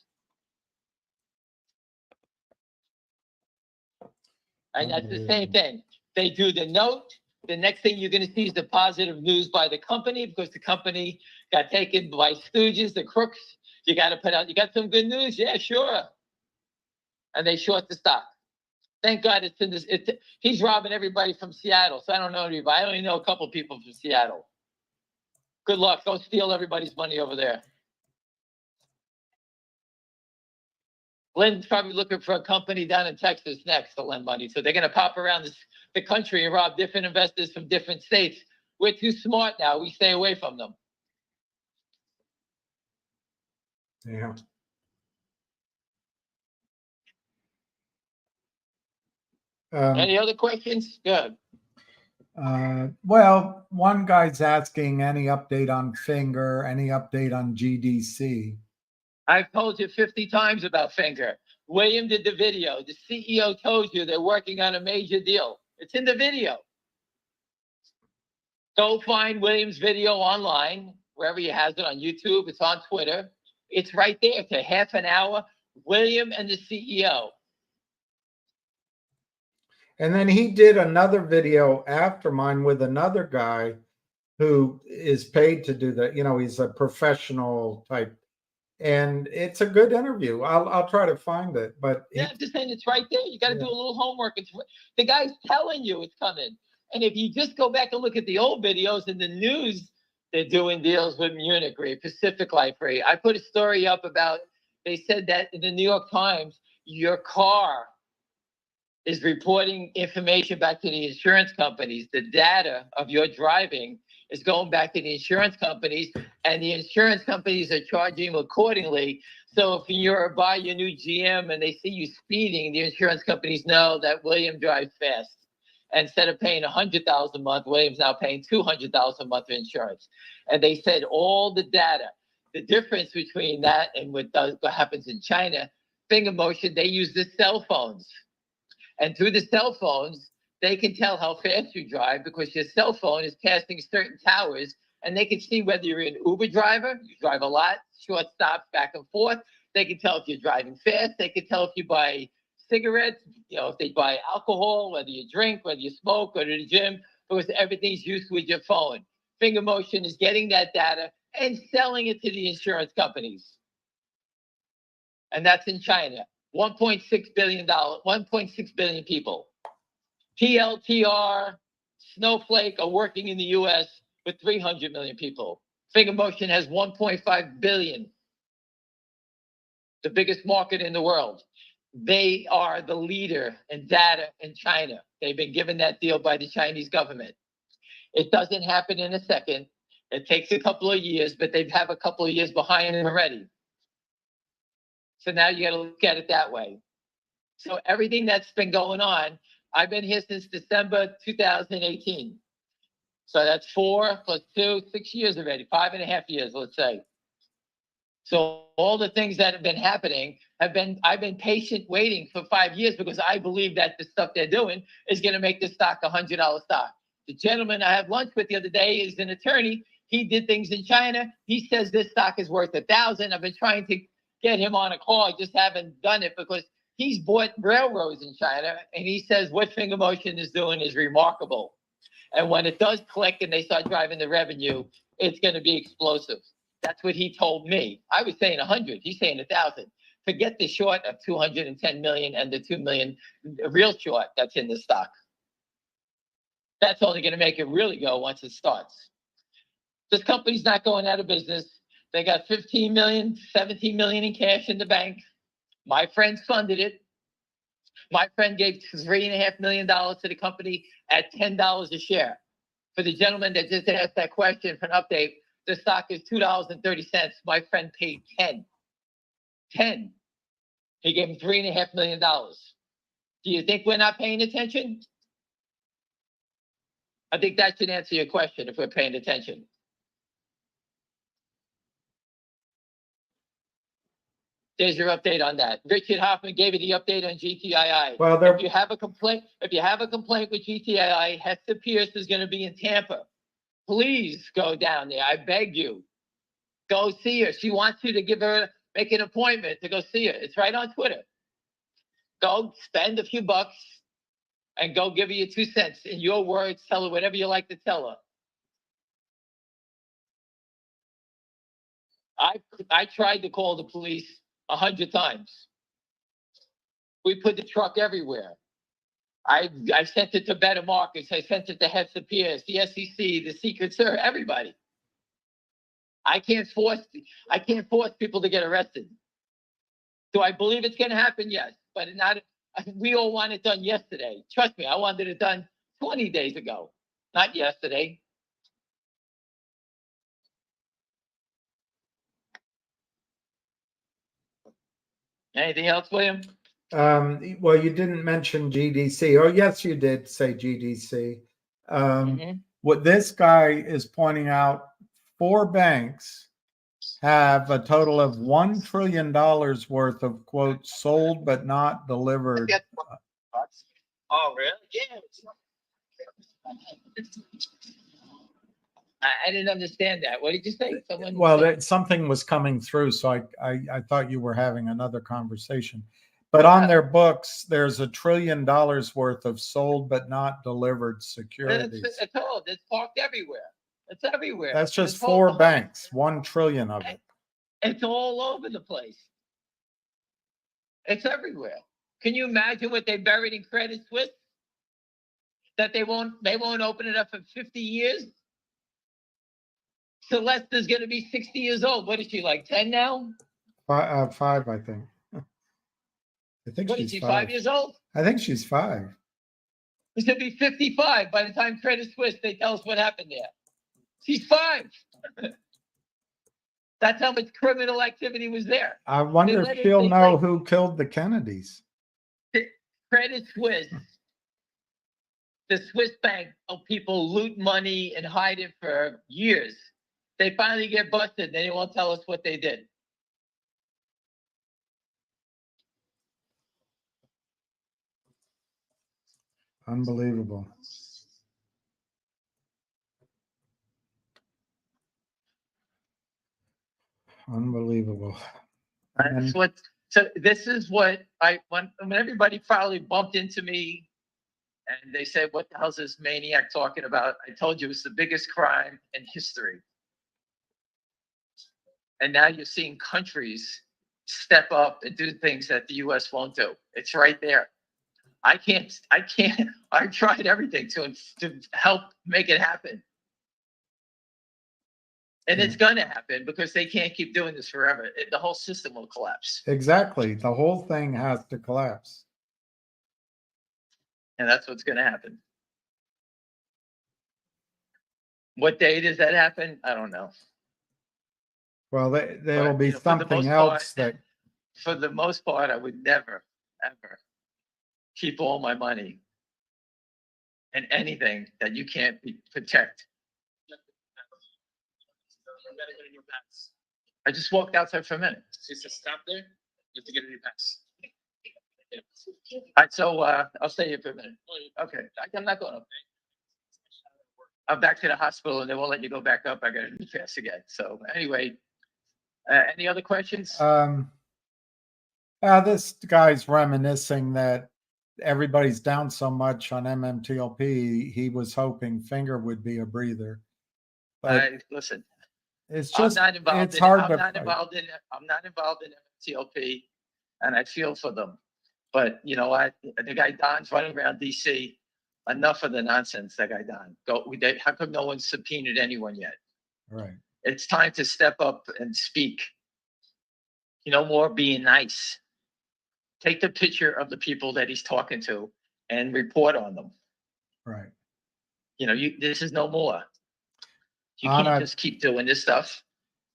And that's the same thing. They do the note. The next thing you're going to see is the positive news by the company because the company got taken by stooges, the crooks. You got to put out, you got some good news? Yeah, sure. And they short the stock. Thank God it's in this. He's robbing everybody from Seattle. So I don't know anybody. I only know a couple people from Seattle. Good luck. Go steal everybody's money over there. Lynn's probably looking for a company down in Texas next to lend money. So they're going to pop around the country and rob different investors from different states. We're too smart now. We stay away from them. Yeah. Any other questions? Good. Well, one guy's asking any update on Finger, any update on GDC. I've told you 50 times about Finger. William did the video. The CEO told you they're working on a major deal. It's in the video. Go find William's video online, wherever he has it on YouTube. It's on Twitter. It's right there. It's a half an hour. William and the CEO. And then he did another video after mine with another guy who is paid to do that. You know, he's a professional type. And it's a good interview. I'll try to find it. But Yeah, I'm just saying it's right there. You got to do a little homework. The guy's telling you it's coming. And if you just go back and look at the old videos in the news, they're doing deals with Munich Re, Pacific Life Re. I put a story up about, they said that in the New York Times, your car is reporting information back to the insurance companies. The data of your driving is going back to the insurance companies, and the insurance companies are charging accordingly. So if you're buy your new GM and they see you speeding, the insurance companies know that William drives fast. Instead of paying $100,000 a month, William's now paying $200,000 a month for insurance. And they said all the data, the difference between that and what happens in China, Finger Motion, they use the cell phones. And through the cell phones, they can tell how fast you drive because your cell phone is passing certain towers, and they can see whether you're an Uber driver, you drive a lot, short stops back and forth. They can tell if you're driving fast. They can tell if you buy cigarettes, you know, if they buy alcohol, whether you drink, whether you smoke, go to the gym, because everything's used with your phone. Finger Motion is getting that data and selling it to the insurance companies. And that's in China. $1.6 billion, 1.6 billion people. PLTR, Snowflake are working in the US with 300 million people. Finger Motion has 1.5 billion, the biggest market in the world. They are the leader in data in China. They've been given that deal by the Chinese government. It doesn't happen in a second. It takes a couple of years, but they have a couple of years behind them already. So now you got to look at it that way. So everything that's been going on, I've been here since December 2018. So that's 4 plus 2, 6 years already, 5.5 years, let's say. So all the things that have been happening I've been patient waiting for 5 years because I believe that the stuff they're doing is going to make the stock $100 stock. The gentleman I had lunch with the other day is an attorney. He did things in China. He says this stock is worth 1,000. I've been trying to get him on a call. I just haven't done it because he's bought railroads in China, and he says what Finger Motion is doing is remarkable. And when it does click and they start driving the revenue, it's going to be explosive. That's what he told me. I was saying 100. He's saying 1,000. Forget the short of 210 million and the 2 million real short that's in the stock. That's only going to make it really go once it starts. This company's not going out of business. They got 15 million, 17 million in cash in the bank. My friends funded it. My friend gave $3.5 million to the company at $10 a share. For the gentleman that just asked that question for an update, the stock is $2.30. My friend paid 10. 10. He gave him $3.5 million. Do you think we're not paying attention? I think that should answer your question if we're paying attention. There's your update on that. Richard Hoffman gave you the update on GTII. Well, If you have a complaint with GTII, Hester Pierce is going to be in Tampa. Please go down there. I beg you. Go see her. She wants you to make an appointment to go see her. It's right on Twitter. Go spend a few bucks and go give her your 2 cents. In your words, tell her whatever you like to tell her. I tried to call the police 100 times. We put the truck everywhere. I sent it to Better Markets. I sent it to Hester Pierce, the SEC, the Secret Service, everybody. I can't force people to get arrested. Do I believe it's going to happen? Yes, but not. We all want it done yesterday. Trust me, I wanted it done 20 days ago, not yesterday. Anything else, William? Well, you didn't mention GDC. Oh, yes, you did say GDC. What this guy is pointing out, 4 banks have a total of $1 trillion worth of, quote, sold but not delivered. Oh, really? Yeah. I didn't understand that. What did you say? Something was coming through, so I thought you were having another conversation. But on their books, there's $1 trillion worth of sold but not delivered securities. It's parked everywhere. It's everywhere. That's just 4 banks, 1 trillion of it. It's all over the place. It's everywhere. Can you imagine what they buried in Credit Suisse? That they won't open it up for 50 years? Celeste is going to be 60 years old. What is she, like 10 now? 5, I think. I think What is she, 5 years old? I think she's 5. She's going to be 55 by the time Credit Suisse, they tell us what happened there. She's 5. That's how much criminal activity was there. I wonder if she'll know who killed the Kennedys. Credit Suisse, the Swiss bank, people loot money and hide it for years. They finally get busted. They won't tell us what they did. Unbelievable. Unbelievable. So this is what when everybody finally bumped into me and they said, what the hell is this maniac talking about? I told you it's the biggest crime in history. And now you're seeing countries step up and do things that the US won't do. It's right there. I tried everything to help make it happen. And it's going to happen because they can't keep doing this forever. The whole system will collapse. Exactly. The whole thing has to collapse. And that's what's going to happen. What day does that happen? I don't know. Well, there will But, be you know, for the something most else part- that, For the most part, I would never, ever keep all my money in anything that you can't protect. I just walked outside for a minute. She said, stop there. You have to get a new pass. All right, so I'll stay here for a minute. Okay, I'm not going up. I'm back to the hospital and they won't let you go back up. I got a new pass again. So anyway, any other questions? this guy's reminiscing that everybody's down so much on MMTLP. He was hoping Finger would be a breather. But Listen, it's I'm just, not involved it's in it. hard I'm to not fight. involved in it. I'm not involved in MTLP, and I feel for them. But you know what? The guy Don's running around DC. Enough of the nonsense, that guy Don. How come no one's subpoenaed anyone yet? Right. It's time to step up and speak. No more being nice. Take the picture of the people that he's talking to and report on them. Right. This is no more. You Anna- can't just keep doing this stuff.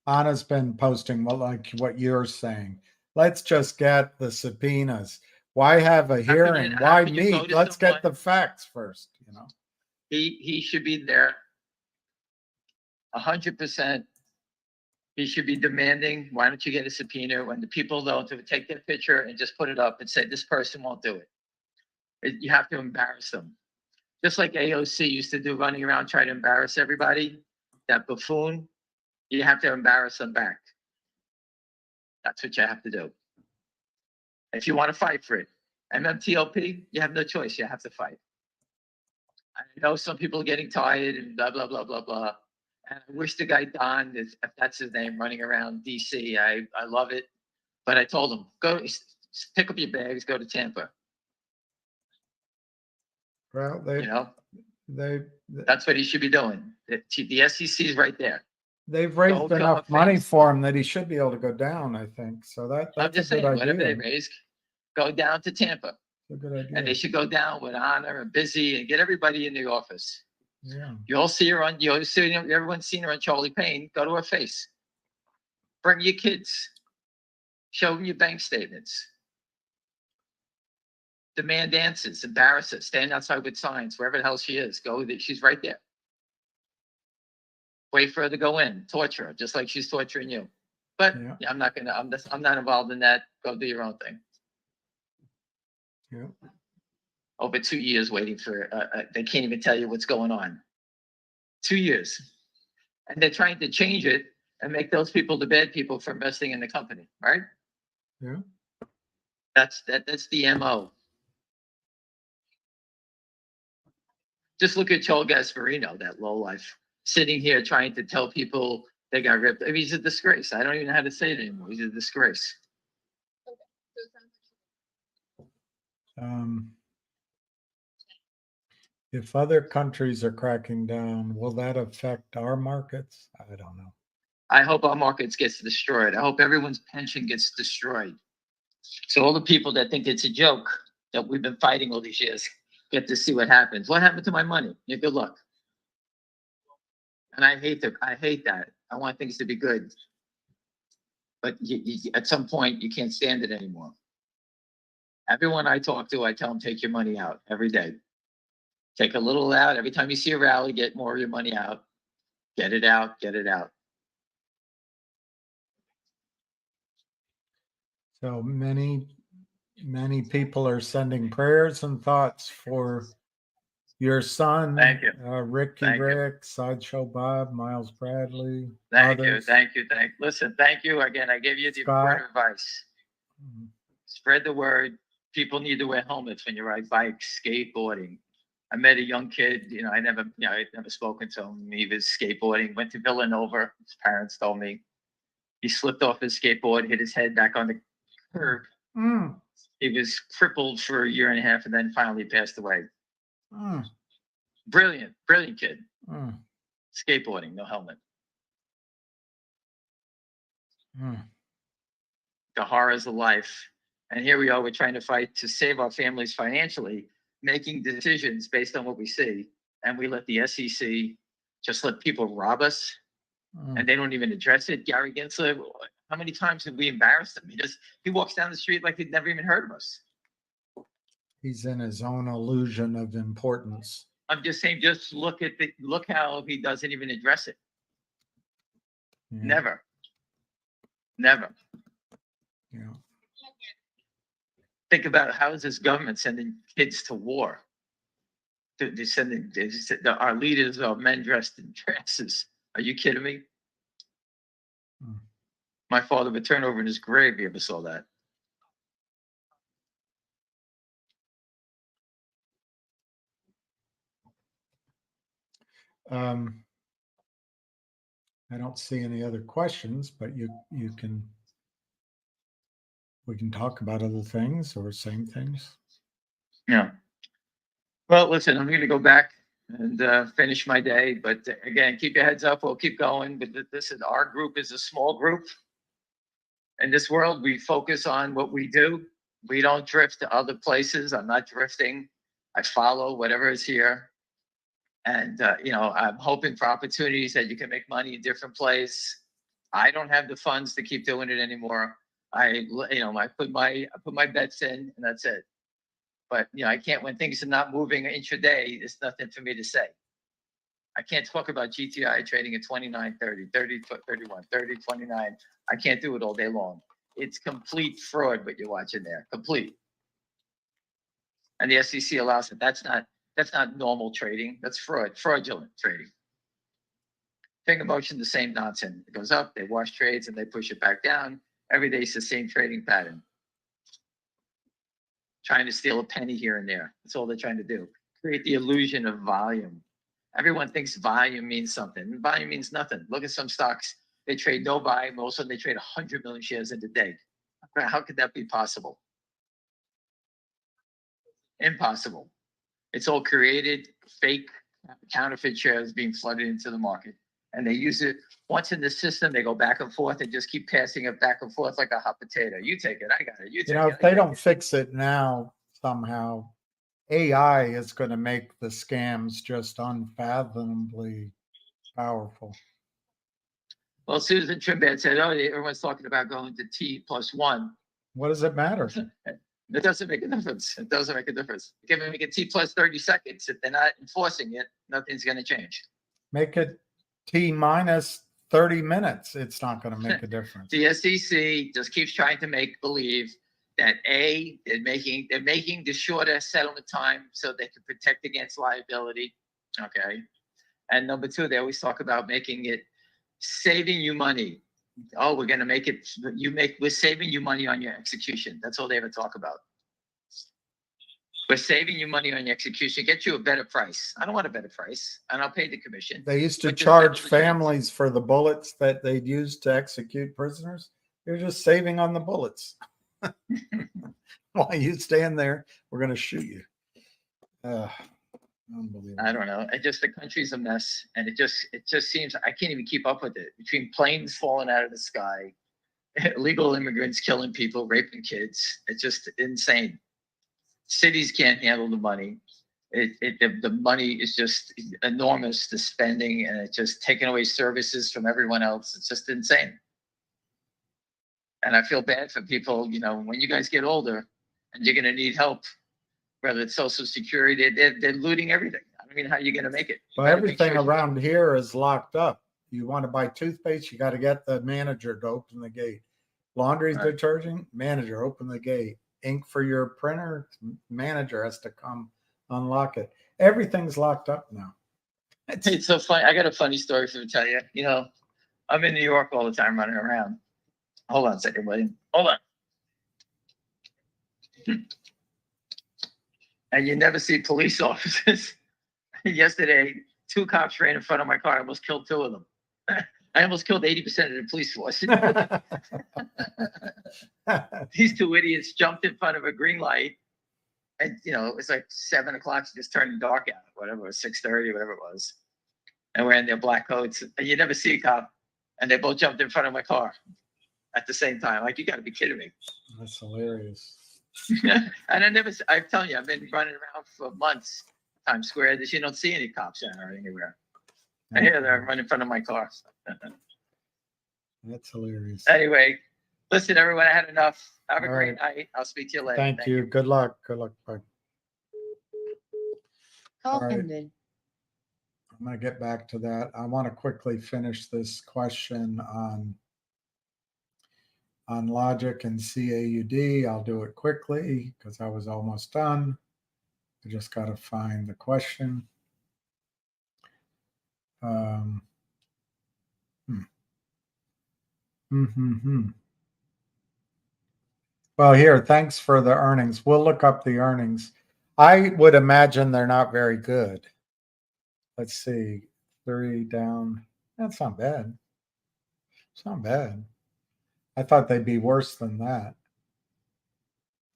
Anna's been posting like what you're saying. Let's just get the subpoenas. Why have a can you- hearing? how Why can you go meet? to Let's get someone- the facts first, He should be there. 100%. He should be demanding, why don't you get a subpoena when the people don't take their picture and just put it up and say, this person won't do it. You have to embarrass them. Just like AOC used to do, running around trying to embarrass everybody, that buffoon, you have to embarrass them back. That's what you have to do. If you want to fight for it. MMTLP, you have no choice. You have to fight. I know some people are getting tired and blah, blah, blah, blah, blah. And I wish the guy Don, if that's his name, running around DC. I love it. But I told him, go pick up your bags, go to Tampa. Well, That's what he should be doing. The SEC is right there. they've raised Don't enough become a money fan. for him that he should be able to go down, I think. So I'm that's just a good saying, whatever they idea. raise, go down to Tampa. It's a good And they idea. should go down with Honor and Busy and get everybody in the office. Yeah. You'll see her on, everyone's seen her on Charlie Payne. Go to her face. Bring your kids. Show them your bank statements. Demand answers, embarrass her, stand outside with signs, wherever the hell she is. She's right there. Wait for her to go in, torture her, just like she's torturing you. But Yeah. I'm not involved in that. Go do your own thing. Yeah. Over 2 years waiting for, they can't even tell you what's going on. 2 years. And they're trying to change it and make those people the bad people for investing in the company, right? Yeah. That's the MO. Just look at Joel Gasparino, that lowlife, sitting here trying to tell people they got ripped. I mean, he's a disgrace. I don't even know how to say it anymore. He's a disgrace. If other countries are cracking down, will that affect our markets? I don't know. I hope our markets gets destroyed. I hope everyone's pension gets destroyed. So all the people that think it's a joke that we've been fighting all these years get to see what happens. What happened to my money? Yeah, good luck. And I hate that. I want things to be good. But at some point, you can't stand it anymore. Everyone I talk to, I tell them, take your money out every day. Take a little out. Every time you see a rally, get more of your money out. Get it out, get it out. So many people are sending prayers and thoughts for your son. Thank you. Ricky Thank you. Rick, Sideshow Bob, Miles Bradley. Thank you, others. thank you, Listen, thank you again. I gave you the Scott. word of advice. Mhm. Spread the word. People need to wear helmets when you ride bikes, skateboarding. I met a young kid, I'd never spoken to him. He was skateboarding, went to Villanova. His parents told me he slipped off his skateboard, hit his head back on the curb. Mm, He was crippled for a year and a half and then finally passed away. mm, Brilliant kid. mm, Skateboarding, no helmet. mm. The horrors of life. And here we are, we're trying to fight to save our families financially, making decisions based on what we see. And we let the SEC just let people rob us Mm. and they don't even address it. Gary Gensler, how many times have we embarrassed him? He walks down the street like he'd never even heard of us. He's in his own illusion of importance. I'm just saying, just look how he doesn't even address it. Yeah, Never. Never. yeah. Think about how is this government sending kids to war? Our leaders are men dressed in dresses. Are you kidding me? Hmm. My father would turn over in his grave if he ever saw that. I don't see any other questions, but we can talk about other things or same things. Yeah. Well, listen, I'm going to go back and finish my day. But again, keep your heads up. We'll keep going. But our group is a small group. In this world, we focus on what we do. We don't drift to other places. I'm not drifting. I follow whatever is here. And, I'm hoping for opportunities that you can make money in different places. I don't have the funds to keep doing it anymore. I put my bets in and that's it. But, I can't, when things are not moving intraday, there's nothing for me to say. I can't talk about GTI trading at 29, 30, 30, 31, 30, 29. I can't do it all day long. It's complete fraud what you're watching there, complete. And the SEC allows it. That's not normal trading. That's fraudulent trading. Finger motion, the same nonsense. It goes up, they wash trades, and they push it back down. Every day it's the same trading pattern. Trying to steal a penny here and there. That's all they're trying to do. Create the illusion of volume. Everyone thinks volume means something. Volume means nothing. Look at some stocks. They trade no volume. All of a sudden, they trade 100 million shares in a day. How could that be possible? Impossible. It's all created, fake, counterfeit shares being flooded into the market. And they use it once in the system, they go back and forth and just keep passing it back and forth like a hot potato. You take it, I got it. You take it. If they don't fix it now, somehow AI is going to make the scams just unfathomably powerful. Well, Susan Trimbat said, everyone's talking about going to T+1. What does it matter? It doesn't make a difference. It doesn't make a difference. You can make a T plus 30 seconds. If they're not enforcing it, nothing's going to change. Make it T minus 30 minutes. It's not going to make a difference. The SEC just keeps trying to make believe that they're making the shorter settlement time so they can protect against liability. Okay. And number two, they always talk about making it saving you money. Oh, we're going to make it, we're saving you money on your execution. That's all they ever talk about. We're saving you money on your execution, get you a better price. I don't want a better price, and I'll pay the commission. They used to But just charge settlement families for the bullets that they'd use to execute prisoners. You're just saving on the bullets. While you stand there, we're going to shoot you. Unbelievable. I don't know. The country's a mess, and it just seems I can't even keep up with it. Between planes falling out of the sky, illegal immigrants killing people, raping kids, it's just insane. Cities can't handle the money. The money is just enormous, the spending, and it's just taking away services from everyone else. It's just insane. And I feel bad for people, when you guys get older and you're going to need help, whether it's Social Security, they're looting everything. I mean, how are you going to make it? Well, everything around here is locked up. You want to buy toothpaste, you got to get the manager to open the gate. Laundry detergent, manager, open the gate. Ink for your printer, manager has to come unlock it. Everything's locked up now. It's so funny. I got a funny story to tell you. I'm in New York all the time running around. Hold on a second, buddy. Hold on. And you never see police officers. Yesterday, 2 cops ran in front of my car. I almost killed 2 of them. I almost killed 80% of the police force. These 2 idiots jumped in front of a green light. And, it was like 7 o'clock. It just turned dark out, whatever it was, 6:30, whatever it was. And wearing their black coats. And you never see a cop. And they both jumped in front of my car at the same time. Like, you got to be kidding me. That's hilarious. And I'm telling you, I've been running around for months, Times Square, that you don't see any cops anywhere. I hear they're right in front of my car. That's hilarious. Anyway, listen, everyone, I had enough. Have a All great night. I'll speak to you later. Thank you. Good luck. Good luck. Bye. Call All right. ended. I'm going to get back to that. I want to quickly finish this question on logic and CAUD. I'll do it quickly because I was almost done. I just got to find the question. Well, here, thanks for the earnings. We'll look up the earnings. I would imagine they're not very good. Let's see, 3 down. That's not bad. It's not bad. I thought they'd be worse than that.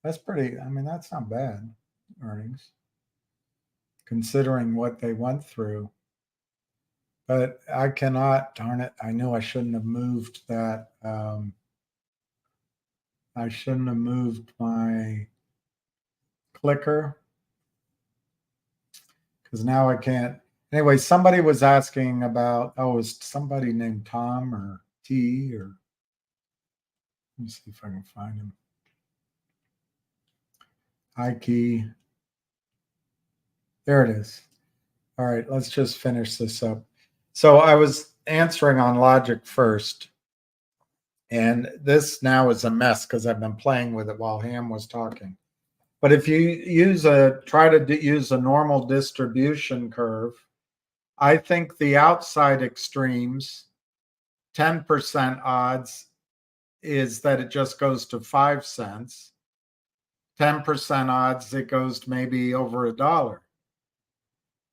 That's pretty, I mean, that's not bad earnings, considering what they went through. But I cannot, darn it, I knew I shouldn't have moved that. I shouldn't have moved my clicker because now I can't. Anyway, somebody was asking about, oh, is somebody named Tom or T or, let me see if I can find him. Key. There it is. All right, let's just finish this up. So I was answering on logic first. And this now is a mess because I've been playing with it while Ham was talking. But if you try to use a normal distribution curve, I think the outside extremes, 10% odds is that it just goes to 5 cents. 10% odds it goes to maybe over $1.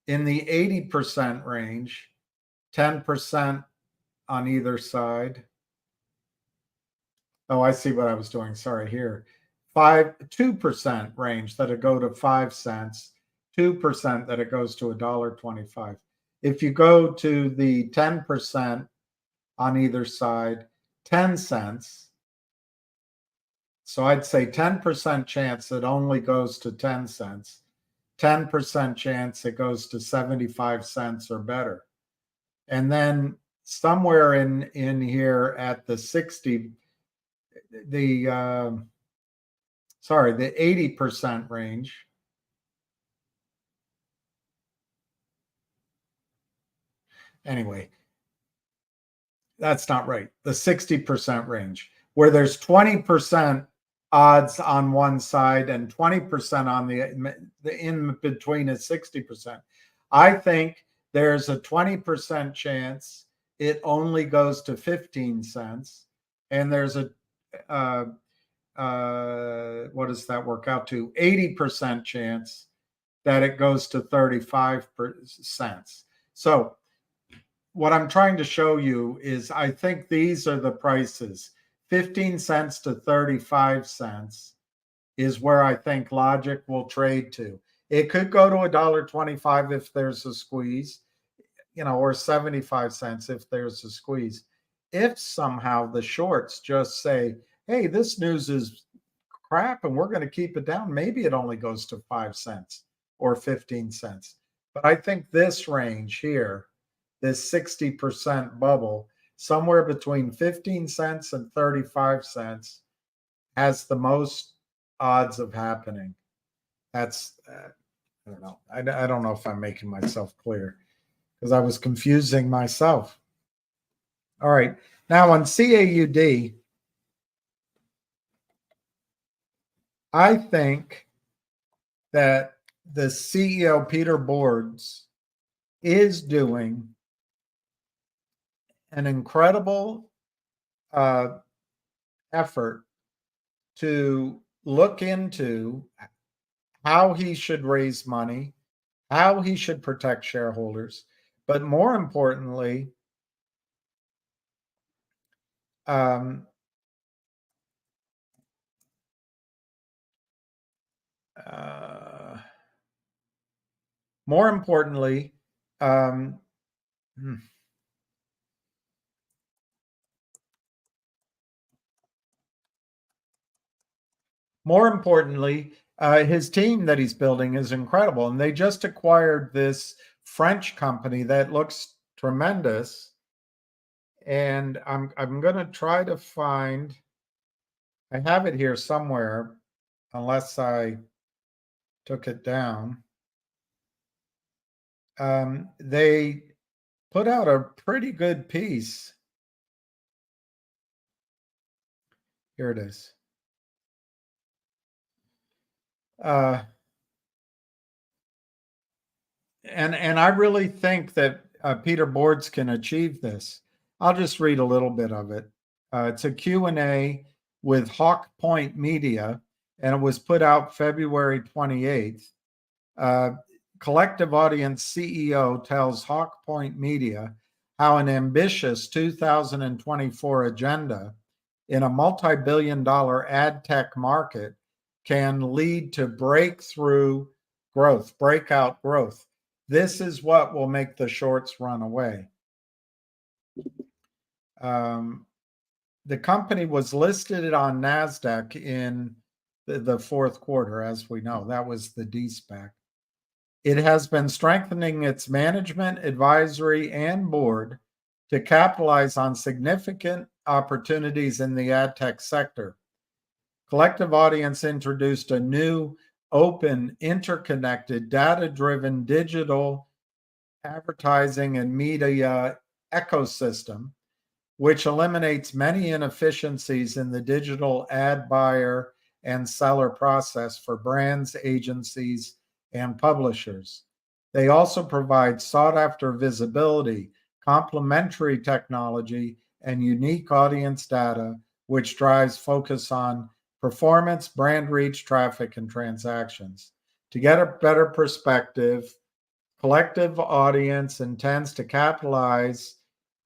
In the 80% range, 10% on either side. Oh, I see what I was doing. Sorry, here. 2% range that it go to 5 cents, 2% that it goes to $1.25. If you go to the 10% on either side, 10 cents. So I'd say 10% chance it only goes to 10 cents. 10% chance it goes to 75 cents or better. And then somewhere in here at the 60, the 80% range. Anyway, that's not right. The 60% range, where there's 20% odds on one side and 20% on the in between is 60%. I think there's a 20% chance it only goes to 15 cents, and there's a what does that work out to? 80% chance that it goes to 35 cents. So what I'm trying to show you is I think these are the prices. 15 cents to 35 cents is where I think logic will trade to. It could go to $1.25 if there's a squeeze, or 75 cents if there's a squeeze. If somehow the shorts just say, hey, this news is crap and we're going to keep it down, maybe it only goes to 5 cents or 15 cents. But I think this range here, this 60% bubble, somewhere between 15 cents and 35 cents has the most odds of happening. That's, I don't know. I don't know if I'm making myself clear because I was confusing myself. All right. Now on CAUD, I think that the CEO, Peter Boards, is doing an incredible effort to look into how he should raise money, how he should protect shareholders, but more importantly, his team that he's building is incredible. And they just acquired this French company that looks tremendous. And I'm going to try to find, I have it here somewhere, unless I took it down. They put out a pretty good piece. Here it is. And I really think that Peter Boards can achieve this. I'll just read a little bit of it. It's a Q&A with Hawk Point Media, and it was put out February 28th. Collective Audience CEO tells Hawk Point Media how an ambitious 2024 agenda in a multi-billion-dollar ad tech market can lead to breakout growth. This is what will make the shorts run away. The company was listed on NASDAQ in the fourth quarter, as we know. That was the D-SPAC. It has been strengthening its management, advisory, and board to capitalize on significant opportunities in the ad tech sector. Collective Audience introduced a new, open, interconnected, data-driven digital advertising and media ecosystem, which eliminates many inefficiencies in the digital ad buyer and seller process for brands, agencies, and publishers. They also provide sought-after visibility, complementary technology, and unique audience data, which drives focus on performance, brand reach, traffic, and transactions. To get a better perspective, Collective Audience intends to capitalize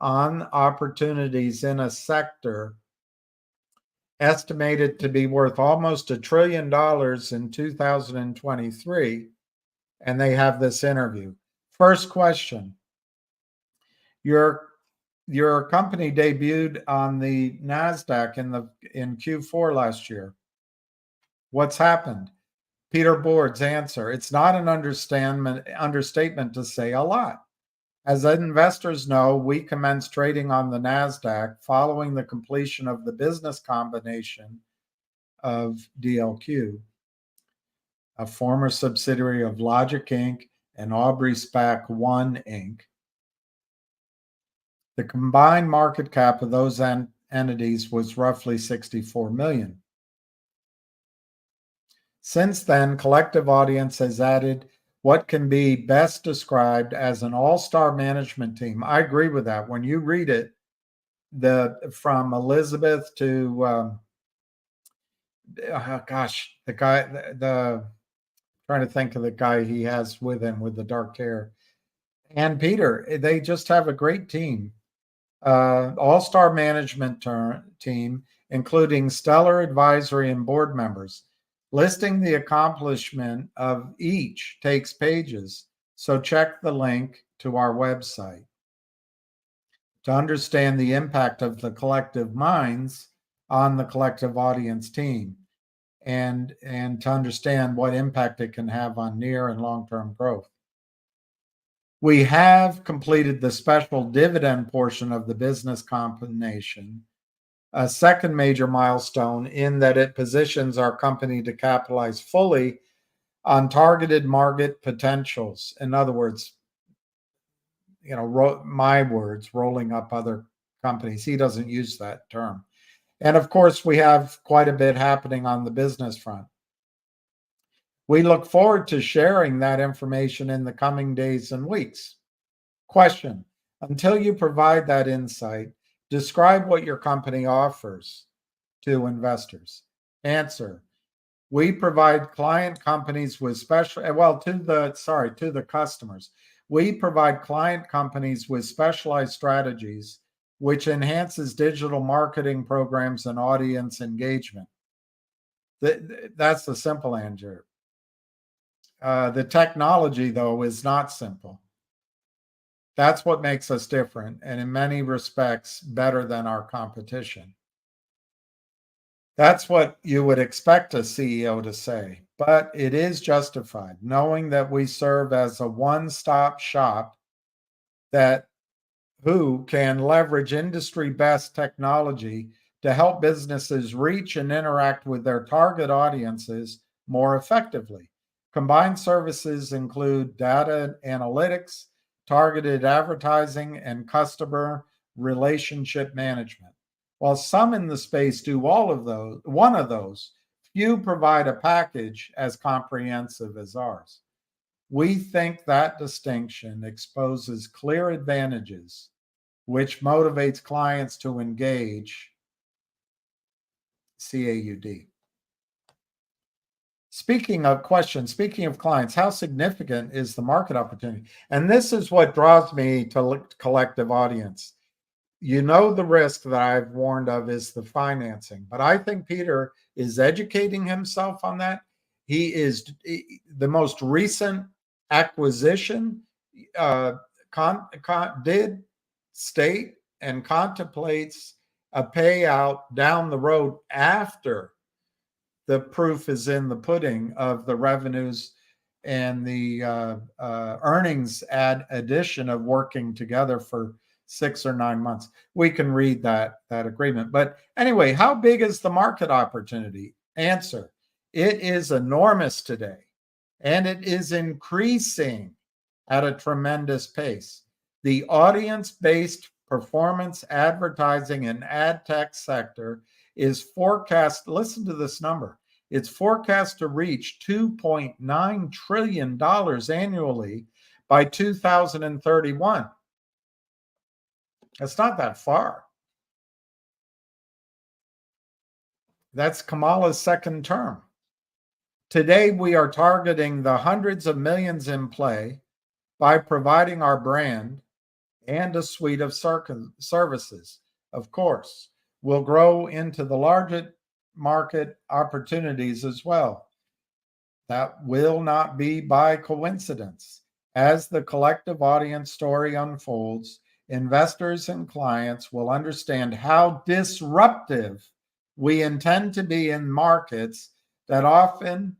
on opportunities in a sector estimated to be worth almost $1 trillion in 2023. And they have this interview. First question. Your company debuted on the NASDAQ in Q4 last year. What's happened? Peter Boards answer. It's not an understatement to say a lot. As investors know, we commenced trading on the NASDAQ following the completion of the business combination of DLQ, a former subsidiary of Logic Inc. and Aubrey SPAC One Inc. The combined market cap of those entities was roughly $64 million. Since then, Collective Audience has added what can be best described as an all-star management team. I agree with that. When you read it, from Elizabeth to the guy, trying to think of the guy he has with him with the dark hair, and Peter, they just have a great team. All-star management team, including stellar advisory and board members. Listing the accomplishment of each takes pages, so check the link to our website. To understand the impact of the collective minds on the Collective Audience team and to understand what impact it can have on near and long-term growth. We have completed the special dividend portion of the business combination, a second major milestone in that it positions our company to capitalize fully on targeted market potentials. In other words, my words, rolling up other companies. He doesn't use that term. And of course, we have quite a bit happening on the business front. We look forward to sharing that information in the coming days and weeks. Question: until you provide that insight, describe what your company offers to investors. Answer: we provide client companies with to the customers. We provide client companies with specialized strategies, which enhances digital marketing programs and audience engagement. That's the simple answer. The technology, though, is not simple. That's what makes us different, and in many respects, better than our competition. That's what you would expect a CEO to say, but it is justified, knowing that we serve as a one-stop shop that who can leverage industry best technology to help businesses reach and interact with their target audiences more effectively. Combined services include data analytics, targeted advertising, and customer relationship management. While some in the space do all of those, one of those, few provide a package as comprehensive as ours. We think that distinction exposes clear advantages, which motivates clients to engage CAUD. Speaking of clients, how significant is the market opportunity? And this is what draws me to collective audience. You know, the risk that I've warned of is the financing, but I think Peter is educating himself on that. He is the most recent acquisition did state and contemplates a payout down the road after the proof is in the pudding of the revenues and the earnings addition of working together for 6 or 9 months. We can read that agreement. But anyway, how big is the market opportunity? Answer: it is enormous today, and it is increasing at a tremendous pace. The audience-based performance advertising and ad tech sector is forecast, listen to this number, it's forecast to reach $2.9 trillion annually by 2031. That's not that far. That's Kamala's second term. Today, we are targeting the hundreds of millions in play by providing our brand and a suite of services. Of course, we'll grow into the larger market opportunities as well. That will not be by coincidence. As the collective audience story unfolds, investors and clients will understand how disruptive we intend to be in markets that often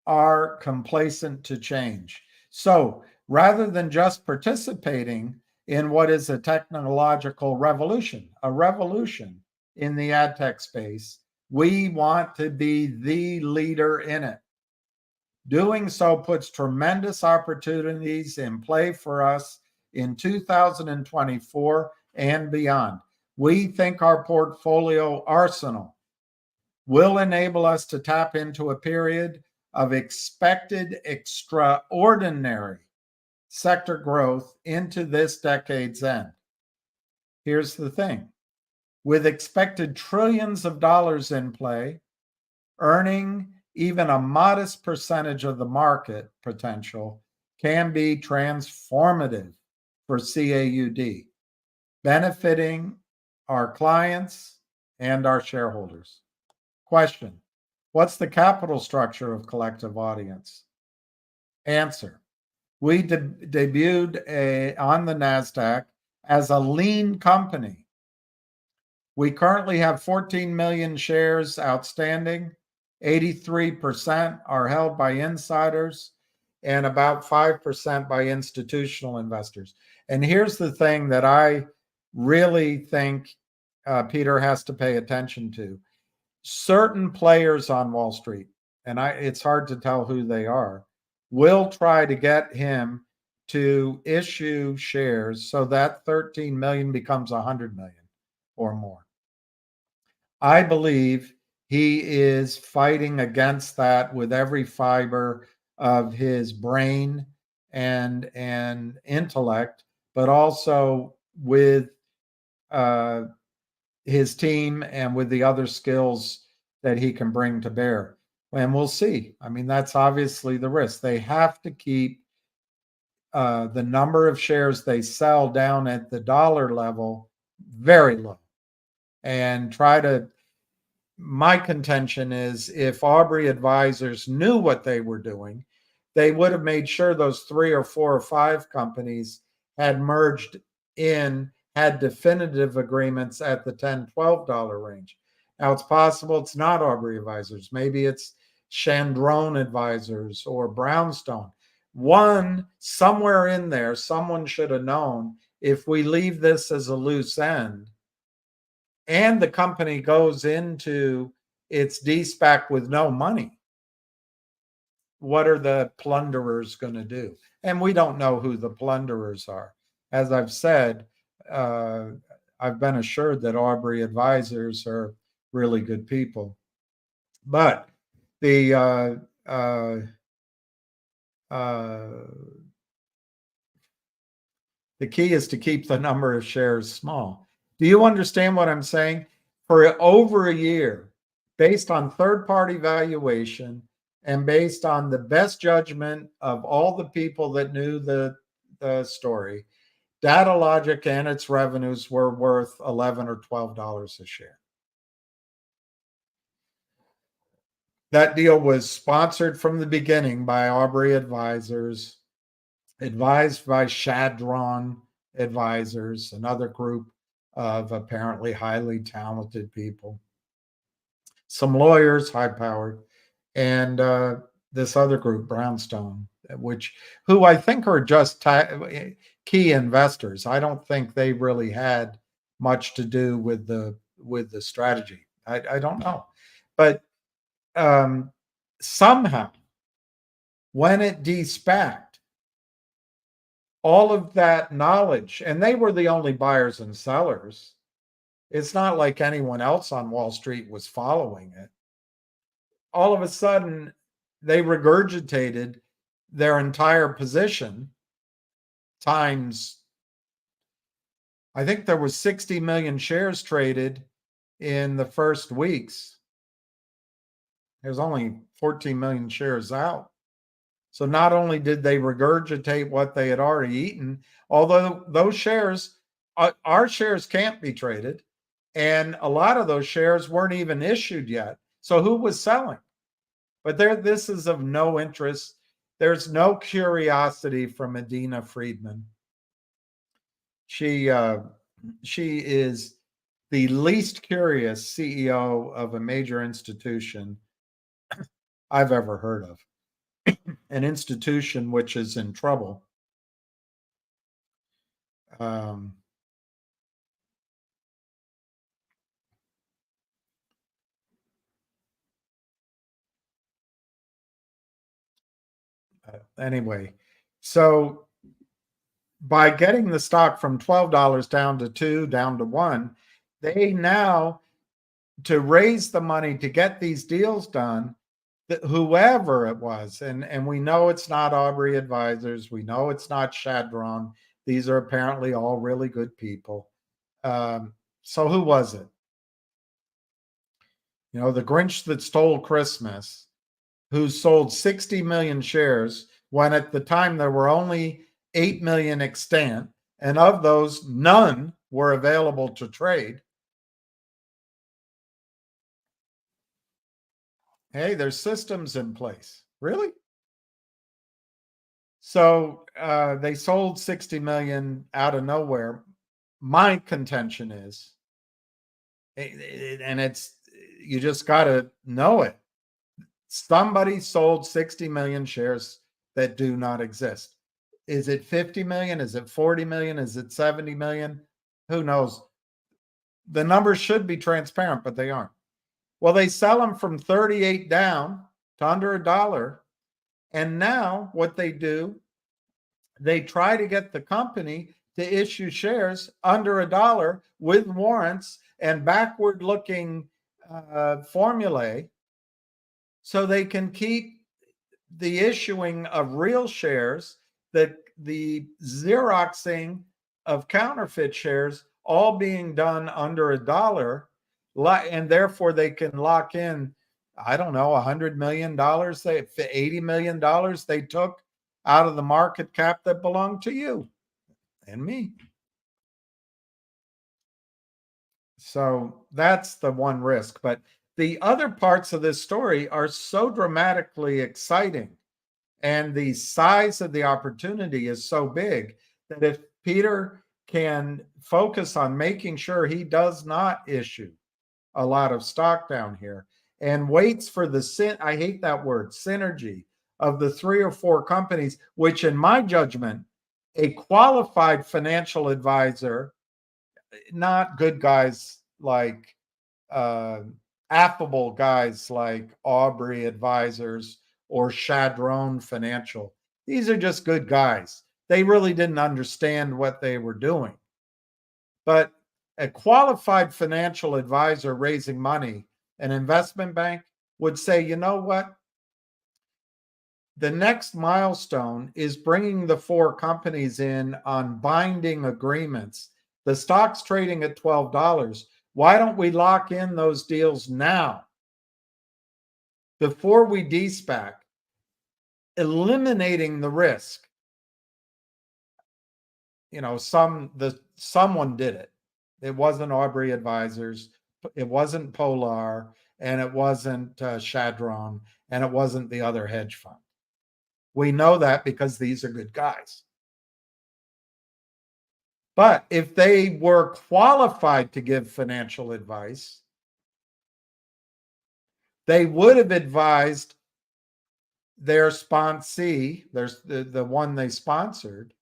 are complacent to change. So rather than just participating in what is a technological revolution, a revolution in the ad tech space, we want to be the leader in it. Doing so puts tremendous opportunities in play for us in 2024 and beyond. We think our portfolio arsenal will enable us to tap into a period of expected extraordinary sector growth into this decade's end. Here's the thing: with expected trillions of dollars in play, earning even a modest percentage of the market potential can be transformative for CAUD, benefiting our clients and our shareholders. Question: what's the capital structure of collective audience? Answer: we debuted on the NASDAQ as a lean company. We currently have 14 million shares outstanding. 83% are held by insiders and about 5% by institutional investors. And here's the thing that I really think Peter has to pay attention to. Certain players on Wall Street, and it's hard to tell who they are, will try to get him to issue shares so that 13 million becomes 100 million or more. I believe he is fighting against that with every fiber of his brain and intellect, but also with his team and with the other skills that he can bring to bear. And we'll see. I mean, that's obviously the risk. They have to keep the number of shares they sell down at the dollar level very low and try to. My contention is if Aubrey Advisors knew what they were doing, they would have made sure those 3 or 4 or 5 companies had merged in, had definitive agreements at the $10, $12 range. Now, it's possible it's not Aubrey Advisors. Maybe it's Chandron Advisors or Brownstone. One, somewhere in there, someone should have known if we leave this as a loose end and the company goes into its de-SPAC with no money, what are the plunderers going to do? And we don't know who the plunderers are. As I've said, I've been assured that Aubrey advisors are really good people. But the key is to keep the number of shares small. Do you understand what I'm saying? For over a year, based on third-party valuation and based on the best judgment of all the people that knew the story, Datalogic and its revenues were worth $11 or $12 a share. That deal was sponsored from the beginning by Aubrey Advisors, advised by Shadron Advisors, another group of apparently highly talented people, some lawyers, high-powered, and this other group, Brownstone, who I think are just key investors. I don't think they really had much to do with the strategy. I don't know, but somehow, when it de-SPACed, all of that knowledge, and they were the only buyers and sellers. It's not like anyone else on Wall Street was following it. All of a sudden, they regurgitated their entire position times, I think there was 60 million shares traded in the first weeks. There's only 14 million shares out. So not only did they regurgitate what they had already eaten, although those shares, our shares can't be traded, and a lot of those shares weren't even issued yet. So who was selling? But this is of no interest. There's no curiosity from Adena Friedman. She is the least curious CEO of a major institution I've ever heard of. An institution which is in trouble. Anyway, so by getting the stock from $12 down to $2, down to $1, they now, to raise the money to get these deals done, whoever it was, and we know it's not Aubrey Advisors, we know it's not Shadron. These are apparently all really good people. So who was it? You know, the Grinch that stole Christmas, who sold 60 million shares when at the time there were only 8 million extant, and of those, none were available to trade. Hey, there's systems in place. Really? So they sold 60 million out of nowhere. My contention is, and it's, you just got to know it. Somebody sold 60 million shares that do not exist. Is it 50 million? Is it 40 million? Is it 70 million? Who knows? The numbers should be transparent, but they aren't. Well, they sell them from 38 down to under $1. And now what they do, they try to get the company to issue shares under $1 with warrants and backward looking formulae, so they can keep the issuing of real shares, the Xeroxing of counterfeit shares, all being done under $1. And therefore they can lock in, I don't know, $100 million, $80 million they took out of the market cap that belonged to you and me. So that's the one risk. But the other parts of this story are so dramatically exciting, and the size of the opportunity is so big that if Peter can focus on making sure he does not issue a lot of stock down here and waits for the I hate that word, synergy of the 3 or 4 companies, which in my judgment, a qualified financial advisor, not good guys like affable guys like Aubrey Advisors or Chadron Financial. These are just good guys. They really didn't understand what they were doing. But a qualified financial advisor raising money, an investment bank, would say, you know what? The next milestone is bringing the 4 companies in on binding agreements. The stock's trading at $12. Why don't we lock in those deals now before we de-SPAC, eliminating the risk? You know, someone did it. It wasn't Aubrey Advisors, it wasn't Polar, and it wasn't Chadron, and it wasn't the other hedge fund. We know that because these are good guys. But if they were qualified to give financial advice, they would have advised their sponsee, there's the one they sponsored,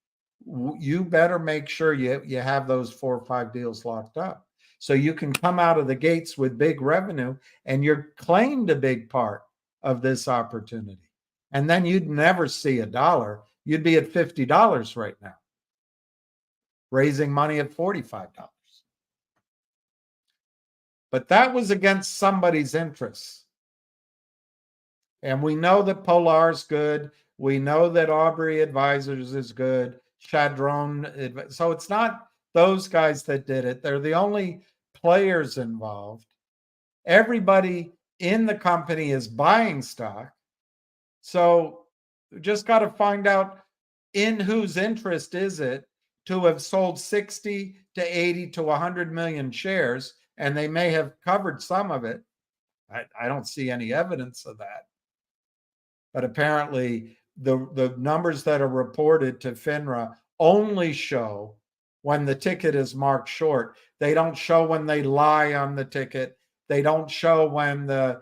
you better make sure you have those 4 or 5 deals locked up so you can come out of the gates with big revenue and you're claimed a big part of this opportunity. And then you'd never see $1. You'd be at $50 right now, raising money at $45. But that was against somebody's interests. And we know that Polar's good. We know that Aubrey Advisors is good. Chadron. So it's not those guys that did it. They're the only players involved. Everybody in the company is buying stock. So we just got to find out in whose interest is it to have sold 60 to 80 to 100 million shares, and they may have covered some of it. I don't see any evidence of that. But apparently the numbers that are reported to FINRA only show when the ticket is marked short. They don't show when they lie on the ticket. They don't show when the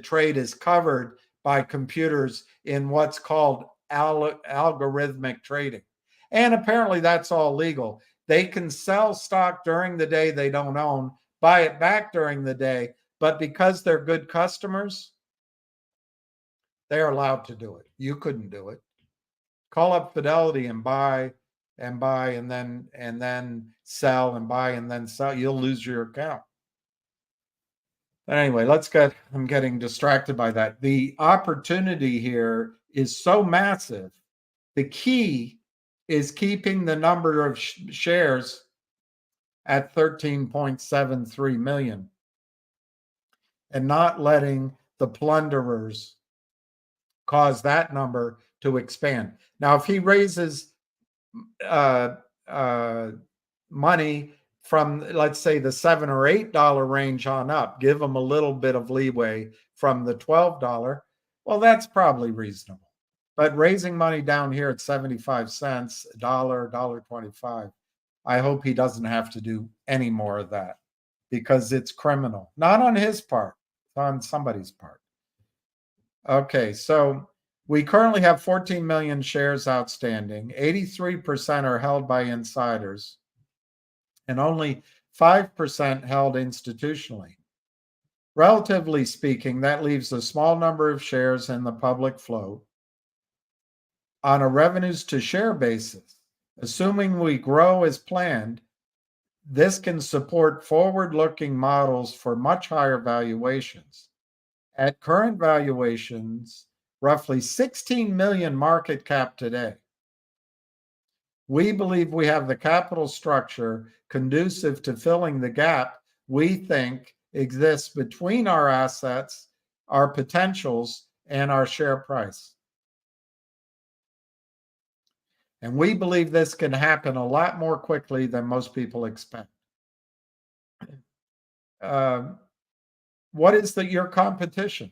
trade is covered by computers in what's called algorithmic trading. And apparently that's all legal. They can sell stock during the day they don't own, buy it back during the day, but because they're good customers, they're allowed to do it. You couldn't do it. Call up Fidelity and buy and then sell and buy and then sell. You'll lose your account. But anyway, I'm getting distracted by that. The opportunity here is so massive. The key is keeping the number of shares at 13.73 million and not letting the plunderers cause that number to expand. Now, if he raises money from, let's say, the $7 or $8 range on up, give them a little bit of leeway from the $12, well, that's probably reasonable. But raising money down here at 75 cents, $1, $1.25, I hope he doesn't have to do any more of that because it's criminal. Not on his part, on somebody's part. Okay, so we currently have 14 million shares outstanding. 83% are held by insiders and only 5% held institutionally. Relatively speaking, that leaves a small number of shares in the public float. On a revenues to share basis, assuming we grow as planned, this can support forward-looking models for much higher valuations. At current valuations, roughly 16 million market cap today. We believe we have the capital structure conducive to filling the gap we think exists between our assets, our potentials, and our share price. And we believe this can happen a lot more quickly than most people expect. What is your competition?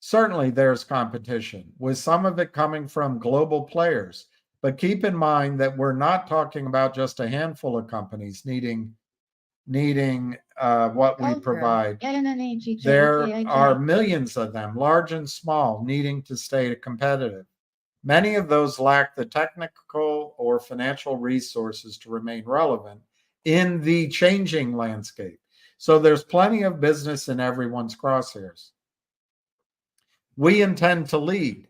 Certainly there's competition, with some of it coming from global players. But keep in mind that we're not talking about just a handful of companies needing needing what we provide. LNNHHJKIJ. There are millions of them, large and small, needing to stay competitive. Many of those lack the technical or financial resources to remain relevant in the changing landscape. So there's plenty of business in everyone's crosshairs. We intend to lead.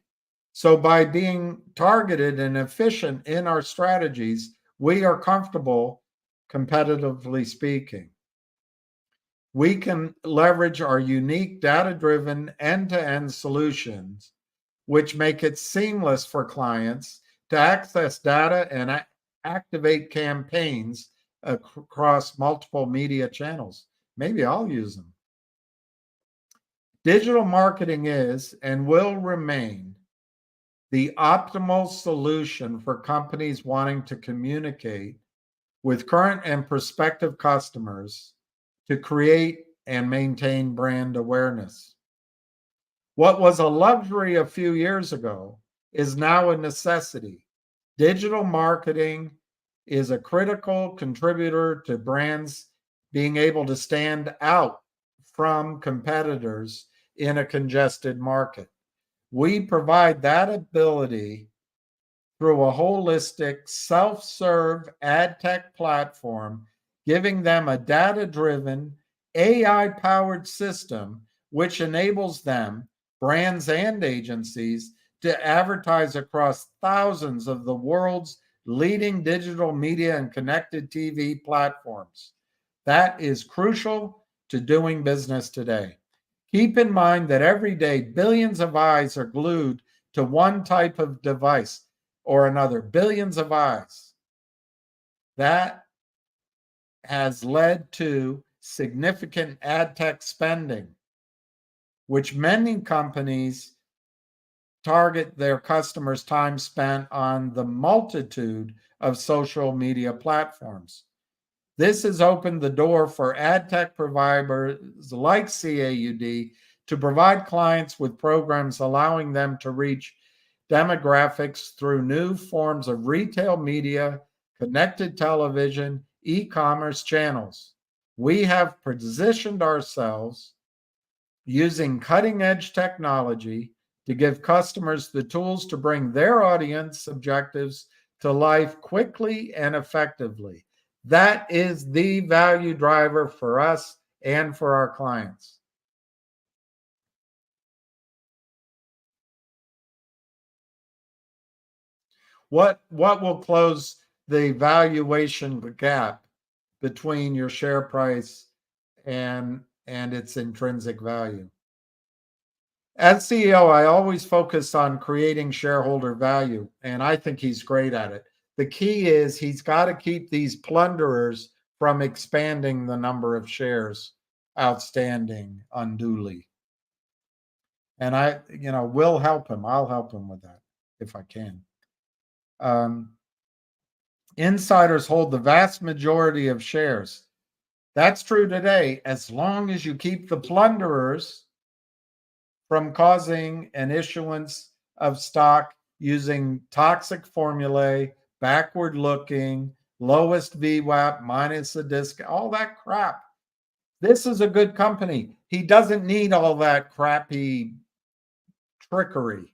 So by being targeted and efficient in our strategies, we are comfortable, competitively speaking. We can leverage our unique data-driven end-to-end solutions, which make it seamless for clients to access data and activate campaigns across multiple media channels. Maybe I'll use them. Digital marketing is and will remain the optimal solution for companies wanting to communicate with current and prospective customers to create and maintain brand awareness. What was a luxury a few years ago is now a necessity. Digital marketing is a critical contributor to brands being able to stand out from competitors in a congested market. We provide that ability through a holistic self-serve ad tech platform, giving them a data-driven, AI-powered system which enables them, brands and agencies, to advertise across thousands of the world's leading digital media and connected TV platforms. That is crucial to doing business today. Keep in mind that every day billions of eyes are glued to one type of device or another, billions of eyes. That has led to significant ad tech spending, which many companies target their customers' time spent on the multitude of social media platforms. This has opened the door for ad tech providers like CAUD to provide clients with programs allowing them to reach demographics through new forms of retail media, connected television, e-commerce channels. We have positioned ourselves using cutting-edge technology to give customers the tools to bring their audience objectives to life quickly and effectively. That is the value driver for us and for our clients. What will close the valuation gap between your share price and its intrinsic value? As CEO, I always focus on creating shareholder value, and I think he's great at it. The key is he's got to keep these plunderers from expanding the number of shares outstanding unduly. And we'll help him. I'll help him with that if I can. Insiders hold the vast majority of shares. That's true today, as long as you keep the plunderers from causing an issuance of stock using toxic formulae, backward looking, lowest VWAP minus a discount, all that crap. This is a good company. He doesn't need all that crappy trickery.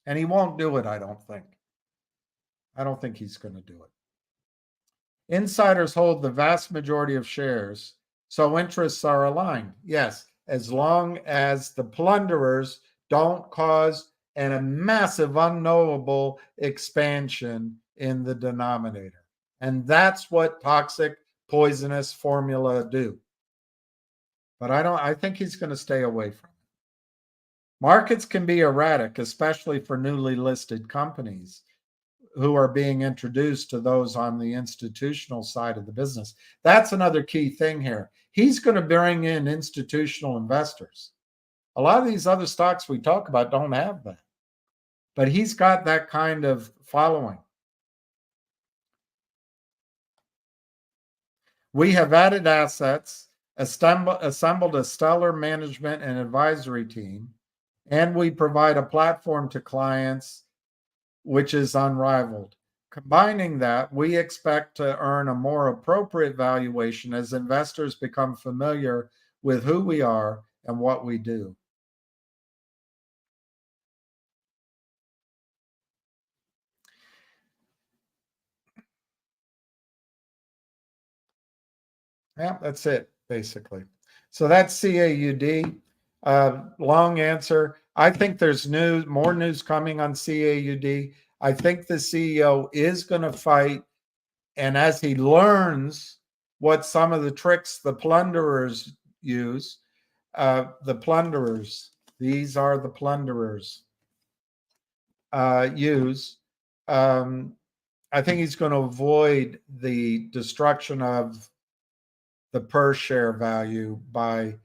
And he won't do it, I don't think. I don't think he's going to do it. Insiders hold the vast majority of shares, so interests are aligned. Yes, as long as the plunderers don't cause a massive unknowable expansion in the denominator. And that's what toxic, poisonous formula do. But I think he's going to stay away from it. Markets can be erratic, especially for newly listed companies who are being introduced to those on the institutional side of the business. That's another key thing here. He's going to bring in institutional investors. A lot of these other stocks we talk about don't have that. But he's got that kind of following. We have added assets, assembled a stellar management and advisory team, and we provide a platform to clients which is unrivaled. Combining that, we expect to earn a more appropriate valuation as investors become familiar with who we are and what we do. Yeah, that's it, basically. So that's CAUD. Long answer. I think there's more news coming on CAUD. I think the CEO is going to fight. And as he learns what some of the tricks the plunderers use, these are the plunderers, use, I think he's going to avoid the destruction of the per share value by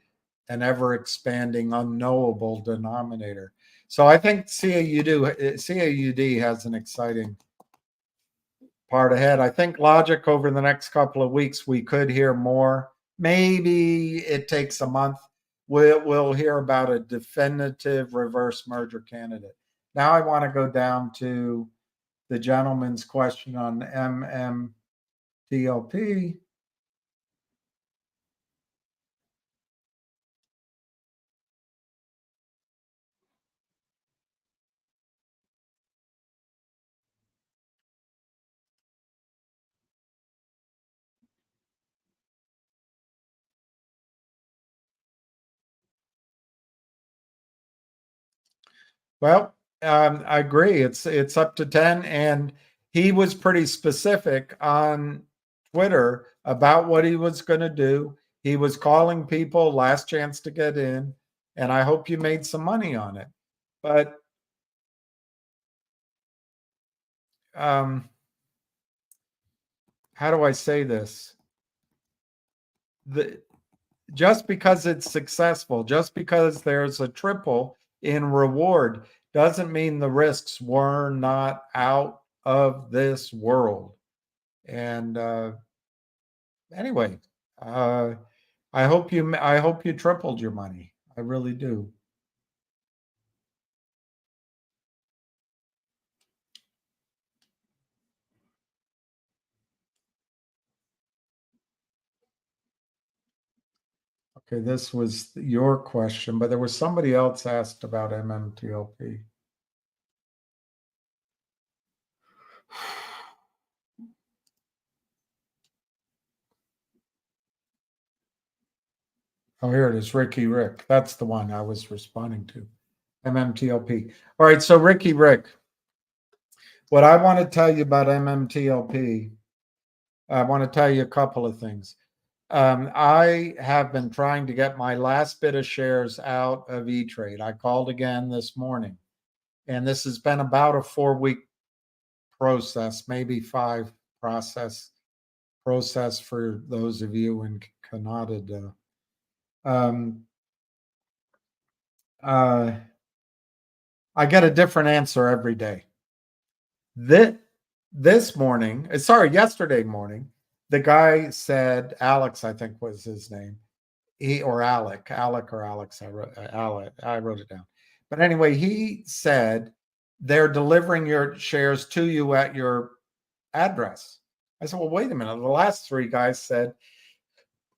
an ever expanding unknowable denominator. So I think CAUD has an exciting part ahead. I think Logic over the next couple of weeks, we could hear more. Maybe it takes a month. We'll hear about a definitive reverse merger candidate. Now I want to go down to the gentleman's question on MMTLP. Well, I agree. It's up to 10, and he was pretty specific on Twitter about what he was going to do. He was calling people last chance to get in, and I hope you made some money on it. But how do I say this? Just because it's successful, just because there's a triple in reward, doesn't mean the risks were not out of this world. And anyway, I hope you tripled your money. I really do. Okay, this was your question, but there was somebody else asked about MMTLP. Oh, here it is, Ricky Rick. That's the one I was responding to. MMTLP. All right, so Ricky Rick, what I want to tell you about MMTLP, I want to tell you a couple of things. I have been trying to get my last bit of shares out of E-Trade. I called again this morning, and this has been about a 4-week process, maybe 5 process for those of you in Canada. I get a different answer every day. Yesterday morning, the guy said, Alex, I think was his name. Alec or Alex. I wrote it down. But anyway, he said they're delivering your shares to you at your address. I said, well, wait a minute. The last 3 guys said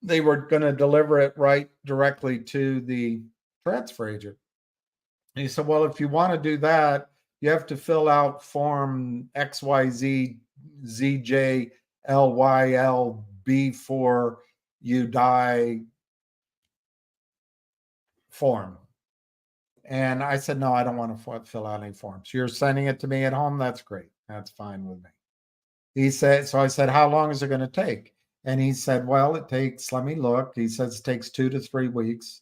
they were going to deliver it right directly to the transfer agent. And he said, well, if you want to do that, you have to fill out form XYZ before you die form. And I said, no, I don't want to fill out any forms. You're sending it to me at home. That's great. That's fine with me. He said, so I said, how long is it going to take? And he said, well, it takes, let me look. He says it takes 2 to 3 weeks.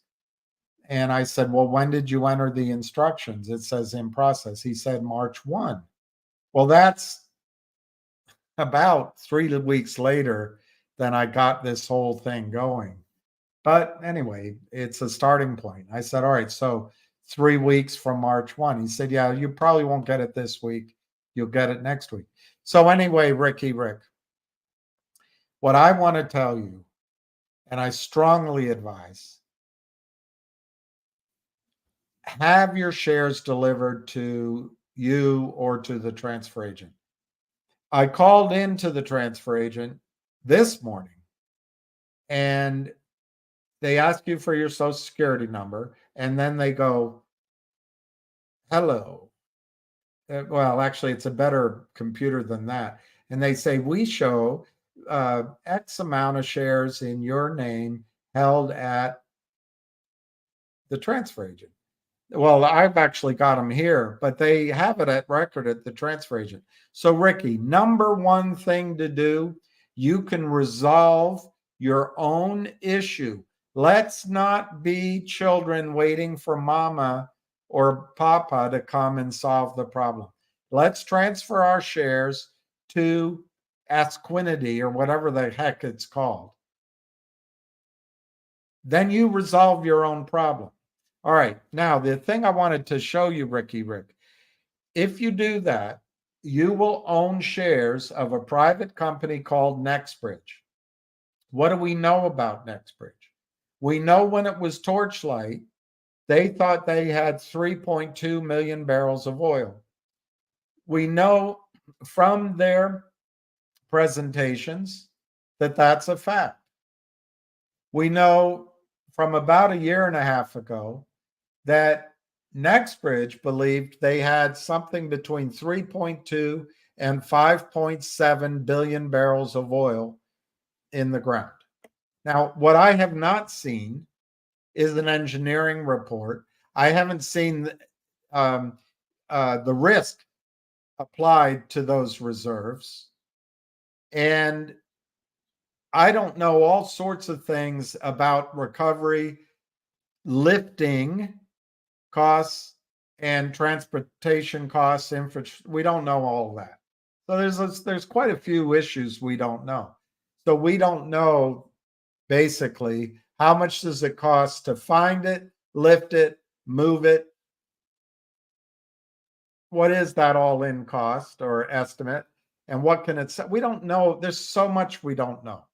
And I said, well, when did you enter the instructions? It says in process. He said March 1. Well, that's about 3 weeks later than I got this whole thing going. But anyway, it's a starting point. I said, all right, so 3 weeks from March 1. He said, yeah, you probably won't get it this week. You'll get it next week. So anyway, Rick, what I want to tell you, and I strongly advise, have your shares delivered to you or to the transfer agent. I called into the transfer agent this morning and they ask you for your social security number and then they go, hello. Well, actually, it's a better computer than that. And they say, we show X amount of shares in your name held at the transfer agent. Well, I've actually got them here, but they have it at record at the transfer agent. So, Ricky, number one thing to do, you can resolve your own issue. Let's not be children waiting for mama or papa to come and solve the problem. Let's transfer our shares to Asquinity or whatever the heck it's called. Then you resolve your own problem. All right. Now, the thing I wanted to show you, Rick, if you do that, you will own shares of a private company called NextBridge. What do we know about NextBridge? We know when it was Torchlight, they thought they had 3.2 million barrels of oil. We know from their presentations that that's a fact. We know from about a year and a half ago that NextBridge believed they had something between 3.2 and 5.7 billion barrels of oil in the ground. Now, what I have not seen is an engineering report. I haven't seen the risk applied to those reserves. And I don't know all sorts of things about recovery, lifting costs, and transportation costs. We don't know all of that. So there's quite a few issues we don't know. So we don't know basically how much does it cost to find it, lift it, move it. What is that all-in cost or estimate? And what can it say? We don't know. There's so much we don't know.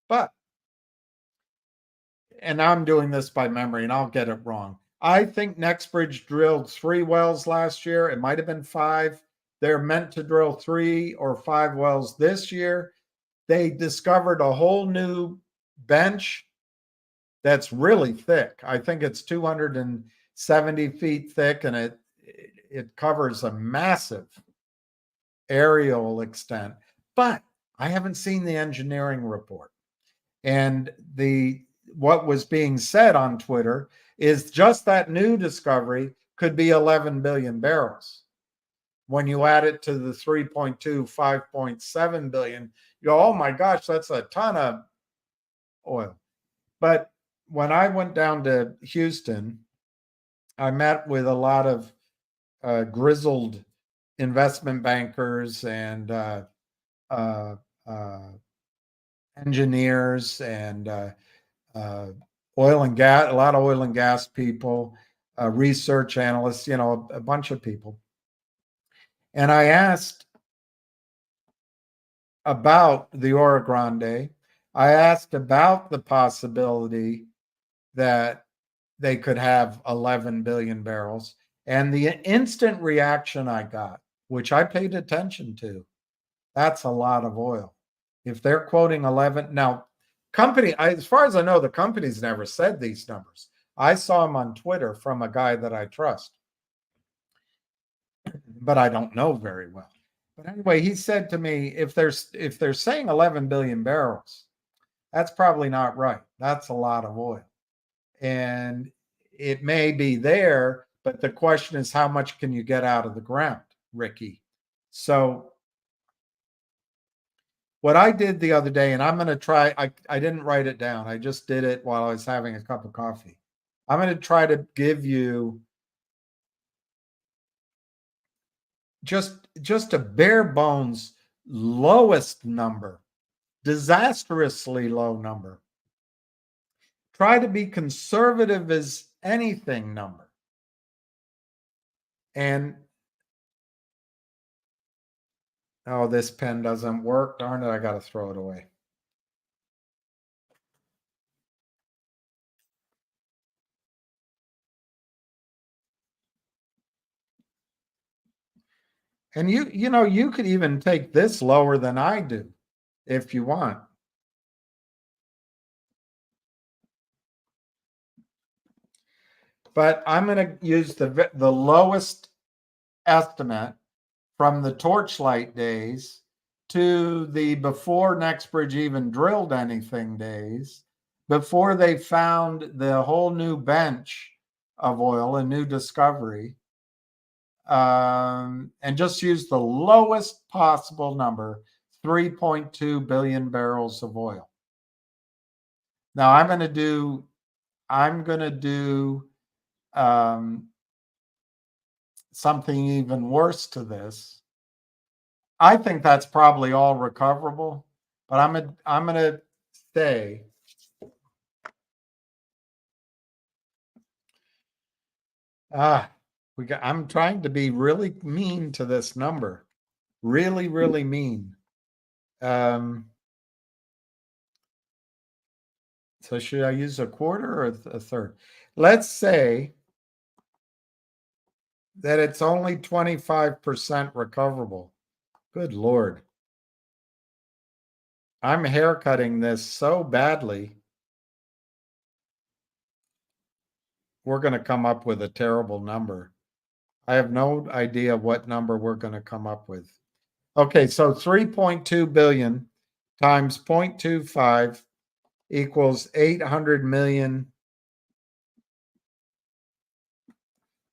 But, and I'm doing this by memory and I'll get it wrong. I think NextBridge drilled 3 wells last year. It might have been 5. They're meant to drill 3 or 5 wells this year. They discovered a whole new bench that's really thick. I think it's 270 feet thick and it covers a massive aerial extent. But I haven't seen the engineering report. And what was being said on Twitter is just that new discovery could be 11 billion barrels. When you add it to the 3.2, 5.7 billion, you go, oh my gosh, that's a ton of oil. But when I went down to Houston, I met with a lot of grizzled investment bankers and engineers and oil and gas, a lot of oil and gas people, research analysts, a bunch of people. And I asked about the Oro Grande. I asked about the possibility that they could have 11 billion barrels. And the instant reaction I got, which I paid attention to, that's a lot of oil. If they're quoting 11, now, as far as I know, the company's never said these numbers. I saw them on Twitter from a guy that I trust, but I don't know very well. But anyway, he said to me, if they're saying 11 billion barrels, that's probably not right. That's a lot of oil. And it may be there, but the question is, how much can you get out of the ground, Ricky? So what I did the other day, and I'm going to try, I didn't write it down. I just did it while I was having a cup of coffee. I'm going to try to give you just a bare bones lowest number, disastrously low number. Try to be conservative as anything number. And oh, this pen doesn't work. Darn it, I got to throw it away. And you know, you could even take this lower than I do if you want. But I'm going to use the lowest estimate from the Torchlight days to the before Nextbridge even drilled anything days, before they found the whole new bench of oil, a new discovery, and just use the lowest possible number, 3.2 billion barrels of oil. Now I'm going to do something even worse to this. I think that's probably all recoverable, but I'm gonna say I'm trying to be really mean to this number. Really, really mean. So should I use a quarter or a third? Let's say that it's only 25% recoverable. Good Lord. I'm haircutting this so badly. We're going to come up with a terrible number. I have no idea what number we're going to come up with. Okay, so 3.2 billion times 0.25 equals 800 million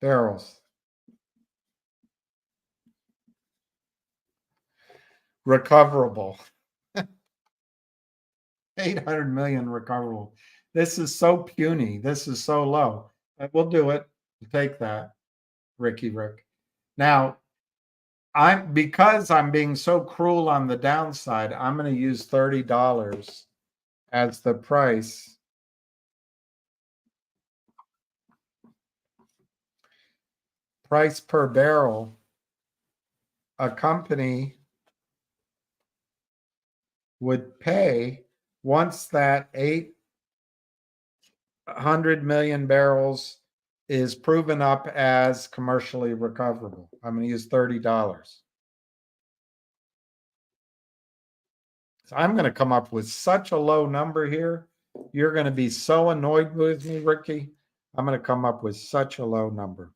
barrels. Recoverable. 800 million recoverable. This is so puny. This is so low. But we'll do it. We'll take that, Rick. Now, because I'm being so cruel on the downside, I'm going to use $30 as the price. Price per barrel. A company would pay once that 800 million barrels is proven up as commercially recoverable. I'm going to use $30. So I'm going to come up with such a low number here. You're going to be so annoyed with me, Ricky. I'm going to come up with such a low number.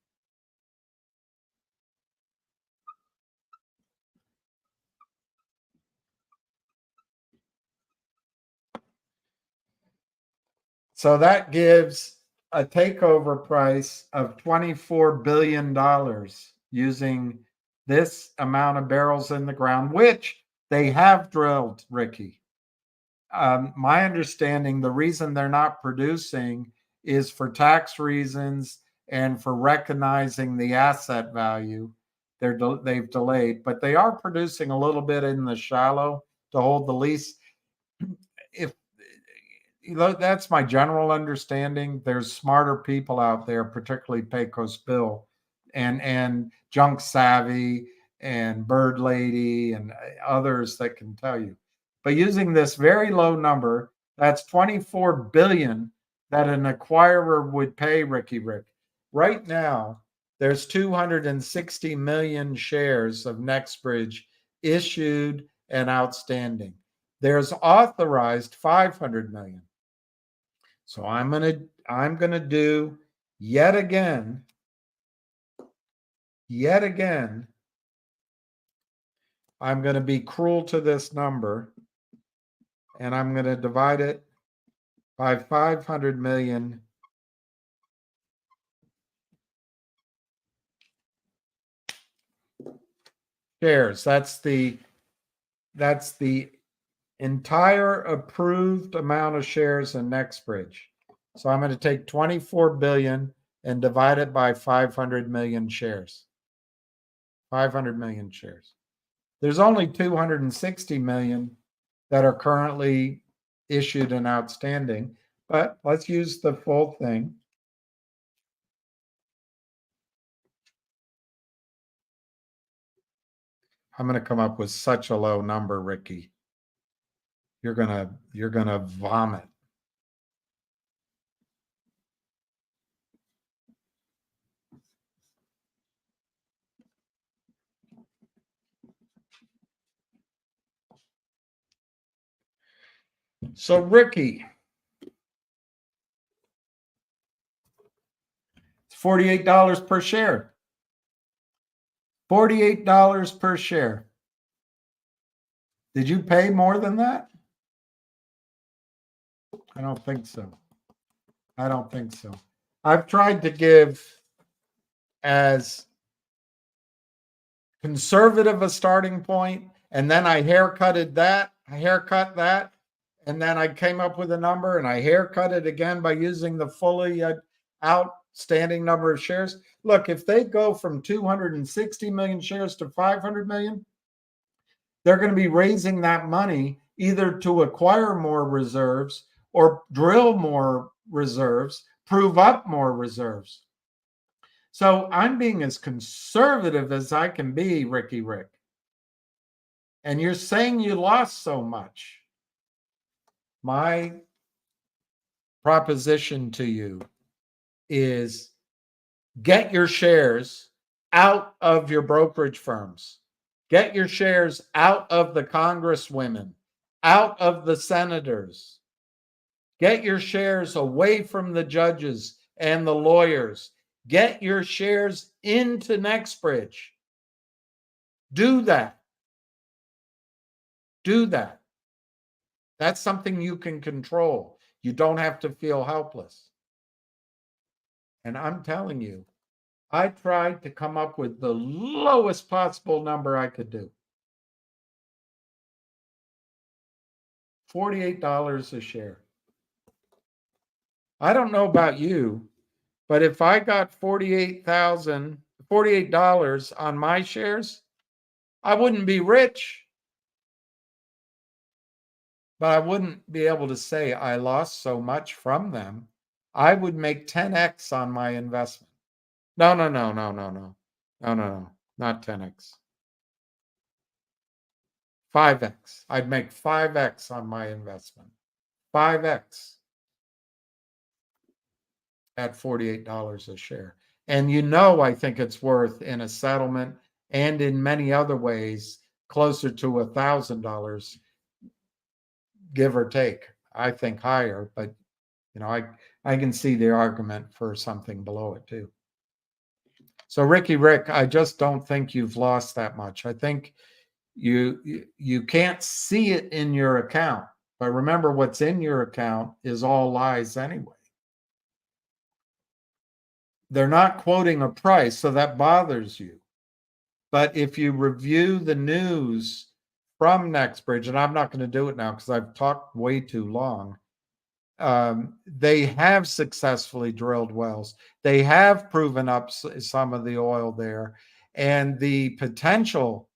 So that gives a takeover price of $24 billion using this amount of barrels in the ground, which they have drilled, Ricky. My understanding, the reason they're not producing is for tax reasons and for recognizing the asset value. They've delayed, but they are producing a little bit in the shallow to hold the lease. If that's my general understanding, there's smarter people out there, particularly Pecos Bill and Junk Savvy and Bird Lady and others that can tell you. But using this very low number, that's 24 billion that an acquirer would pay Rick. Right now, there's 260 million shares of Nextbridge issued and outstanding. There's authorized 500 million. So I'm gonna do yet again. I'm going to be cruel to this number, and I'm going to divide it by 500 million shares. That's the entire approved amount of shares in Nextbridge. So I'm going to take 24 billion and divide it by 500 million shares. 500 million shares. There's only 260 million that are currently issued and outstanding, but let's use the full thing. I'm going to come up with such a low number, Ricky. You're going to vomit. So Ricky, it's $48 per share. $48 per share. Did you pay more than that? I don't think so. I don't think so. I've tried to give as conservative a starting point, and then I haircut that, and then I came up with a number and I haircut it again by using the fully outstanding number of shares. Look, if they go from 260 million shares to 500 million, they're going to be raising that money either to acquire more reserves or drill more reserves, prove up more reserves. So I'm being as conservative as I can be, Ricky Rick. And you're saying you lost so much. My proposition to you is get your shares out of your brokerage firms. Get your shares out of the congresswomen, out of the senators. Get your shares away from the judges and the lawyers. Get your shares into Nextbridge. Do that. Do that. That's something you can control. You don't have to feel helpless. And I'm telling you, I tried to come up with the lowest possible number I could do. $48 a share. I don't know about you, but if I got $48 on my shares, I wouldn't be rich. But I wouldn't be able to say I lost so much from them. I would make 10x on my investment. No, not 10x. 5x. I'd make 5x on my investment. 5x at $48 a share. And I think it's worth in a settlement and in many other ways closer to $1,000, give or take. I think higher, but I can see the argument for something below it too. So Ricky Rick, I just don't think you've lost that much. I think you can't see it in your account, but remember what's in your account is all lies anyway. They're not quoting a price, so that bothers you. But if you review the news from Nextbridge, and I'm not going to do it now because I've talked way too long, they have successfully drilled wells. They have proven up some of the oil there, and the potential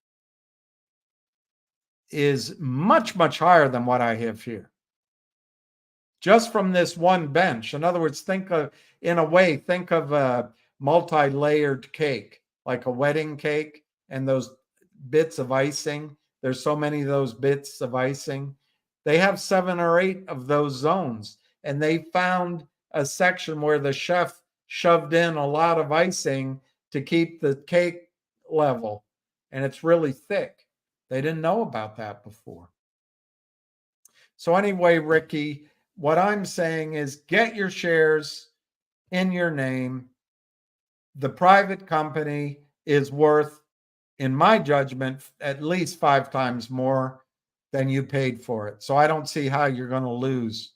is much, much higher than what I have here. Just from this one bench. In other words, think of a multi-layered cake, like a wedding cake, and those bits of icing. There's so many of those bits of icing. They have 7 or 8 of those zones, and they found a section where the chef shoved in a lot of icing to keep the cake level, and it's really thick. They didn't know about that before. So anyway, Ricky, what I'm saying is get your shares in your name. The private company is worth, in my judgment, at least 5 times more than you paid for it. So I don't see how you're going to lose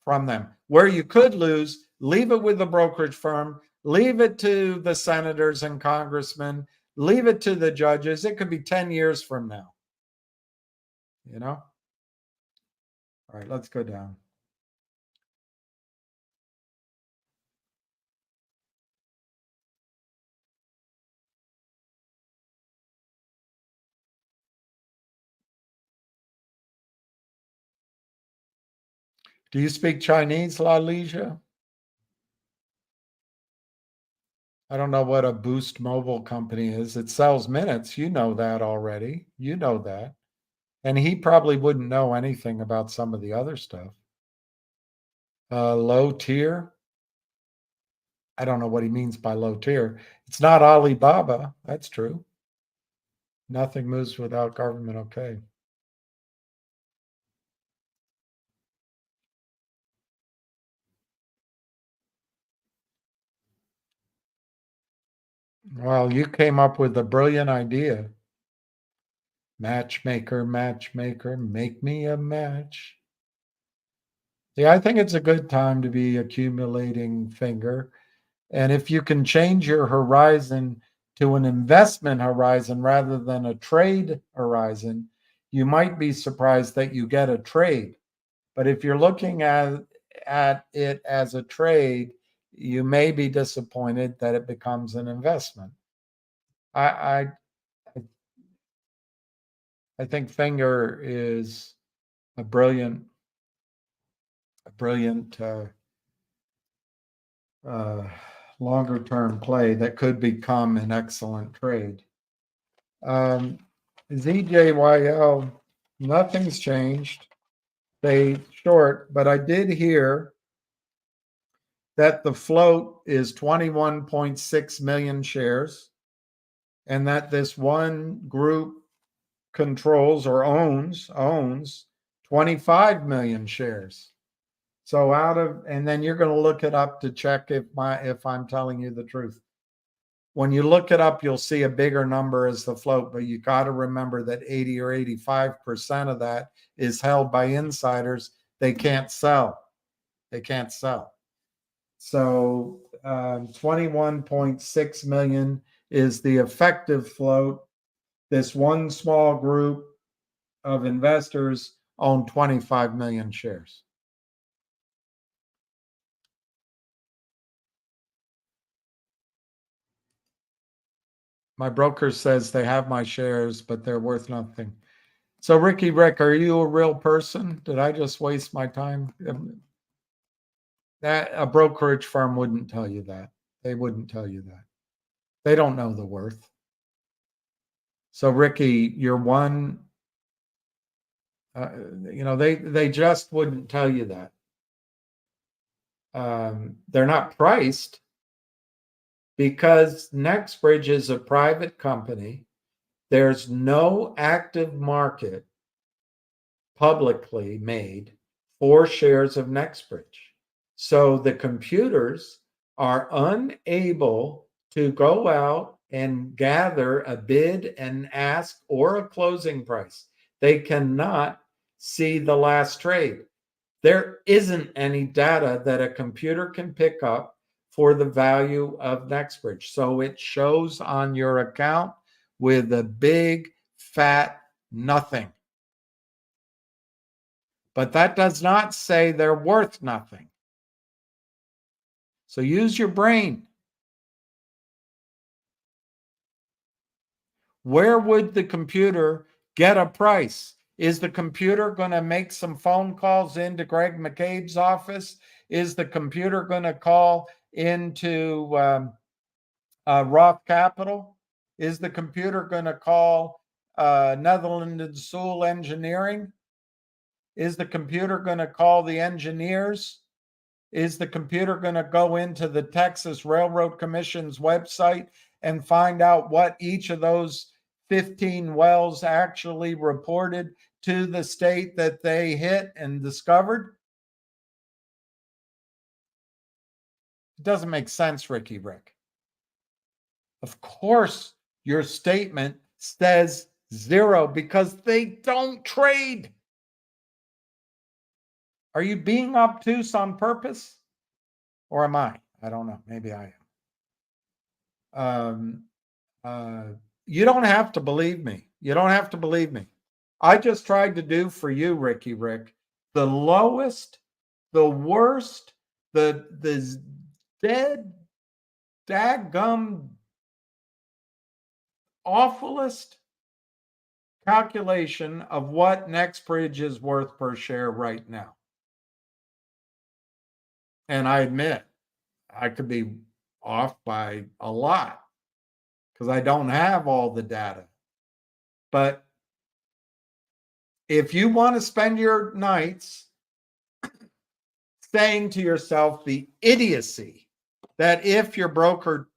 from them. Where you could lose, leave it with the brokerage firm, leave it to the senators and congressmen, leave it to the judges. It could be 10 years from now. All right, let's go down. Do you speak Chinese, La Ligia? I don't know what a Boost Mobile company is. It sells minutes. You know that already. You know that. And he probably wouldn't know anything about some of the other stuff. Low tier. I don't know what he means by low tier. It's not Alibaba. That's true. Nothing moves without government okay. Well, you came up with a brilliant idea. Matchmaker, matchmaker, make me a match. Yeah, I think it's a good time to be accumulating finger. And if you can change your horizon to an investment horizon rather than a trade horizon, you might be surprised that you get a trade. But if you're looking at it as a trade, you may be disappointed that it becomes an investment. I think finger is a brilliant longer term play that could become an excellent trade. ZJYL, nothing's changed. They short, but I did hear that the float is 21.6 million shares and that this one group controls or owns 25 million shares. So and then you're going to look it up to check if I'm telling you the truth. When you look it up, you'll see a bigger number as the float, but you got to remember that 80 or 85% of that is held by insiders. They can't sell. So 21.6 million is the effective float. This one small group of investors own 25 million shares. My broker says they have my shares, but they're worth nothing. So Ricky Rick, are you a real person? Did I just waste my time? That a brokerage firm wouldn't tell you that. They wouldn't tell you that. They don't know the worth. So Ricky, you're one. They just wouldn't tell you that. They're not priced because NextBridge is a private company. There's no active market publicly made for shares of NextBridge. So the computers are unable to go out and gather a bid and ask or a closing price. They cannot see the last trade. There isn't any data that a computer can pick up for the value of NextBridge. So it shows on your account with a big fat nothing. But that does not say they're worth nothing. So use your brain. Where would the computer get a price? Is the computer going to make some phone calls into Greg McCabe's office? Is the computer going to call into Roth Capital? Is the computer going to call Netherland and Sewell Engineering? Is the computer going to call the engineers? Is the computer going to go into the Texas Railroad Commission's website and find out what each of those 15 wells actually reported to the state that they hit and discovered? It doesn't make sense, Ricky Rick. Of course, your statement says zero because they don't trade. Are you being obtuse on purpose? Or am I? I don't know. Maybe I am. You don't have to believe me. You don't have to believe me. I just tried to do for you, Ricky Rick, the lowest, the worst, the dead, daggum, awfulest calculation of what NextBridge is worth per share right now. And I admit, I could be off by a lot because I don't have all the data. But if you want to spend your nights saying to yourself the idiocy that if your broker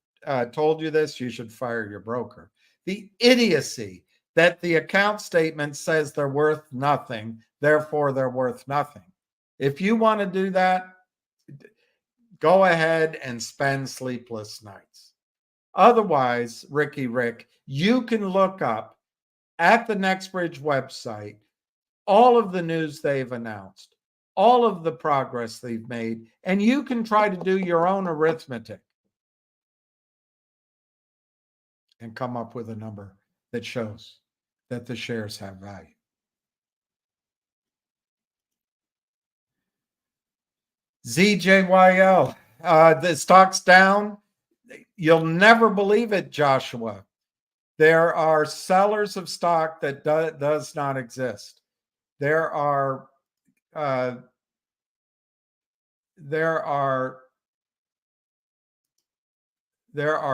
told you this, you should fire your broker. The idiocy that the account statement says they're worth nothing, therefore they're worth nothing. If you want to do that, go ahead and spend sleepless nights. Otherwise, Rick, you can look up at the NextBridge website all of the news they've announced, all of the progress they've made, and you can try to do your own arithmetic and come up with a number that shows that the shares have value. ZJYL, the stock's down. You'll never believe it, Joshua. There are sellers of stock that does not exist. There are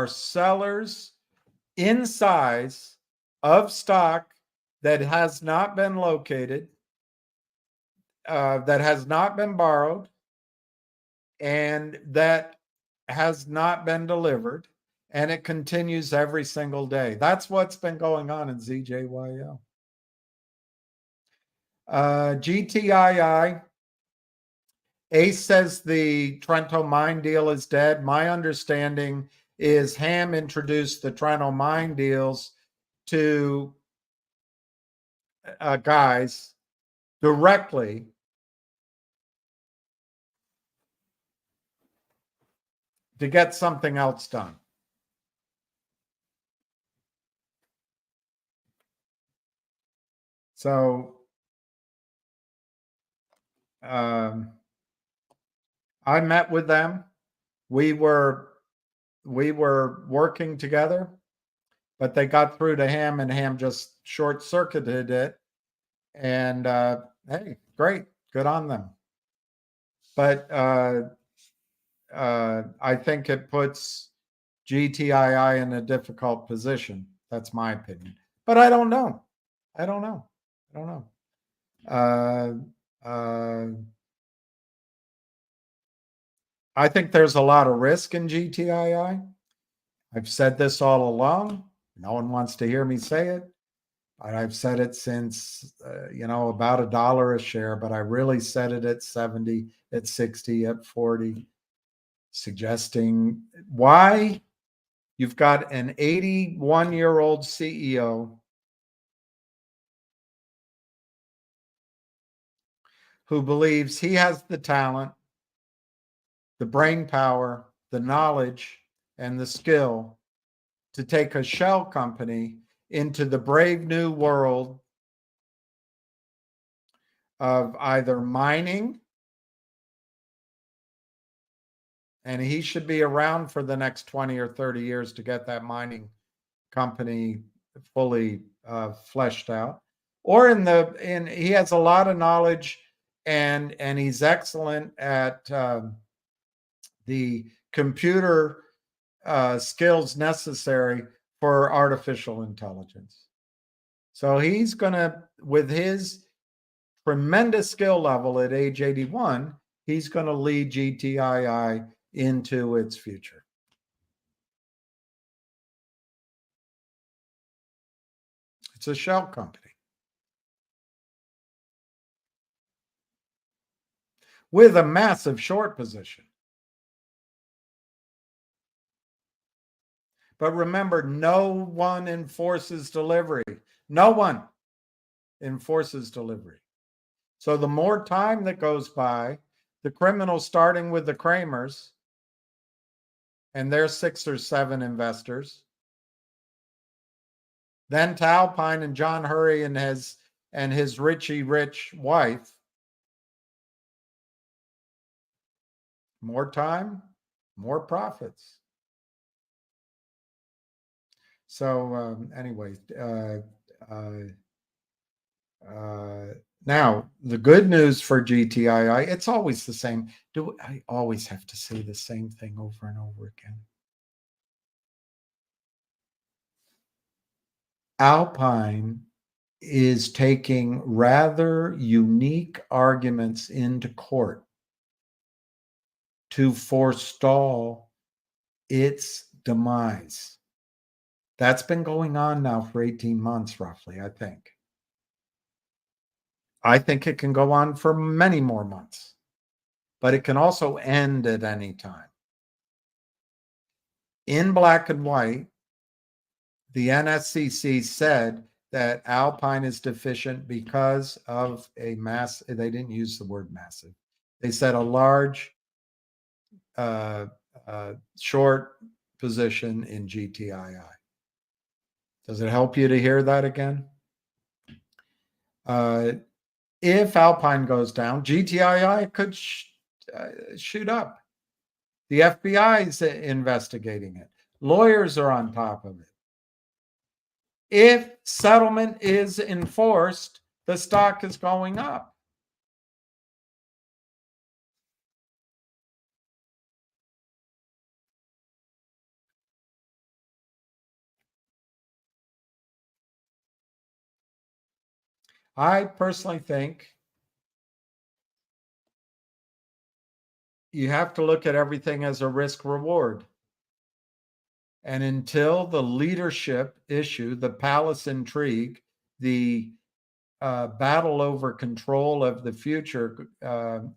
sellers in size of stock that has not been located, that has not been borrowed, and that has not been delivered, and it continues every single day. That's what's been going on in ZJYL. GTII, Ace says the Trento mine deal is dead. My understanding is Ham introduced the Trento mine deals to guys directly to get something else done. So I met with them. We were working together, but they got through to Ham, and Ham just short-circuited it. And hey, great, good on them. But I think it puts GTII in a difficult position. That's my opinion. But I don't know. I think there's a lot of risk in GTII. I've said this all along. No one wants to hear me say it. I've said it since, about $1 a share, but I really said it at 70, at 60, at 40, suggesting why you've got an 81-year-old CEO who believes he has the talent, the brain power, the knowledge, and the skill to take a shell company into the brave new world of either mining, and he should be around for the next 20 or 30 years to get that mining company fully fleshed out, or he has a lot of knowledge and he's excellent at the computer skills necessary for artificial intelligence. So he's going to, with his tremendous skill level at age 81, he's going to lead GTII into its future. It's a shell company with a massive short position. But remember, no one enforces delivery. No one enforces delivery. So the more time that goes by, the criminals, starting with the Kramers and their 6 or 7 investors, then to Alpine and John Hurry and his Richie Rich wife, more time, more profits. So anyway, now the good news for GTII, it's always the same. Do I always have to say the same thing over and over again? Alpine is taking rather unique arguments into court to forestall its demise. That's been going on now for 18 months, roughly, I think. I think it can go on for many more months, but it can also end at any time. in black and white, the NSCC said that Alpine is deficient because of a mass. They didn't use the word massive. They said a large short position in GTII. Does it help you to hear that again? If Alpine goes down, GTII could shoot up. The FBI is investigating it. Lawyers are on top of it. If settlement is enforced, the stock is going up. I personally think you have to look at everything as a risk reward. And until the leadership issue, the palace intrigue, the battle over control of the future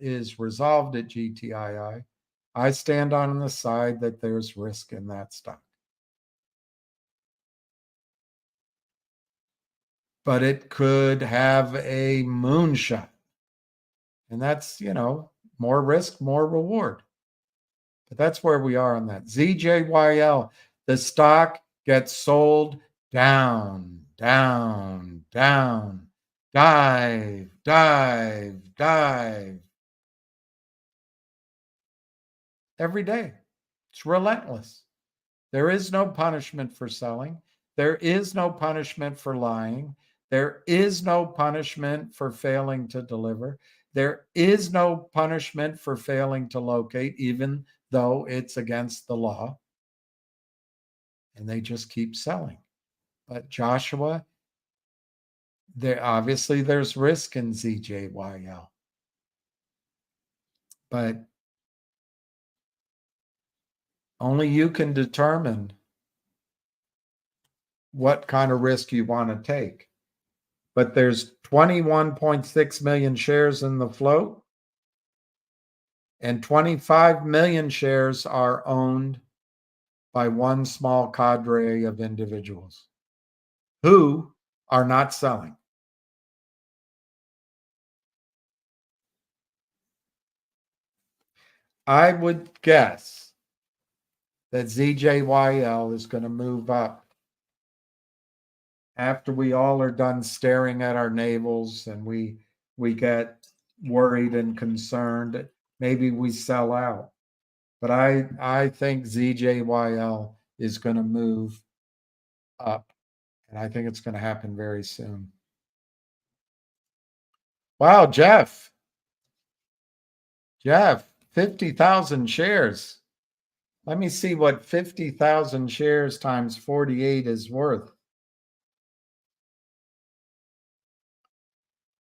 is resolved at GTII, I stand on the side that there's risk in that stock. But it could have a moonshot. And that's, more risk, more reward. But that's where we are on that. ZJYL, the stock gets sold down, down, down, dive, dive, dive. Every day. It's relentless. There is no punishment for selling. There is no punishment for lying. There is no punishment for failing to deliver. There is no punishment for failing to locate, even though it's against the law. And they just keep selling. But Joshua, obviously there's risk in ZJYL. But only you can determine what kind of risk you want to take. But there's 21.6 million shares in the float, and 25 million shares are owned by one small cadre of individuals who are not selling. I would guess that ZJYL is going to move up after we all are done staring at our navels and we get worried and concerned. Maybe we sell out. But I think ZJYL is going to move up. And I think it's going to happen very soon. Wow, Jeff, 50,000 shares. Let me see what 50,000 shares times 48 is worth.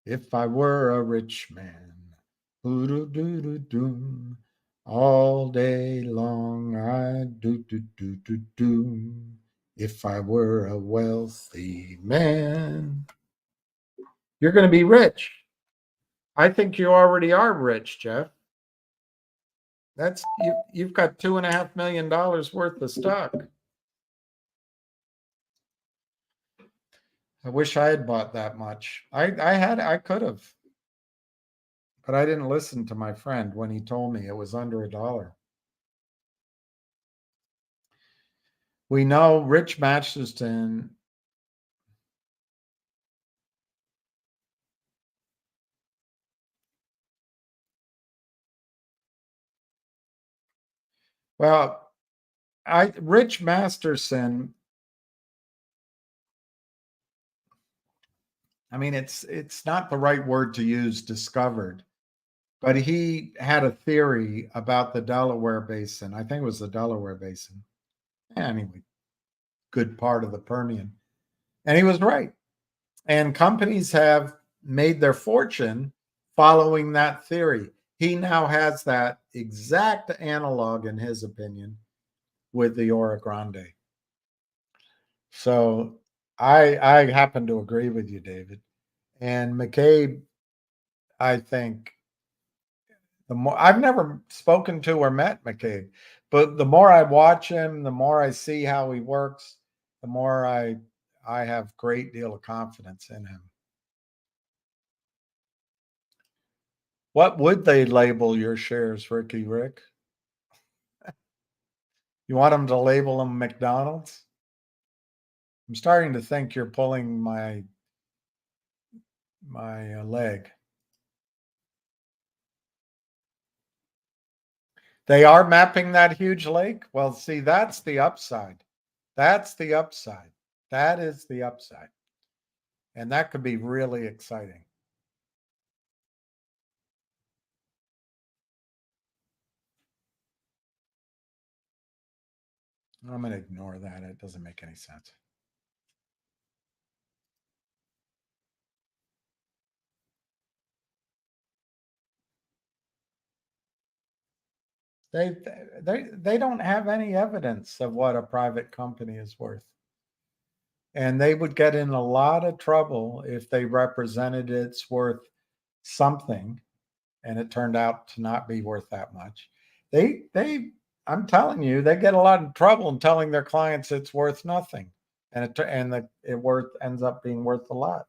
If I were a rich man, all day long I'd do. If I were a wealthy man. You're going to be rich. I think you already are rich, Jeff. That's you've got $2.5 million worth of stock. I wish I had bought that much. I could have. But I didn't listen to my friend when he told me it was under $1. We know Rich Masterson Rich Masterson, I mean, it's not the right word to use, discovered, but he had a theory about the Delaware Basin. I think it was the Delaware Basin. Anyway, good part of the Permian. And he was right. And companies have made their fortune following that theory. He now has that exact analog, in his opinion, with the Oro Grande. So I happen to agree with you, David. And McCabe, I think The more I've never spoken to or met McCabe, but the more I watch him, the more I see how he works, the more I have great deal of confidence in him. What would they label your shares, Rick? You want them to label them McDonald's? I'm starting to think you're pulling my leg. They are mapping that huge lake? Well, see, that's the upside. That's the upside. That is the upside. And that could be really exciting. I'm going to ignore that. It doesn't make any sense. They don't have any evidence of what a private company is worth. And they would get in a lot of trouble if they represented it's worth something and it turned out to not be worth that much. I'm telling you, they get a lot of trouble in telling their clients it's worth nothing, and it ends up being worth a lot.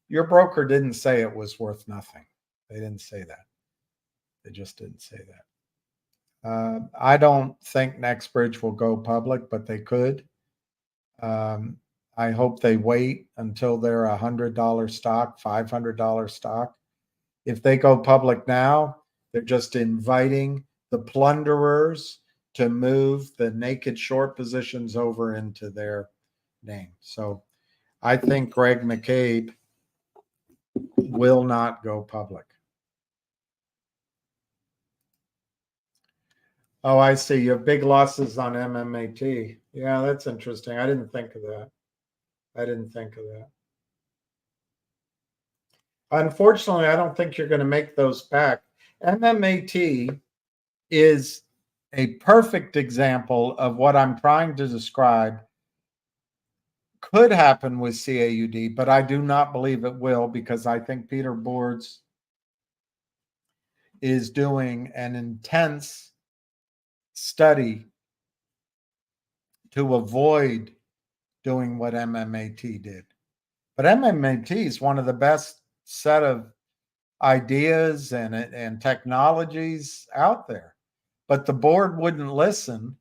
Your broker didn't say it was worth nothing. They didn't say that. They just didn't say that. I don't think NextBridge will go public, but they could. I hope they wait until they're $100 stock, $500 stock. If they go public now, they're just inviting the plunderers to move the naked short positions over into their name. So I think Greg McCabe will not go public. Oh, I see. You have big losses on MMAT. Yeah, that's interesting. I didn't think of that. Unfortunately, I don't think you're going to make those back. MMAT is a perfect example of what I'm trying to describe could happen with CAUD, but I do not believe it will, because I think Peter Boards is doing an intense study to avoid doing what MMAT did. But MMAT is one of the best set of ideas and technologies out there. But the board wouldn't listen.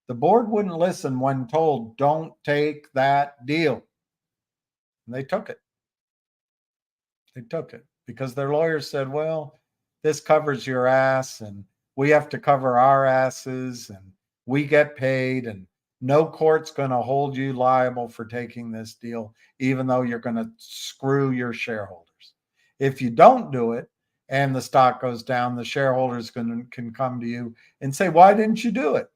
The board wouldn't listen when told, don't take that deal. And they took it. They took it because their lawyers said, well, this covers your ass and we have to cover our asses and we get paid and no court's going to hold you liable for taking this deal, even though you're going to screw your shareholders. If you don't do it and the stock goes down, the shareholders can come to you and say, why didn't you do it?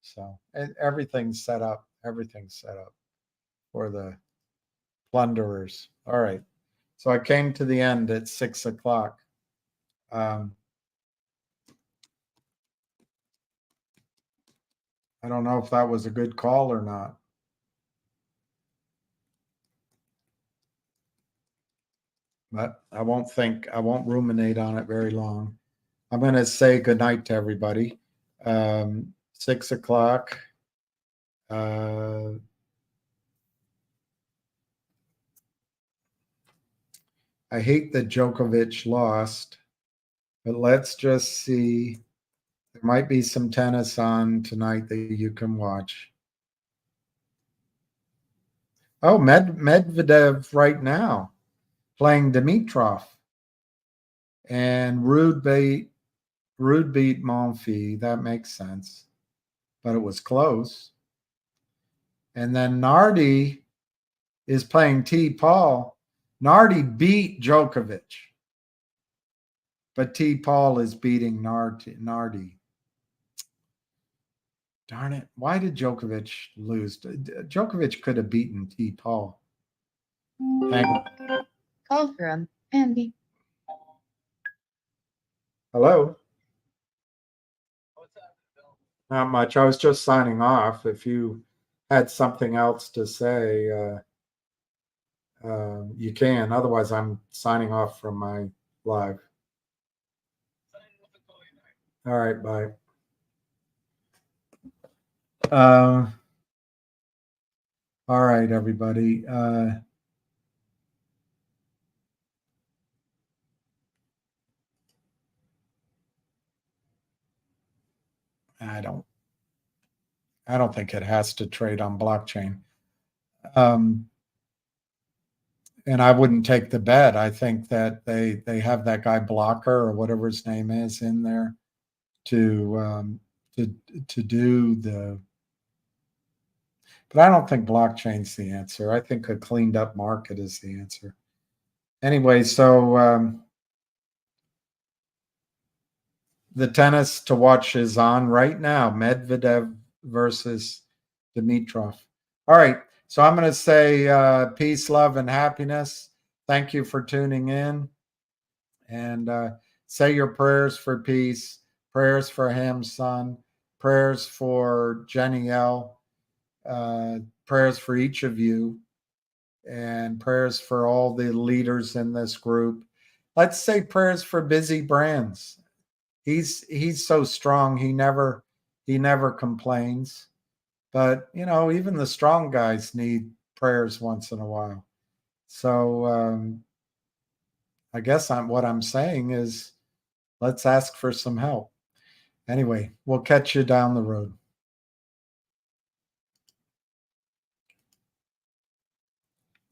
So everything's set up. Everything's set up for the plunderers. All right. So I came to the end at 6 o'clock. I don't know if that was a good call or not. But I won't ruminate on it very long. I'm going to say goodnight to everybody. 6 o'clock. I hate that Djokovic lost, but let's just see. There might be some tennis on tonight that you can watch. Oh, Medvedev right now playing Dimitrov, and Rude beat Monfils. That makes sense, but it was close. And then Nardi is playing T. Paul. Nardi beat Djokovic, but T. Paul is beating Nardi. Darn it. Why did Djokovic lose? Djokovic could have beaten T. Paul. Hang on. Call from Andy. Hello? Not much. I was just signing off. If you had something else to say, you can. Otherwise, I'm signing off from my live. All right, bye. All right, everybody. I don't think it has to trade on blockchain. And I wouldn't take the bet. I think that they have that guy Blocker or whatever his name is in there to do the. But I don't think blockchain's the answer. I think a cleaned up market is the answer. Anyway, so the tennis to watch is on right now. Medvedev versus Dimitrov. All right. So I'm going to say peace, love, and happiness. Thank you for tuning in. And say your prayers for peace, prayers for Ham's son, prayers for Jenny L, prayers for each of you, and prayers for all the leaders in this group. Let's say prayers for Busy Brands. He's so strong. He never complains. But even the strong guys need prayers once in a while. So I guess what I'm saying is let's ask for some help. Anyway, we'll catch you down the road.